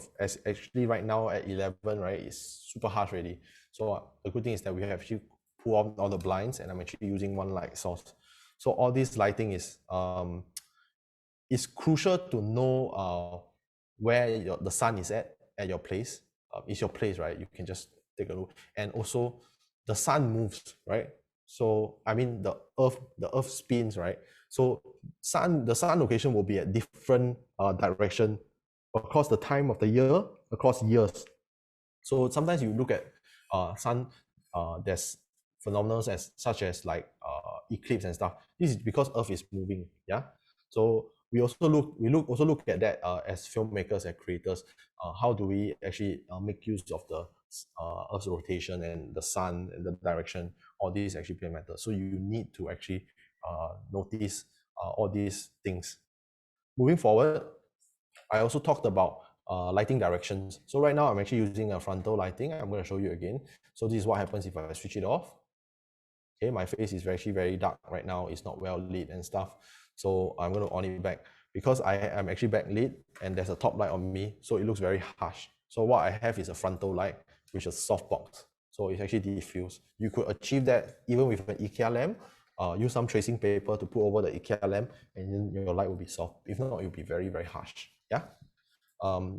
actually right now at 11, right, it's super harsh already. So the good thing is that we have actually pulled off all the blinds, and I'm actually using one light source. So all this lighting is it's crucial to know where the sun is at your place. It's your place, right? You can just take a look. And also the sun moves, right? So I mean the earth spins, right? So the sun location will be at different direction across the time of the year, across years. So sometimes you look at sun, there's phenomena such as like eclipse and stuff. This is because earth is moving, yeah. So we also look at that as filmmakers and creators. How do we actually make use of the earth's rotation and the sun and the direction? All these actually play a matter. So you need to actually notice all these things. Moving forward, I also talked about lighting directions. So right now I'm actually using a frontal lighting. I'm going to show you again. So this is what happens if I switch it off. Okay, my face is actually very dark right now. It's not well lit and stuff. So I'm going to on it back because I am actually backlit and there's a top light on me. So it looks very harsh. So what I have is a frontal light, which is softbox. So it's actually diffused. You could achieve that even with an IKEA lamp. Use some tracing paper to put over the IKEA lamp, and then your light will be soft. If not, it will be very, very harsh. Yeah.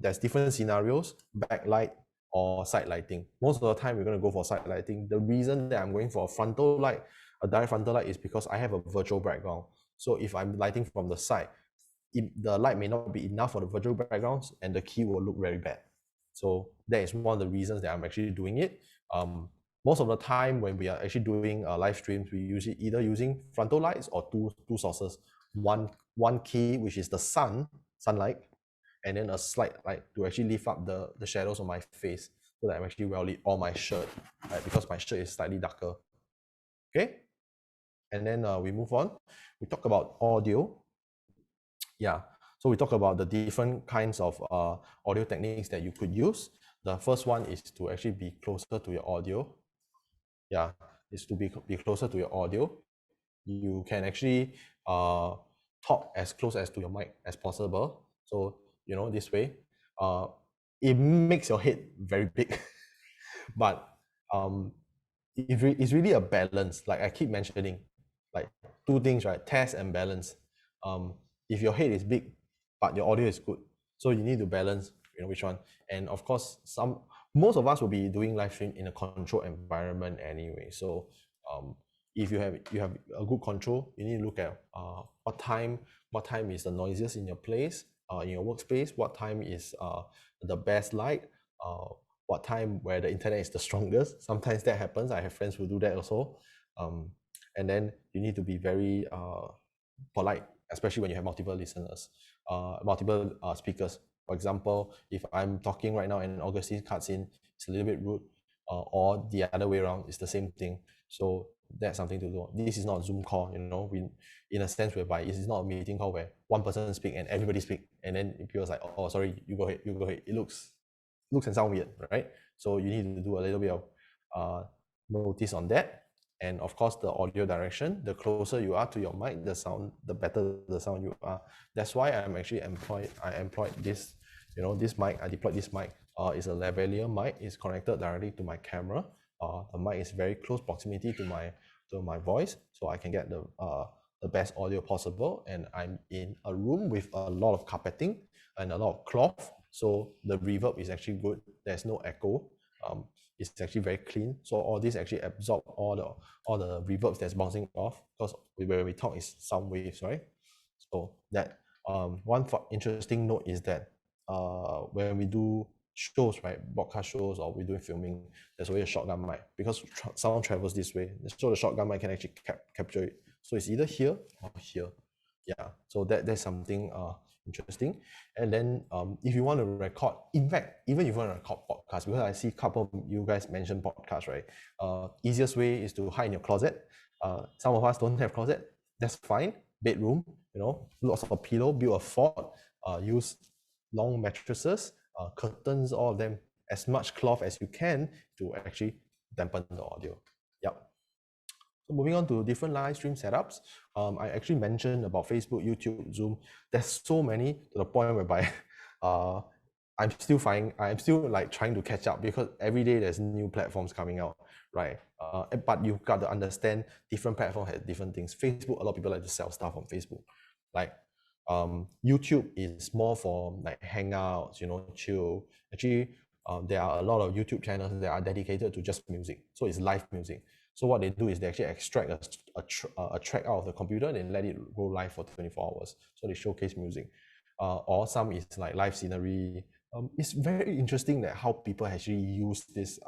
There's different scenarios, backlight or side lighting. Most of the time, we're going to go for side lighting. The reason that I'm going for a frontal light, a direct frontal light, is because I have a virtual background. So if I'm lighting from the side, the light may not be enough for the virtual backgrounds, and the key will look very bad. So that is one of the reasons that I'm actually doing it. Most of the time when we are actually doing live streams, we usually either using frontal lights or two sources. One key, which is the sunlight, and then a slight light to actually lift up the shadows on my face so that I'm actually well lit, or my shirt, right? Because my shirt is slightly darker. Okay, and then we move on. We talk about audio. Yeah, so we talk about the different kinds of audio techniques that you could use. The first one is to actually be closer to your audio. Yeah, is to be closer to your audio. You can actually talk as close as to your mic as possible. So this way, it makes your head very big, but it's really a balance. Like I keep mentioning, like two things, right? Test and balance. If your head is big but your audio is good, so you need to balance which one. And of course, most of us will be doing live stream in a controlled environment anyway. So if you have a good control, you need to look at what time is the noisiest in your place, in your workspace, what time is the best light, what time where the internet is the strongest. Sometimes that happens. I have friends who do that also. And then you need to be very polite, especially when you have multiple listeners, multiple speakers. For example, if I'm talking right now and Augustine cuts in, it's a little bit rude, or the other way around, it's the same thing. So that's something to do. This is not Zoom call, we, in a sense whereby it is not a meeting call where one person speak and everybody speak, and then it feels like, oh, sorry, you go ahead. It looks and sound weird, right? So you need to do a little bit of notice on that. And of course, the audio direction, the closer you are to your mic, the better the sound you are. That's why I employed this, this mic. I deployed this mic. It's a lavalier mic. It's connected directly to my camera. The mic is very close proximity to my voice, so I can get the best audio possible. And I'm in a room with a lot of carpeting and a lot of cloth, so the reverb is actually good. There's no echo. It's actually very clean. So all this actually absorb all the reverbs that's bouncing off, because when we talk is sound waves, right? So that one interesting note is that when we do shows, right, broadcast shows, or we're doing filming, there's always a shotgun mic, because sound travels this way. So the shotgun mic can actually capture it. So it's either here or here. Yeah, so that's something interesting. And then if you want to record, in fact, even if you want to record podcast, because I see a couple of you guys mention podcast, right? Easiest way is to hide in your closet. Some of us don't have closet. That's fine. Bedroom, lots of pillow, build a fort, use long mattresses, curtains, all of them, as much cloth as you can to actually dampen the audio. Yep. So moving on to different live stream setups, I actually mentioned about Facebook, YouTube, Zoom. There's so many, to the point whereby I'm still like trying to catch up, because every day there's new platforms coming out, right? But you've got to understand different platforms have different things. Facebook, a lot of people like to sell stuff on Facebook. Like YouTube is more for like hangouts, chill. Actually, there are a lot of YouTube channels that are dedicated to just music. So it's live music. So what they do is they actually extract a track out of the computer and let it go live for 24 hours. So they showcase music. Or some is like live scenery. It's very interesting that how people actually use this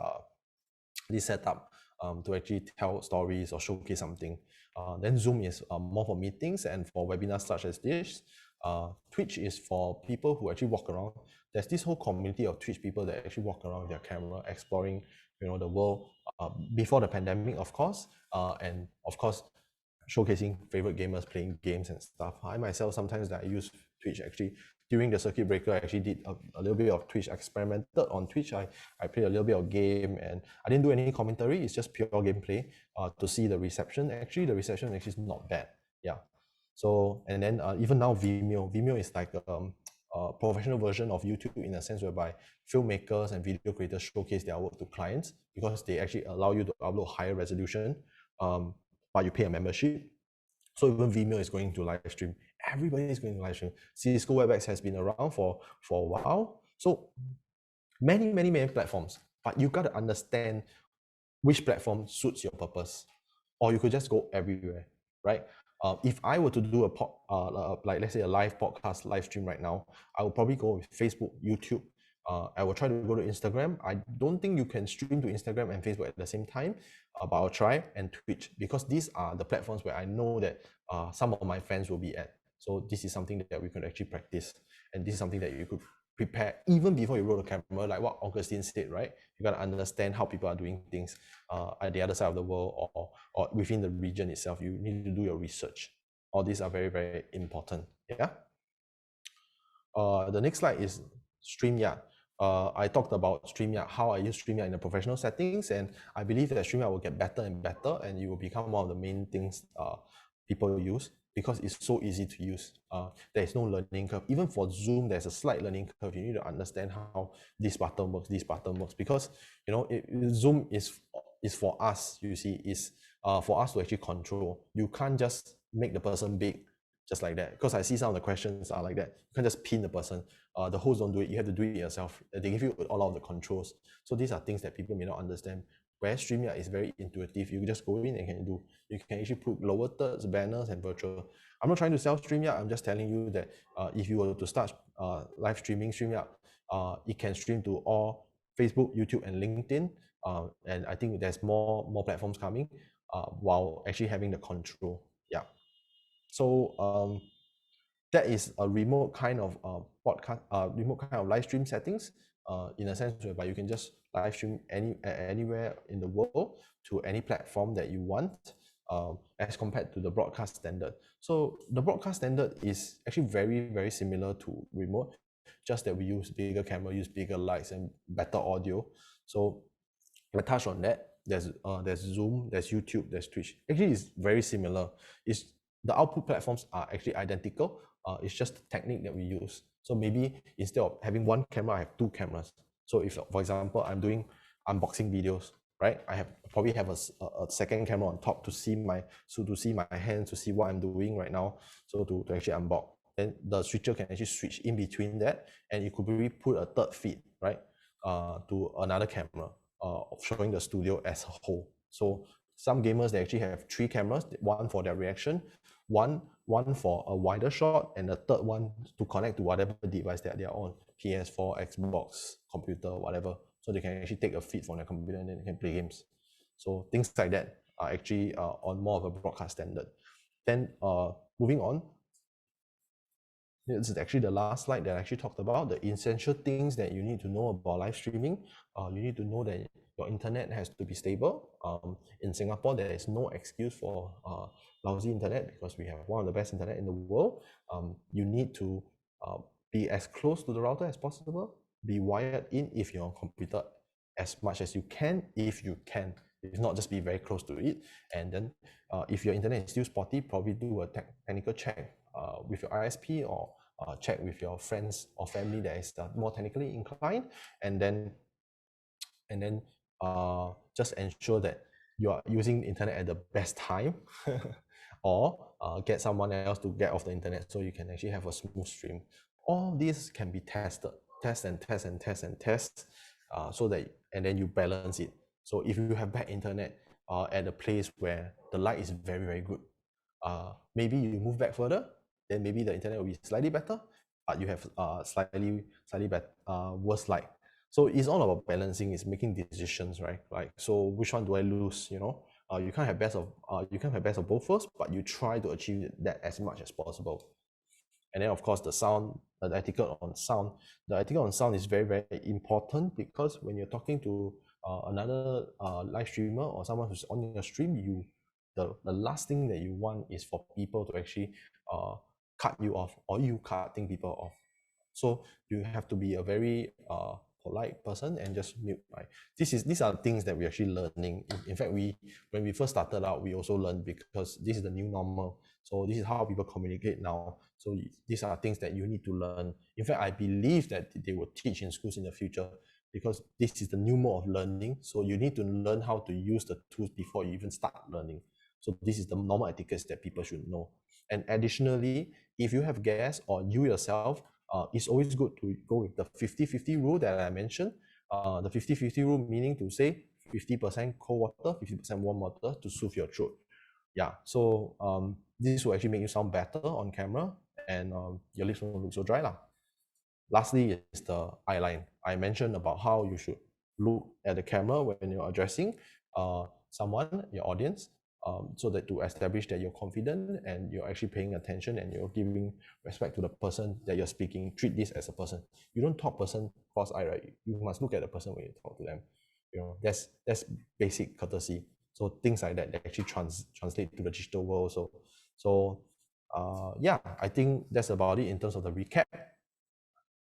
setup to actually tell stories or showcase something. Then Zoom is more for meetings and for webinars such as this. Twitch is for people who actually walk around. There's this whole community of Twitch people that actually walk around with their camera, exploring, the world before the pandemic, of course, and of course, showcasing favorite gamers playing games and stuff. I myself, sometimes that I use Twitch actually. During the circuit breaker, I actually did a little bit of Twitch, experimented on Twitch. I played a little bit of game, and I didn't do any commentary. It's just pure gameplay to see the reception. Actually, the reception actually is not bad. Yeah. So, and then even now Vimeo is like a professional version of YouTube, in a sense whereby filmmakers and video creators showcase their work to clients, because they actually allow you to upload higher resolution, but you pay a membership. So even Vimeo is going to live stream. Everybody is going to live stream. Cisco WebEx has been around for a while. So many platforms, but you got to understand which platform suits your purpose, or you could just go everywhere, right? If I were to do like let's say a live podcast, live stream right now, I will probably go with Facebook, YouTube. I will try to go to Instagram. I don't think you can stream to Instagram and Facebook at the same time, but I'll try, and Twitch, because these are the platforms where I know that some of my friends will be at. So this is something that we could actually practice, and this is something that you could prepare even before you roll the camera, like what Augustine said, right? You got to understand how people are doing things at the other side of the world, or within the region itself. You need to do your research. All these are very, very important. Yeah. The next slide is StreamYard. I talked about StreamYard, how I use StreamYard in the professional settings, and I believe that StreamYard will get better and better, and it will become one of the main things people use, because it's so easy to use. There is no learning curve. Even for Zoom, there's a slight learning curve. You need to understand how this button works, because Zoom is for us. You see, is for us to actually control. You can't just make the person big just like that, because I see some of the questions are like that. You can't just pin the person. The host don't do it. You have to do it yourself. They give you all of the controls. So these are things that people may not understand. Where StreamYard is very intuitive. You just go in and you can actually put lower thirds, banners, and virtual. I'm not trying to sell StreamYard. I'm just telling you that if you were to start live streaming StreamYard, it can stream to all Facebook, YouTube, and LinkedIn. And I think there's more platforms coming while actually having the control. Yeah. So that is a remote kind of podcast, remote kind of live stream settings, in a sense whereby you can just live stream anywhere in the world to any platform that you want, as compared to the broadcast standard. So the broadcast standard is actually very, very similar to remote, just that we use bigger camera, use bigger lights and better audio. So I touch on that. There's Zoom, there's YouTube, there's Twitch. Actually, it's very similar. It's the output platforms are actually identical. It's just the technique that we use. So maybe instead of having one camera, I have two cameras. So if, for example, I'm doing unboxing videos, right? I probably have a second camera on top to see my hands, to see what I'm doing right now. So to actually unbox. Then the switcher can actually switch in between that, and you could really put a third feed, right? To another camera, showing the studio as a whole. So some gamers, they actually have three cameras, one for their reaction, one for a wider shot, and the third one to connect to whatever device that they are on, PS4, Xbox, computer, whatever. So they can actually take a feed from their computer and then they can play games. So things like that are actually on more of a broadcast standard. Then moving on, this is actually the last slide that I actually talked about, the essential things that you need to know about live streaming. You need to know that your internet has to be stable. In Singapore, there is no excuse for lousy internet because we have one of the best internet in the world. You need to be as close to the router as possible, be wired in if you're on computer as much as you can, if you can. If not, just be very close to it. And then if your internet is still spotty, probably do a technical check with your ISP, or check with your friends or family that is more technically inclined, and then just ensure that you are using the internet at the best time, or get someone else to get off the internet so you can actually have a smooth stream. All these can be tested, test, so that, and then you balance it. So if you have bad internet at a place where the light is very, very good, maybe you move back further, then maybe the internet will be slightly better, but you have slightly better, worse light. So it's all about balancing, it's making decisions, right? Like, so which one do I lose? You know, you can't have best of both worlds, but you try to achieve that as much as possible. And then, of course, the sound, the etiquette on sound. The etiquette on sound is very, very important, because when you're talking to another live streamer or someone who's on your stream, the last thing that you want is for people to actually cut you off, or you cutting people off. So you have to be a very polite person and just mute. Right? These are things that we're actually learning. In fact, when we first started out, we also learned, because this is the new normal. So this is how people communicate now. So these are things that you need to learn. In fact, I believe that they will teach in schools in the future, because this is the new mode of learning. So you need to learn how to use the tools before you even start learning. So this is the normal etiquette that people should know. And additionally, if you have guests or you yourself, it's always good to go with the 50-50 rule that I mentioned. The 50-50 rule meaning to say 50% cold water, 50% warm water to soothe your throat. Yeah, so this will actually make you sound better on camera, and your lips won't look so dry. Lastly is the eye line. I mentioned about how you should look at the camera when you're addressing someone, your audience, so that to establish that you're confident and you're actually paying attention and you're giving respect to the person that you're speaking. Treat this as a person. You don't talk person cross-eye, right? You must look at the person when you talk to them. You know, that's basic courtesy. So things like that actually translate to the digital world. So yeah, I think that's about it in terms of the recap.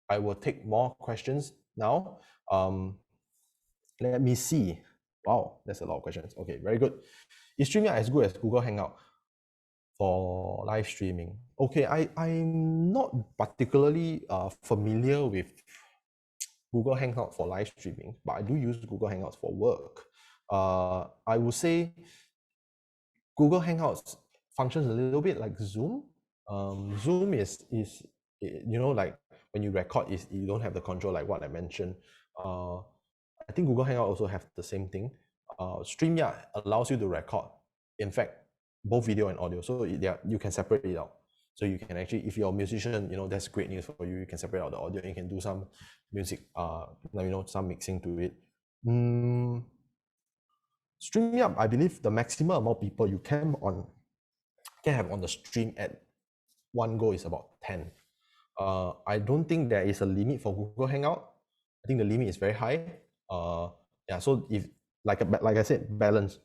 I will take more questions now. Let me see. Wow, that's a lot of questions. Okay, very good. Is StreamYard as good as Google Hangout for live streaming? Okay, I'm not particularly familiar with Google Hangout for live streaming, but I do use Google Hangouts for work. I would say Google Hangouts functions a little bit like Zoom. Zoom is you know, like when you record, you don't have the control like what I mentioned. I think Google Hangout also have the same thing. StreamYard allows you to record, in fact, both video and audio. So you can separate it out. So you can actually, if you're a musician, you know, that's great news for you. You can separate out the audio and you can do some music, you know, some mixing to it. StreamYard, I believe the maximum amount of people you can have on the stream at one go is about 10. I don't think there is a limit for Google Hangout. I think the limit is very high. Yeah, so if like I said, balance.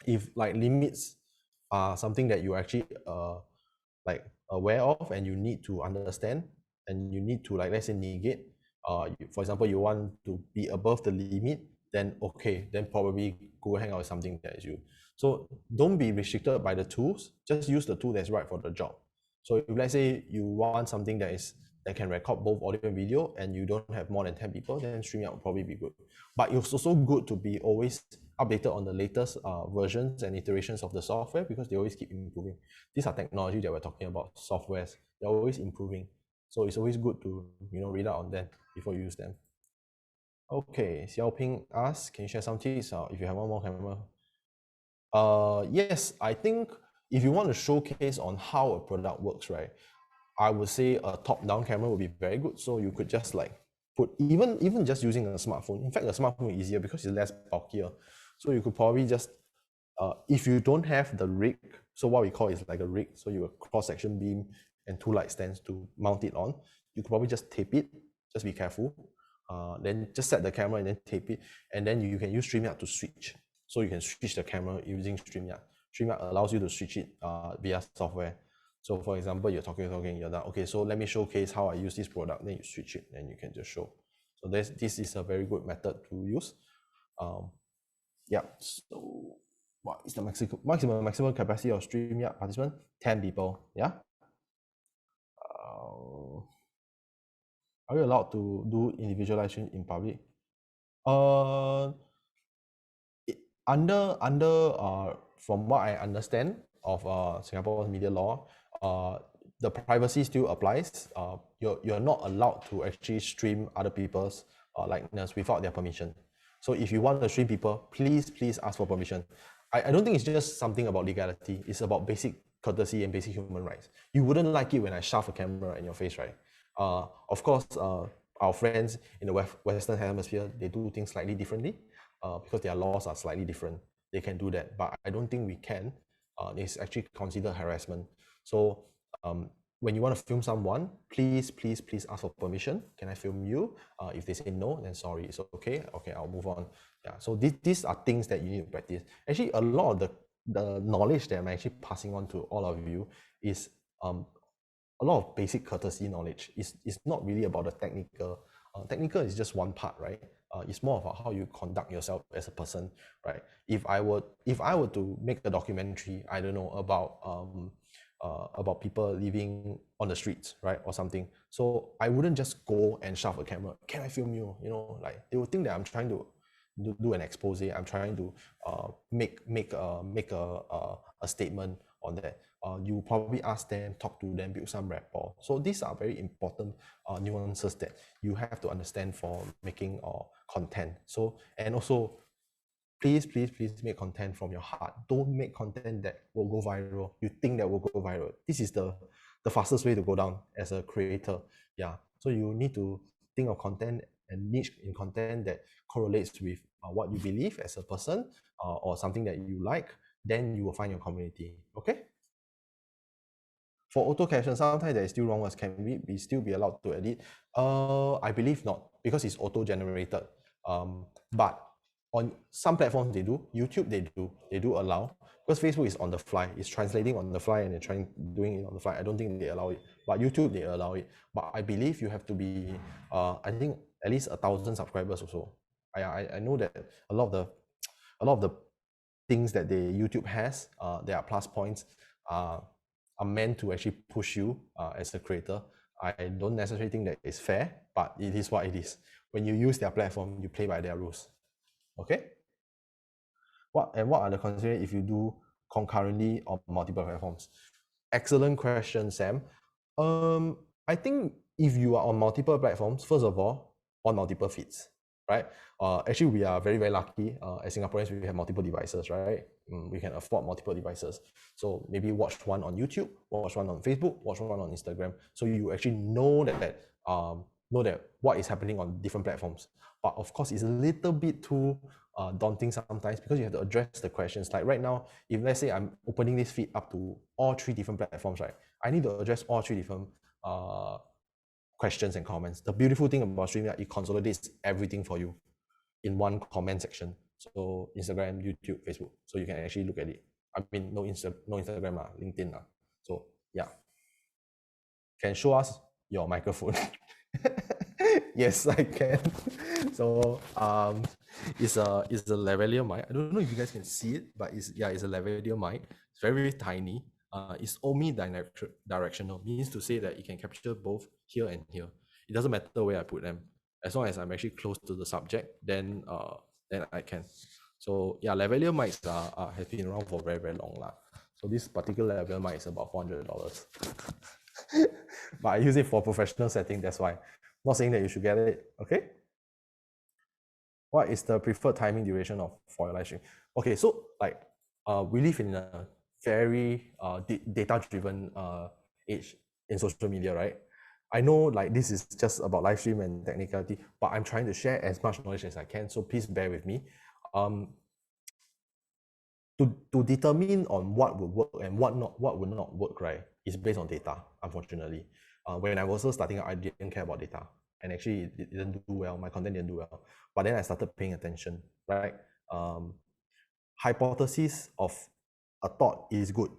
If like limits are something that you actually like aware of and you need to understand and you need to, like, let's say, negate, for example, you want to be above the limit, then okay, then probably Google Hangout is something that is you. So don't be restricted by the tools, just use the tool that's right for the job. So if let's say you want something that can record both audio and video and you don't have more than 10 people, then StreamYard will probably be good. But it's also good to be always updated on the latest versions and iterations of the software, because they always keep improving. These are technology that we're talking about, softwares. They're always improving. So it's always good to, read out on them before you use them. Okay, Xiaoping asks, can you share some tips if you have one more camera? Yes, I think if you want to showcase on how a product works, right, I would say a top-down camera would be very good. So you could just like put, even just using a smartphone. In fact, a smartphone is easier because it's less bulkier. So you could probably just, if you don't have the rig, so what we call is like a rig, so you have a cross-section beam and 2 light stands to mount it on, you could probably just tape it, just be careful. Then just set the camera and then tape it, and then you can use StreamYard to switch. So you can switch the camera using StreamYard. StreamYard allows you to switch it via software. So for example, you're talking, you're done. Okay, so let me showcase how I use this product. Then you switch it, and you can just show. So this is a very good method to use. Yeah. So what is the maximum capacity of StreamYard participant? 10 people. Yeah. Are you allowed to do individual live stream in public? Under from what I understand of Singapore's media law, the privacy still applies. You're not allowed to actually stream other people's likeness without their permission. So if you want to stream people, please ask for permission. I don't think it's just something about legality. It's about basic courtesy and basic human rights. You wouldn't like it when I shove a camera in your face, right? Of course, our friends in the Western Hemisphere, they do things slightly differently because their laws are slightly different. They can do that, but I don't think we can. It's actually considered harassment. So when you want to film someone, please ask for permission. Can I film you? If they say no, then sorry, it's okay. Okay, I'll move on. Yeah. So these are things that you need to practice. Actually, a lot of the knowledge that I'm actually passing on to all of you is a lot of basic courtesy knowledge. It's not really about the technical. Technical is just one part, right? It's more about how you conduct yourself as a person, right? If I were to make a documentary, I don't know, about people living on the streets, right, or something, so I wouldn't just go and shove a camera. Can I film you? Like they would think that I'm trying to do an expose. I'm trying to make a statement on that. You probably ask them, talk to them, build some rapport. So these are very important nuances that you have to understand for making content. So, and also, please make content from your heart. Don't make content that will go viral. You think that will go viral. This is the fastest way to go down as a creator. Yeah. So you need to think of content and niche in content that correlates with what you believe as a person or something that you like. Then you will find your community. Okay. For auto caption, sometimes there is still wrong words. Can we still be allowed to edit? I believe not, because it's auto generated. But on some platforms they do. YouTube they do allow, because Facebook is on the fly. It's translating on the fly and they're doing it on the fly. I don't think they allow it, but YouTube they allow it. But I believe you have to be I think at least 1,000 subscribers or so. I know that a lot of the things that the YouTube has, there are plus points, are meant to actually push you as a creator. I don't necessarily think that it's fair, but it is what it is. When you use their platform, you play by their rules. Okay. What are the considerations if you do concurrently on multiple platforms? Excellent question, Sam. I think if you are on multiple platforms, first of all, on multiple feeds, right? Actually, we are very, very lucky. As Singaporeans, we have multiple devices, right? We can afford multiple devices. So maybe watch one on YouTube, watch one on Facebook, watch one on Instagram. So you actually know that what is happening on different platforms. But of course, it's a little bit too daunting sometimes, because you have to address the questions. Like right now, if let's say I'm opening this feed up to all 3 different platforms, right? I need to address all three different questions and comments. The beautiful thing about StreamYard, it consolidates everything for you in one comment section. So Instagram, YouTube, Facebook. So you can actually look at it. I mean, no Instagram, LinkedIn. So yeah. Can show us your microphone? Yes, I can. So it's a lavalier mic. I don't know if you guys can see it, but it's a lavalier mic. It's very, very tiny. It's omnidirectional, means to say that it can capture both here and here. It doesn't matter where I put them, as long as I'm actually close to the subject, then I can. So yeah, lavalier mics have been around for very, very long lah. So this particular lavalier mic is about $400. But I use it for professional setting, that's why. Not saying that you should get it, okay? What is the preferred timing duration for your live stream? Okay, so like we live in a very data-driven age in social media, right? I know like this is just about live stream and technicality, but I'm trying to share as much knowledge as I can, so please bear with me. To determine on what will work and what will not work, right, is based on data, unfortunately. When I was also starting out, I didn't care about data, and actually it didn't do well. My content didn't do well, but then I started paying attention, right? Hypothesis of a thought is good.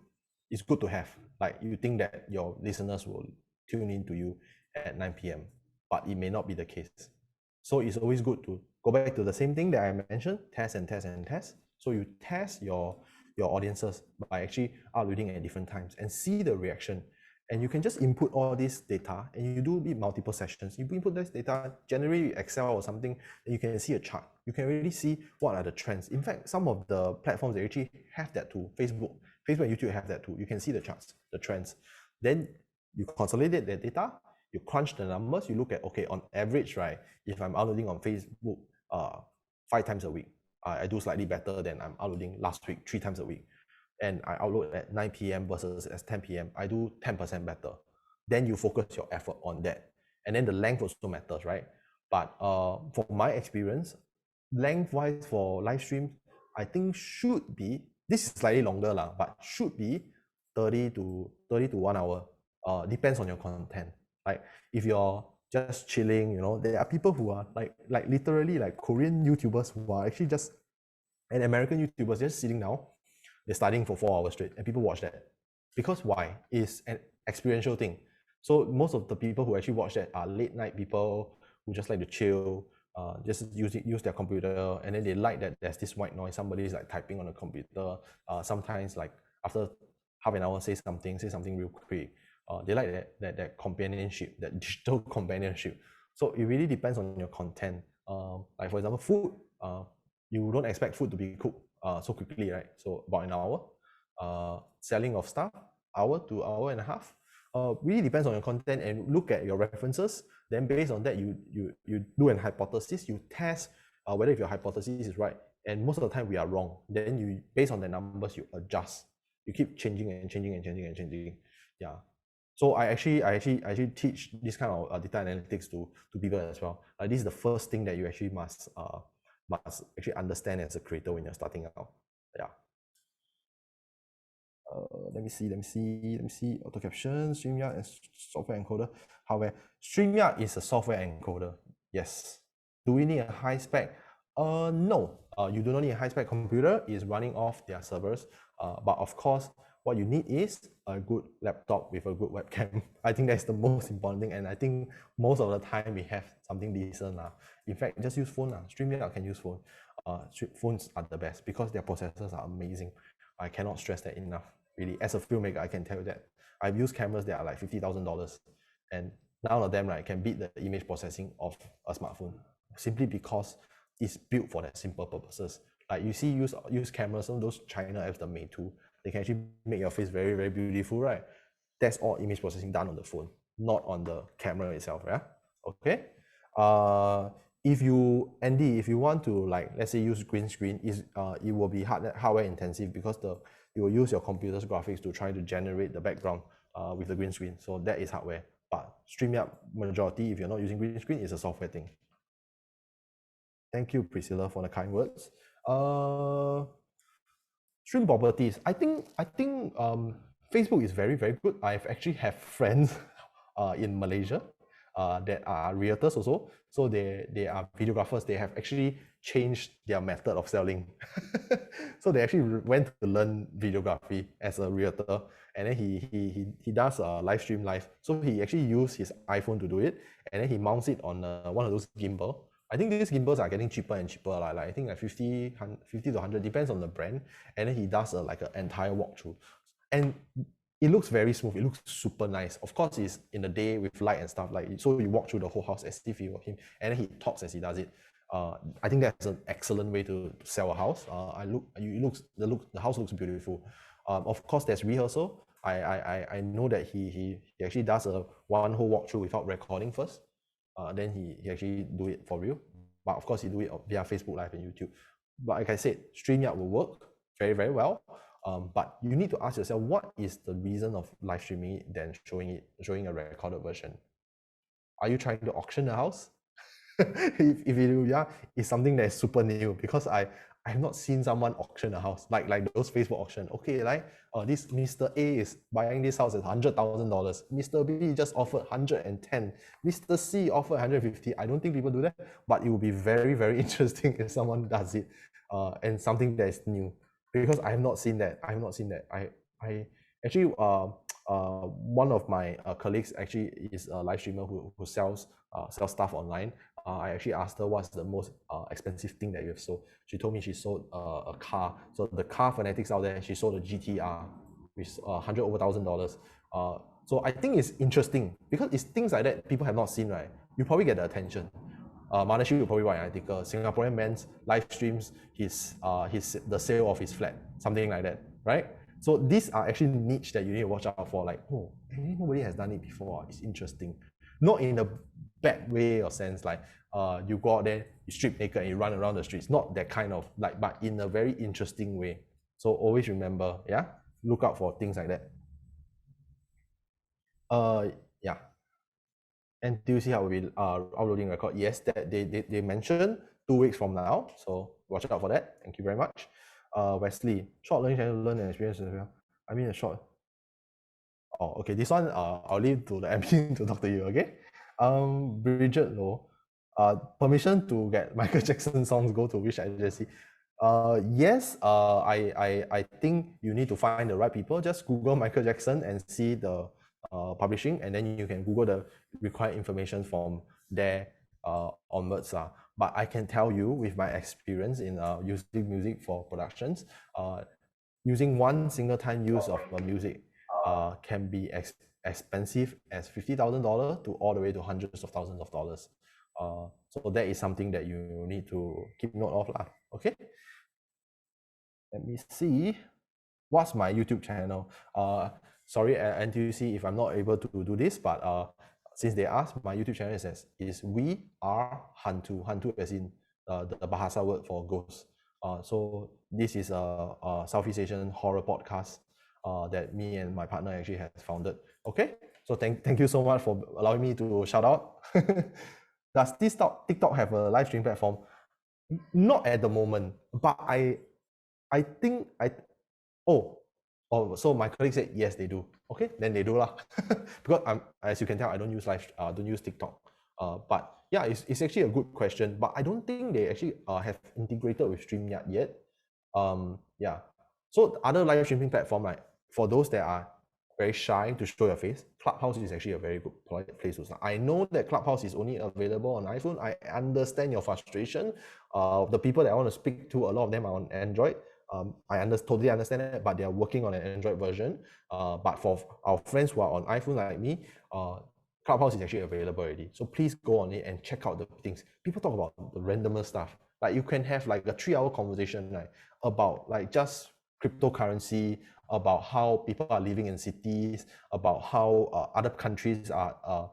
It's good to have. Like you think that your listeners will tune in to you at 9 p.m., but it may not be the case. So it's always good to go back to the same thing that I mentioned, test and test and test. So you test your audiences by actually uploading at different times and see the reaction. And you can just input all this data and you do it multiple sessions. You input this data, generate Excel or something, and you can see a chart. You can really see what are the trends. In fact, some of the platforms, they actually have that too. Facebook and YouTube have that too. You can see the charts, the trends. Then you consolidate the data, you crunch the numbers, you look at, okay, on average, right, if I'm uploading on Facebook 5 times a week, I do slightly better than I'm uploading last week 3 times a week. And I upload at 9 p.m. versus at 10 p.m., I do 10% better. Then you focus your effort on that. And then the length also matters, right? But for my experience, length-wise for live stream, I think should be, this is slightly longer, but should be 30 to 1 hour. Depends on your content. Like if you're just chilling, there are people who are like literally like Korean YouTubers who are actually just, and American YouTubers just sitting down, they're studying for 4 hours straight, and people watch that. Because why? It's an experiential thing. So most of the people who actually watch that are late night people who just like to chill, just use their computer, and then they like that there's this white noise, somebody's like typing on the computer. Sometimes like after half an hour say something real quick. They like that companionship, that digital companionship. So it really depends on your content. Like for example, food, you don't expect food to be cooked so quickly, right? So about an hour. Selling of stuff, hour to hour and a half. Really depends on your content, and look at your references. Then based on that, you do an hypothesis. You test whether if your hypothesis is right. And most of the time we are wrong. Then you, based on the numbers, you adjust. You keep changing and changing and changing and changing. Yeah. So I actually teach this kind of data analytics to people as well. This is the first thing that you actually must actually understand as a creator when you're starting out. Yeah. Let me see. Auto caption, StreamYard, and software encoder. Hardware. StreamYard is a software encoder. Yes. Do we need a high spec? No. You do not need a high spec computer. It's running off their servers. But of course, what you need is a good laptop with a good webcam. I think that's the most important thing, and I think most of the time we have something decent. In fact, just use phone. StreamYard can use phone. Phones are the best because their processors are amazing. I cannot stress that enough. Really, as a filmmaker, I can tell you that. I've used cameras that are like $50,000, and none of them can beat the image processing of a smartphone, simply because it's built for that simple purposes. Like you see, use cameras, some of those China apps, the Meitu, they can actually make your face very, very beautiful, right? That's all image processing done on the phone, not on the camera itself, yeah? Okay. If you want to, like, let's say use green screen, it will be hardware intensive because you will use your computer's graphics to try to generate the background with the green screen. So that is hardware. But StreamYard majority, if you're not using green screen, is a software thing. Thank you, Priscilla, for the kind words. Stream properties. I think Facebook is very, very good. I've actually have friends in Malaysia that are realtors also. So they are videographers. They have actually changed their method of selling. So they actually went to learn videography as a realtor, and then he does live stream live. So he actually used his iPhone to do it, and then he mounts it on one of those gimbal. I think these gimbals are getting cheaper and cheaper, like I think like 50 to 100, depends on the brand. And then he does like an entire walkthrough, and it looks very smooth. It looks super nice. Of course, it's in the day with light and stuff, like so you walk through the whole house as if you were him, and then he talks as he does it. I think that's an excellent way to sell a house. The house looks beautiful. Of course, there's rehearsal. I know that he actually does a one whole walkthrough without recording first. Then he actually do it for real. But of course, he do it via Facebook Live and YouTube. But like I said, StreamYard will work very, very well. But you need to ask yourself, what is the reason of live streaming it than showing a recorded version? Are you trying to auction the house? if you do, yeah, it's something that is super new, because I have not seen someone auction a house like those Facebook auction. Okay, like this Mr. A is buying this house at $100,000. Mr. B just offered 110. Mr. C offered 150. I don't think people do that, but it would be very, very interesting if someone does it, and something that is new, because I have not seen that. I actually one of my colleagues actually is a live streamer who sells stuff online. I actually asked her what's the most expensive thing that you have sold. She told me she sold a car. So the car fanatics out there, she sold a GTR with $100,000. So I think it's interesting because it's things like that people have not seen, right? You probably get the attention. Mothership will probably write an article. Singaporean man's live streams the sale of his flat, something like that, right? So these are actually niche that you need to watch out for. Like, oh, nobody has done it before. It's interesting, not in a bad way or sense like you go out there, you strip naked and you run around the streets. Not that kind of like, but in a very interesting way. So always remember, yeah, look out for things like that. Yeah. NTUC will be uploading record. Yes, that they mentioned 2 weeks from now. So watch out for that. Thank you very much. Wesley, short learning channel, learn and experience. I mean a short. Oh, okay. This one I'll leave to the admin to talk to you. Okay. Bridget Low, permission to get Michael Jackson songs go to which agency? Yes. I think you need to find the right people. Just Google Michael Jackson and see the publishing, and then you can Google the required information from there onwards. But I can tell you, with my experience in using music for productions, using one single time use of music can be expensive as $50,000 to all the way to hundreds of thousands of dollars. So that is something that you need to keep note of. Okay. Let me see. What's my YouTube channel? Sorry, NTUC, if I'm not able to do this, but since they asked, my YouTube channel is We Are Hantu. Hantu as in the Bahasa word for ghost. So this is a Southeast Asian horror podcast that me and my partner actually has founded. Okay, so thank you so much for allowing me to shout out. Does TikTok have a live stream platform? Not at the moment, but I think so my colleague said yes, they do. Okay, then they do lah. Because as you can tell, I don't use TikTok. But yeah, it's actually a good question. But I don't think they actually have integrated with StreamYard yet. Yeah. So other live streaming platform, like for those that are very shy to show your face, Clubhouse is actually a very good place to start. I know that Clubhouse is only available on iPhone. I understand your frustration. The people that I want to speak to, a lot of them are on Android. I totally understand that, but they are working on an Android version. But for our friends who are on iPhone like me, Clubhouse is actually available already. So please go on it and check out the things. People talk about the randomest stuff. Like you can have like a 3-hour conversation about like just cryptocurrency, about how people are living in cities, about how other countries are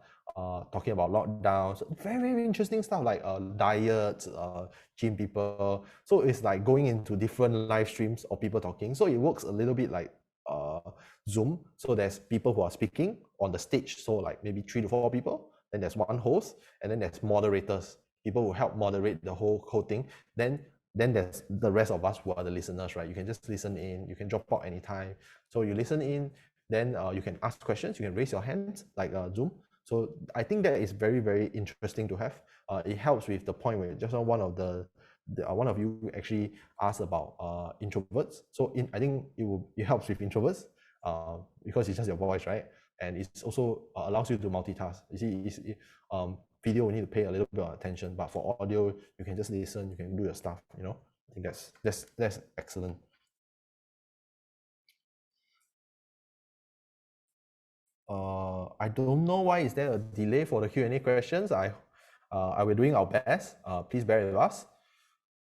talking about lockdowns. Very, very interesting stuff like diets, gym people. So it's like going into different live streams of people talking. So it works a little bit like Zoom. So there's people who are speaking on the stage. So like maybe 3 to 4 people. Then there's one host, and then there's moderators. People who help moderate the whole thing. Then there's the rest of us who are the listeners, right? You can just listen in. You can drop out anytime. So you listen in. then you can ask questions, you can raise your hands like Zoom. So I think that is very, very interesting to have. It helps with the point where just one of one of you actually asked about introverts. So I think it helps with introverts because it's just your voice, right? And it's also allows you to multitask. You see, video we need to pay a little bit of attention, but for audio you can just listen, you can do your stuff. You know, I think that's excellent. I don't know why is there a delay for the Q&A questions. We're doing our best. Please bear with us.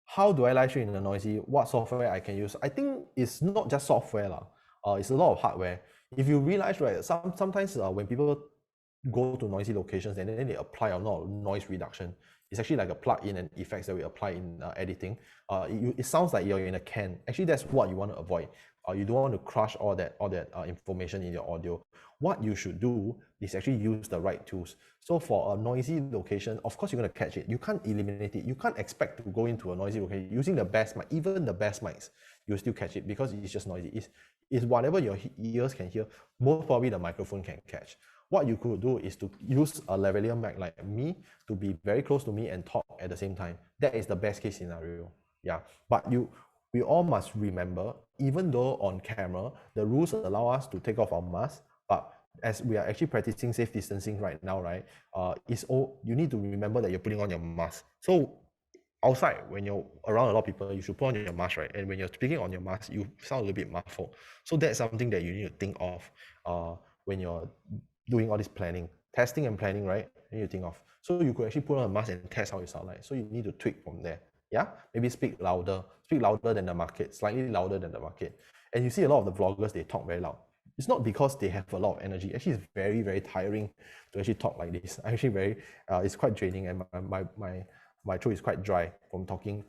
How do I live stream in a noisy? What software I can use? I think it's not just software lah. It's a lot of hardware. If you realize, right, sometimes when people go to noisy locations and then they apply a lot of noise reduction, it's actually like a plug-in and effects that we apply in editing. It sounds like you're in a can. Actually, that's what you want to avoid. You don't want to crush all that information in your audio. What you should do is actually use the right tools. So for a noisy location, of course you're going to catch it. You can't eliminate it. You can't expect to go into a noisy location using the best mic. Even the best mics, you'll still catch it because it's just noisy. It's whatever your ears can hear, most probably the microphone can catch. What you could do is to use a lavalier mic like me to be very close to me and talk at the same time. That is the best case scenario. Yeah, but we all must remember, even though on camera, the rules allow us to take off our mask, but as we are actually practicing safe distancing right now, right, you need to remember that you're putting on your mask. So outside, when you're around a lot of people, you should put on your mask, right? And when you're speaking on your mask, you sound a little bit muffled. So that's something that you need to think of when you're doing all this testing and planning, right? You need to think of. So you could actually put on a mask and test how you sound like. So you need to tweak from there. Yeah, maybe speak louder than the market, slightly louder than the market. And you see a lot of the vloggers, they talk very loud. It's not because they have a lot of energy. Actually, it's very, very tiring to actually talk like this. Actually, it's quite draining, and my throat is quite dry from talking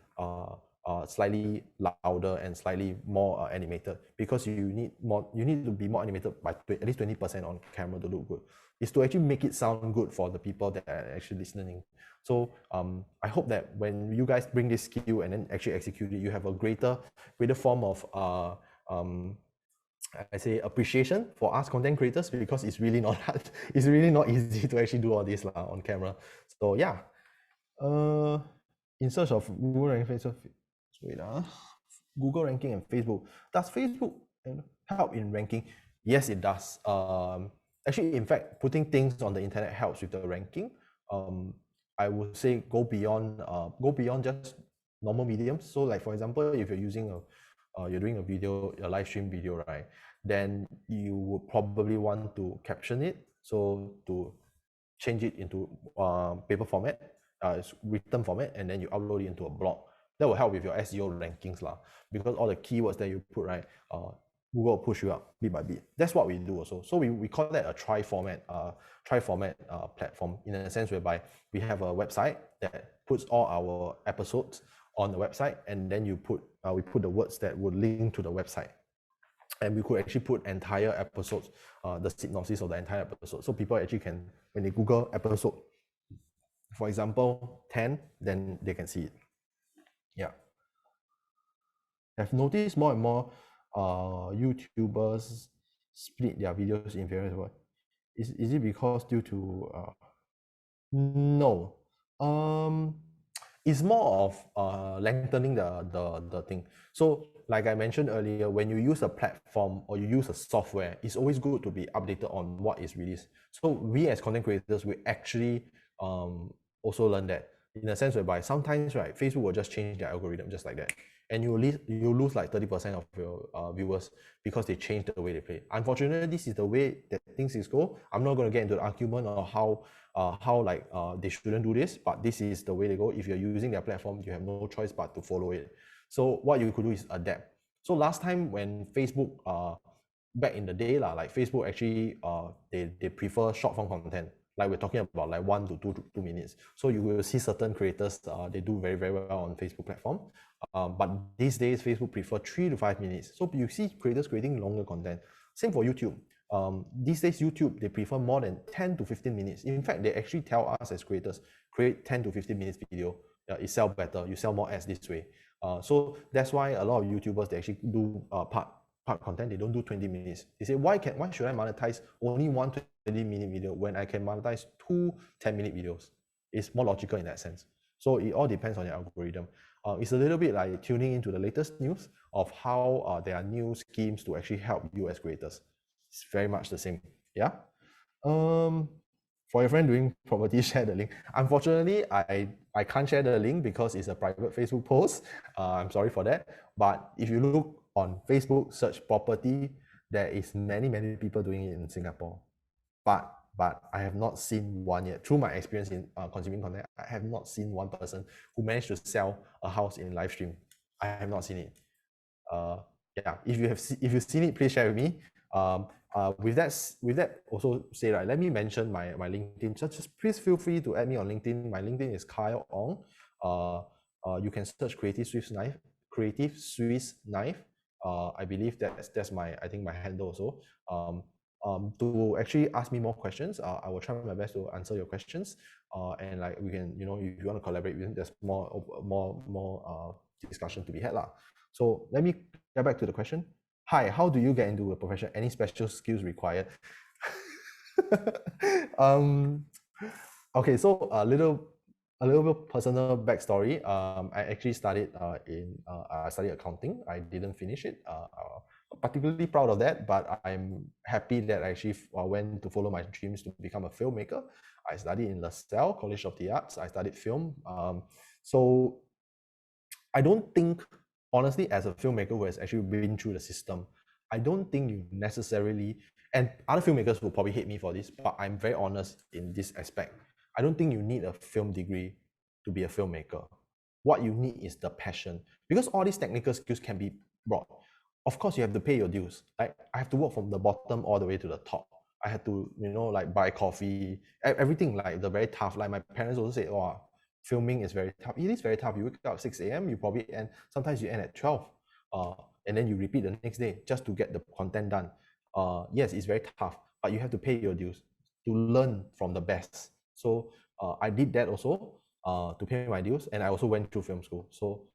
slightly louder and slightly more animated, because you need to be more animated by at least 20% on camera to look good. It's to actually make it sound good for the people that are actually listening. So I hope that when you guys bring this skill and then actually execute it, you have a greater form of I say appreciation for us content creators, because it's really not hard. It's really not easy to actually do all this on camera. So yeah, in search of Google ranking, Google ranking and Facebook. Does Facebook help in ranking? Yes, it does. Actually, in fact, putting things on the internet helps with the ranking. I would say go beyond just normal mediums. So like, for example, if you're using you're doing a live stream video, right? Then you would probably want to caption it. So to change it into paper format, written format, and then you upload it into a blog. That will help with your SEO rankings lah, because all the keywords that you put, right, Google will push you up bit by bit. That's what we do also. So we call that a tri-format platform, in a sense whereby we have a website that puts all our episodes on the website, and then we put the words that would link to the website. And we could actually put entire episodes, the synopsis of the entire episode. So people actually can, when they Google episode, for example, 10, then they can see it. Yeah. I've noticed more and more YouTubers split their videos in various ways. Is it because due to no. It's more of lengthening the thing. So like I mentioned earlier, when you use a platform or you use a software, it's always good to be updated on what is released. So we as content creators, we actually also learn that, in a sense whereby sometimes, right, Facebook will just change their algorithm just like that, and you lose like 30% of your viewers because they change the way they play. Unfortunately, this is the way that things go. I'm not going to get into the argument or how they shouldn't do this, but this is the way they go. If you're using their platform, you have no choice but to follow it. So what you could do is adapt. So last time when Facebook back in the day like Facebook actually they prefer short form content, like we're talking about like 1 to 2 minutes. So you will see certain creators they do very, very well on Facebook platform, but these days Facebook prefer 3 to 5 minutes. So you see creators creating longer content. Same for YouTube. These days YouTube, they prefer more than 10 to 15 minutes. In fact, they actually tell us as creators, create 10 to 15 minutes video. It sells better, you sell more ads this way. So that's why a lot of YouTubers, they actually do part part content, they don't do 20 minutes. They say, why should I monetize only one 20-minute video when I can monetize two 10-minute videos? It's more logical in that sense. So it all depends on your algorithm. It's a little bit like tuning into the latest news of how there are new schemes to actually help you as creators. It's very much the same. Yeah. For your friend doing property, share the link. Unfortunately, I can't share the link because it's a private Facebook post. I'm sorry for that. But if you look on Facebook, search property, there is many people doing it in Singapore. But I have not seen one yet. Through my experience in consuming content, I have not seen one person who managed to sell a house in live stream. I have not seen it. Yeah, if you've seen it, please share with me. With that also say, right, let me mention my LinkedIn. Just please feel free to add me on LinkedIn. My LinkedIn is Kyle Ong. You can search Creative Swiss Knife. Creative Swiss Knife. I believe that's my handle also. To actually ask me more questions, I will try my best to answer your questions. And like we can, if you want to collaborate with me, there's more discussion to be had lah. So let me get back to the question. Hi, how do you get into a profession? Any special skills required? Okay, so a little bit personal backstory. I actually studied I studied accounting. I didn't finish it. Particularly proud of that, but I'm happy that I actually went to follow my dreams to become a filmmaker. I studied in LaSalle College of the Arts. I studied film. So I don't think, honestly, as a filmmaker who has actually been through the system, I don't think you necessarily, and other filmmakers will probably hate me for this, but I'm very honest in this aspect. I don't think you need a film degree to be a filmmaker. What you need is the passion, because all these technical skills can be brought. Of course, you have to pay your dues. Like, I have to work from the bottom all the way to the top. I had to, like buy coffee, everything, like the very tough. Like my parents also say, oh, filming is very tough. It is very tough. You wake up at 6 a.m., you probably end, sometimes you end at 12. And then you repeat the next day just to get the content done. Yes, it's very tough, but you have to pay your dues to learn from the best. So I did that also to pay my dues, and I also went through film school. So,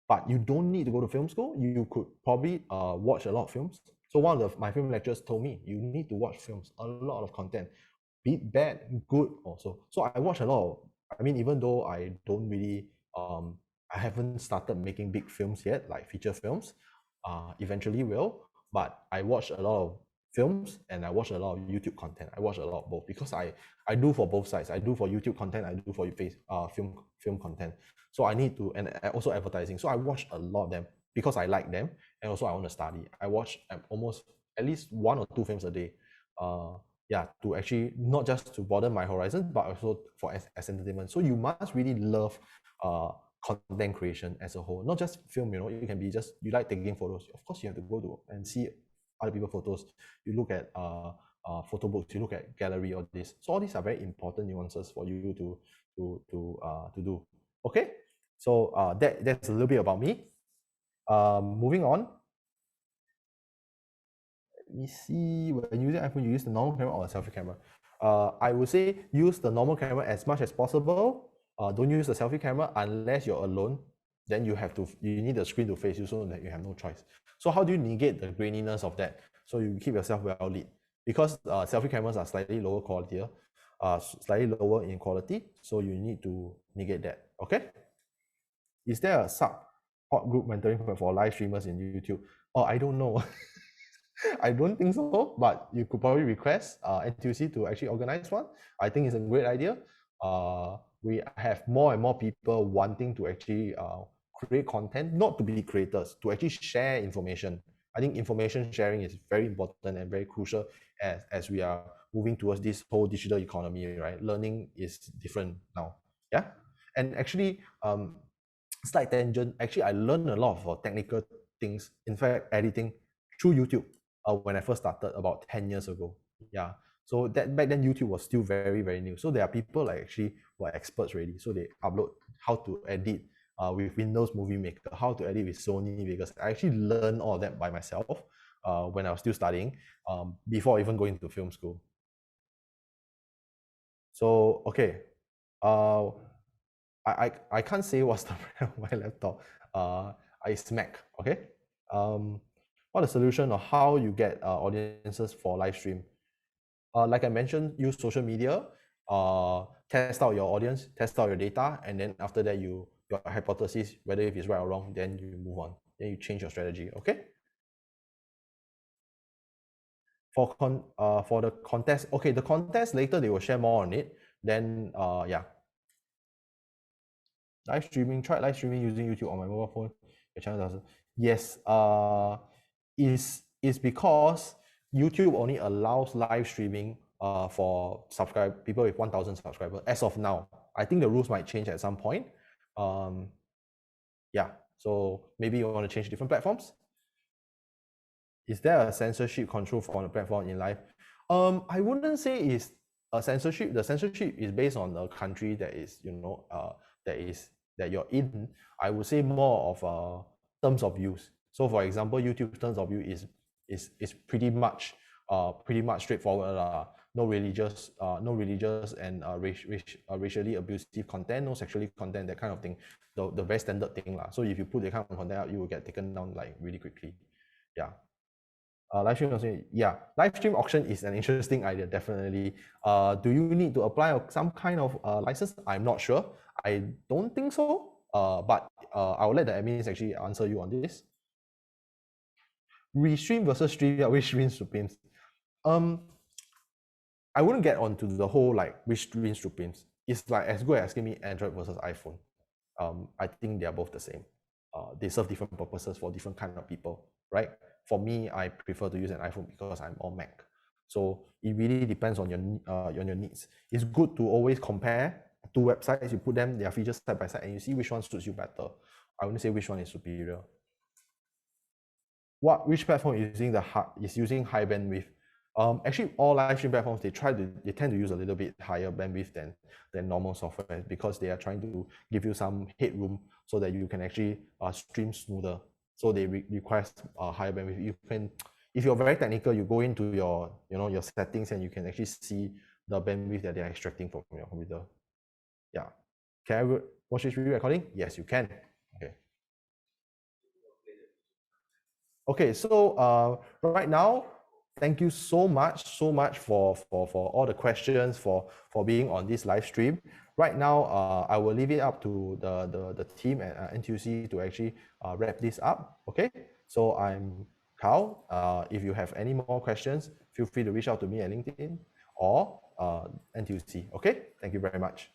but you don't need to go to film school. You could probably watch a lot of films. So one of my film lecturers told me, you need to watch films, a lot of content, be it bad, good also. So I watch a lot of, I mean, even though I don't really, I haven't started making big films yet, like feature films, eventually will, but I watch a lot of films and I watch a lot of YouTube content. I watch a lot of both because I do for both sides. I do for YouTube content, I do for film content. So I need to, and also advertising. So I watch a lot of them because I like them, and also I want to study. I watch almost at least 1 or 2 films a day. Yeah, to actually not just to broaden my horizon, but also for as entertainment. So you must really love content creation as a whole, not just film. You can be just, you like taking photos. Of course, you have to go to and see other people's photos. You look at photo books. You look at gallery. All this. So all these are very important nuances for you to do. Okay, so that's a little bit about me. Moving on. Let me see, when using iPhone, you use the normal camera or a selfie camera? I would say use the normal camera as much as possible. Don't use the selfie camera unless you're alone. Then you need the screen to face you, so that you have no choice. So how do you negate the graininess of that? So you keep yourself well lit, because selfie cameras are slightly lower quality, slightly lower in quality. So you need to negate that. Okay. Is there a hot group mentoring for live streamers in YouTube? Oh, I don't know. I don't think so, but you could probably request NTUC to actually organize one. I think it's a great idea. We have more and more people wanting to actually create content, not to be creators, to actually share information. I think information sharing is very important and very crucial as we are moving towards this whole digital economy, right? Learning is different now. Yeah. And actually, slight tangent, actually, I learned a lot of technical things, in fact, editing through YouTube. When I first started about 10 years ago. Yeah. So that back then YouTube was still very, very new. So there are people like actually who are experts already. So they upload how to edit with Windows Movie Maker, how to edit with Sony Vegas. I actually learned all of that by myself when I was still studying, before even going to film school. So okay. I can't say what's the brand of my laptop. It's Mac, okay? what the solution or how you get audiences for live stream. Like I mentioned, use social media, test out your audience, test out your data, and then after that, your hypothesis, whether if it's right or wrong, then you move on. Then you change your strategy. Okay. For the contest, okay, the contest later they will share more on it. Then yeah. Live streaming, try live streaming using YouTube on my mobile phone. Your channel doesn't. Yes, is because YouTube only allows live streaming for people with 1,000 subscribers as of now. I think the rules might change at some point. Yeah, so maybe you want to change different platforms. Is there a censorship control for the platform in live? I wouldn't say it's a censorship. The censorship is based on the country that is, that you're in. I would say more of terms of use. So for example, YouTube terms of use is pretty much straightforward. No religious and racially abusive content, no sexually content, that kind of thing. The very standard thing lah. So if you put that kind of content out, you will get taken down like really quickly. Yeah. Live stream auction, yeah. Live stream auction is an interesting idea, definitely. Do you need to apply some kind of license? I'm not sure. I don't think so. But I'll let the admins actually answer you on this. Restream versus StreamYard, which wins supremes? I wouldn't get onto the whole like which wins supremes. It's like as good as asking me Android versus iPhone. I think they are both the same. They serve different purposes for different kind of people, right? For me, I prefer to use an iPhone because I'm on Mac. So it really depends on your needs. It's good to always compare two websites. You put them, their features side by side, and you see which one suits you better. I wouldn't say which one is superior. Which platform is using high bandwidth? Actually, all live stream platforms they tend to use a little bit higher bandwidth than normal software because they are trying to give you some headroom so that you can actually stream smoother. So they request higher bandwidth. You can, if you're very technical, you go into your your settings and you can actually see the bandwidth that they are extracting from your computer. Yeah. Can I watch this video recording? Yes, you can. Okay. Okay, so right now, thank you so much for all the questions, for being on this live stream. Right now, I will leave it up to the team at NTUC to actually wrap this up. Okay, so I'm Carl. If you have any more questions, feel free to reach out to me at LinkedIn or NTUC. Okay, thank you very much.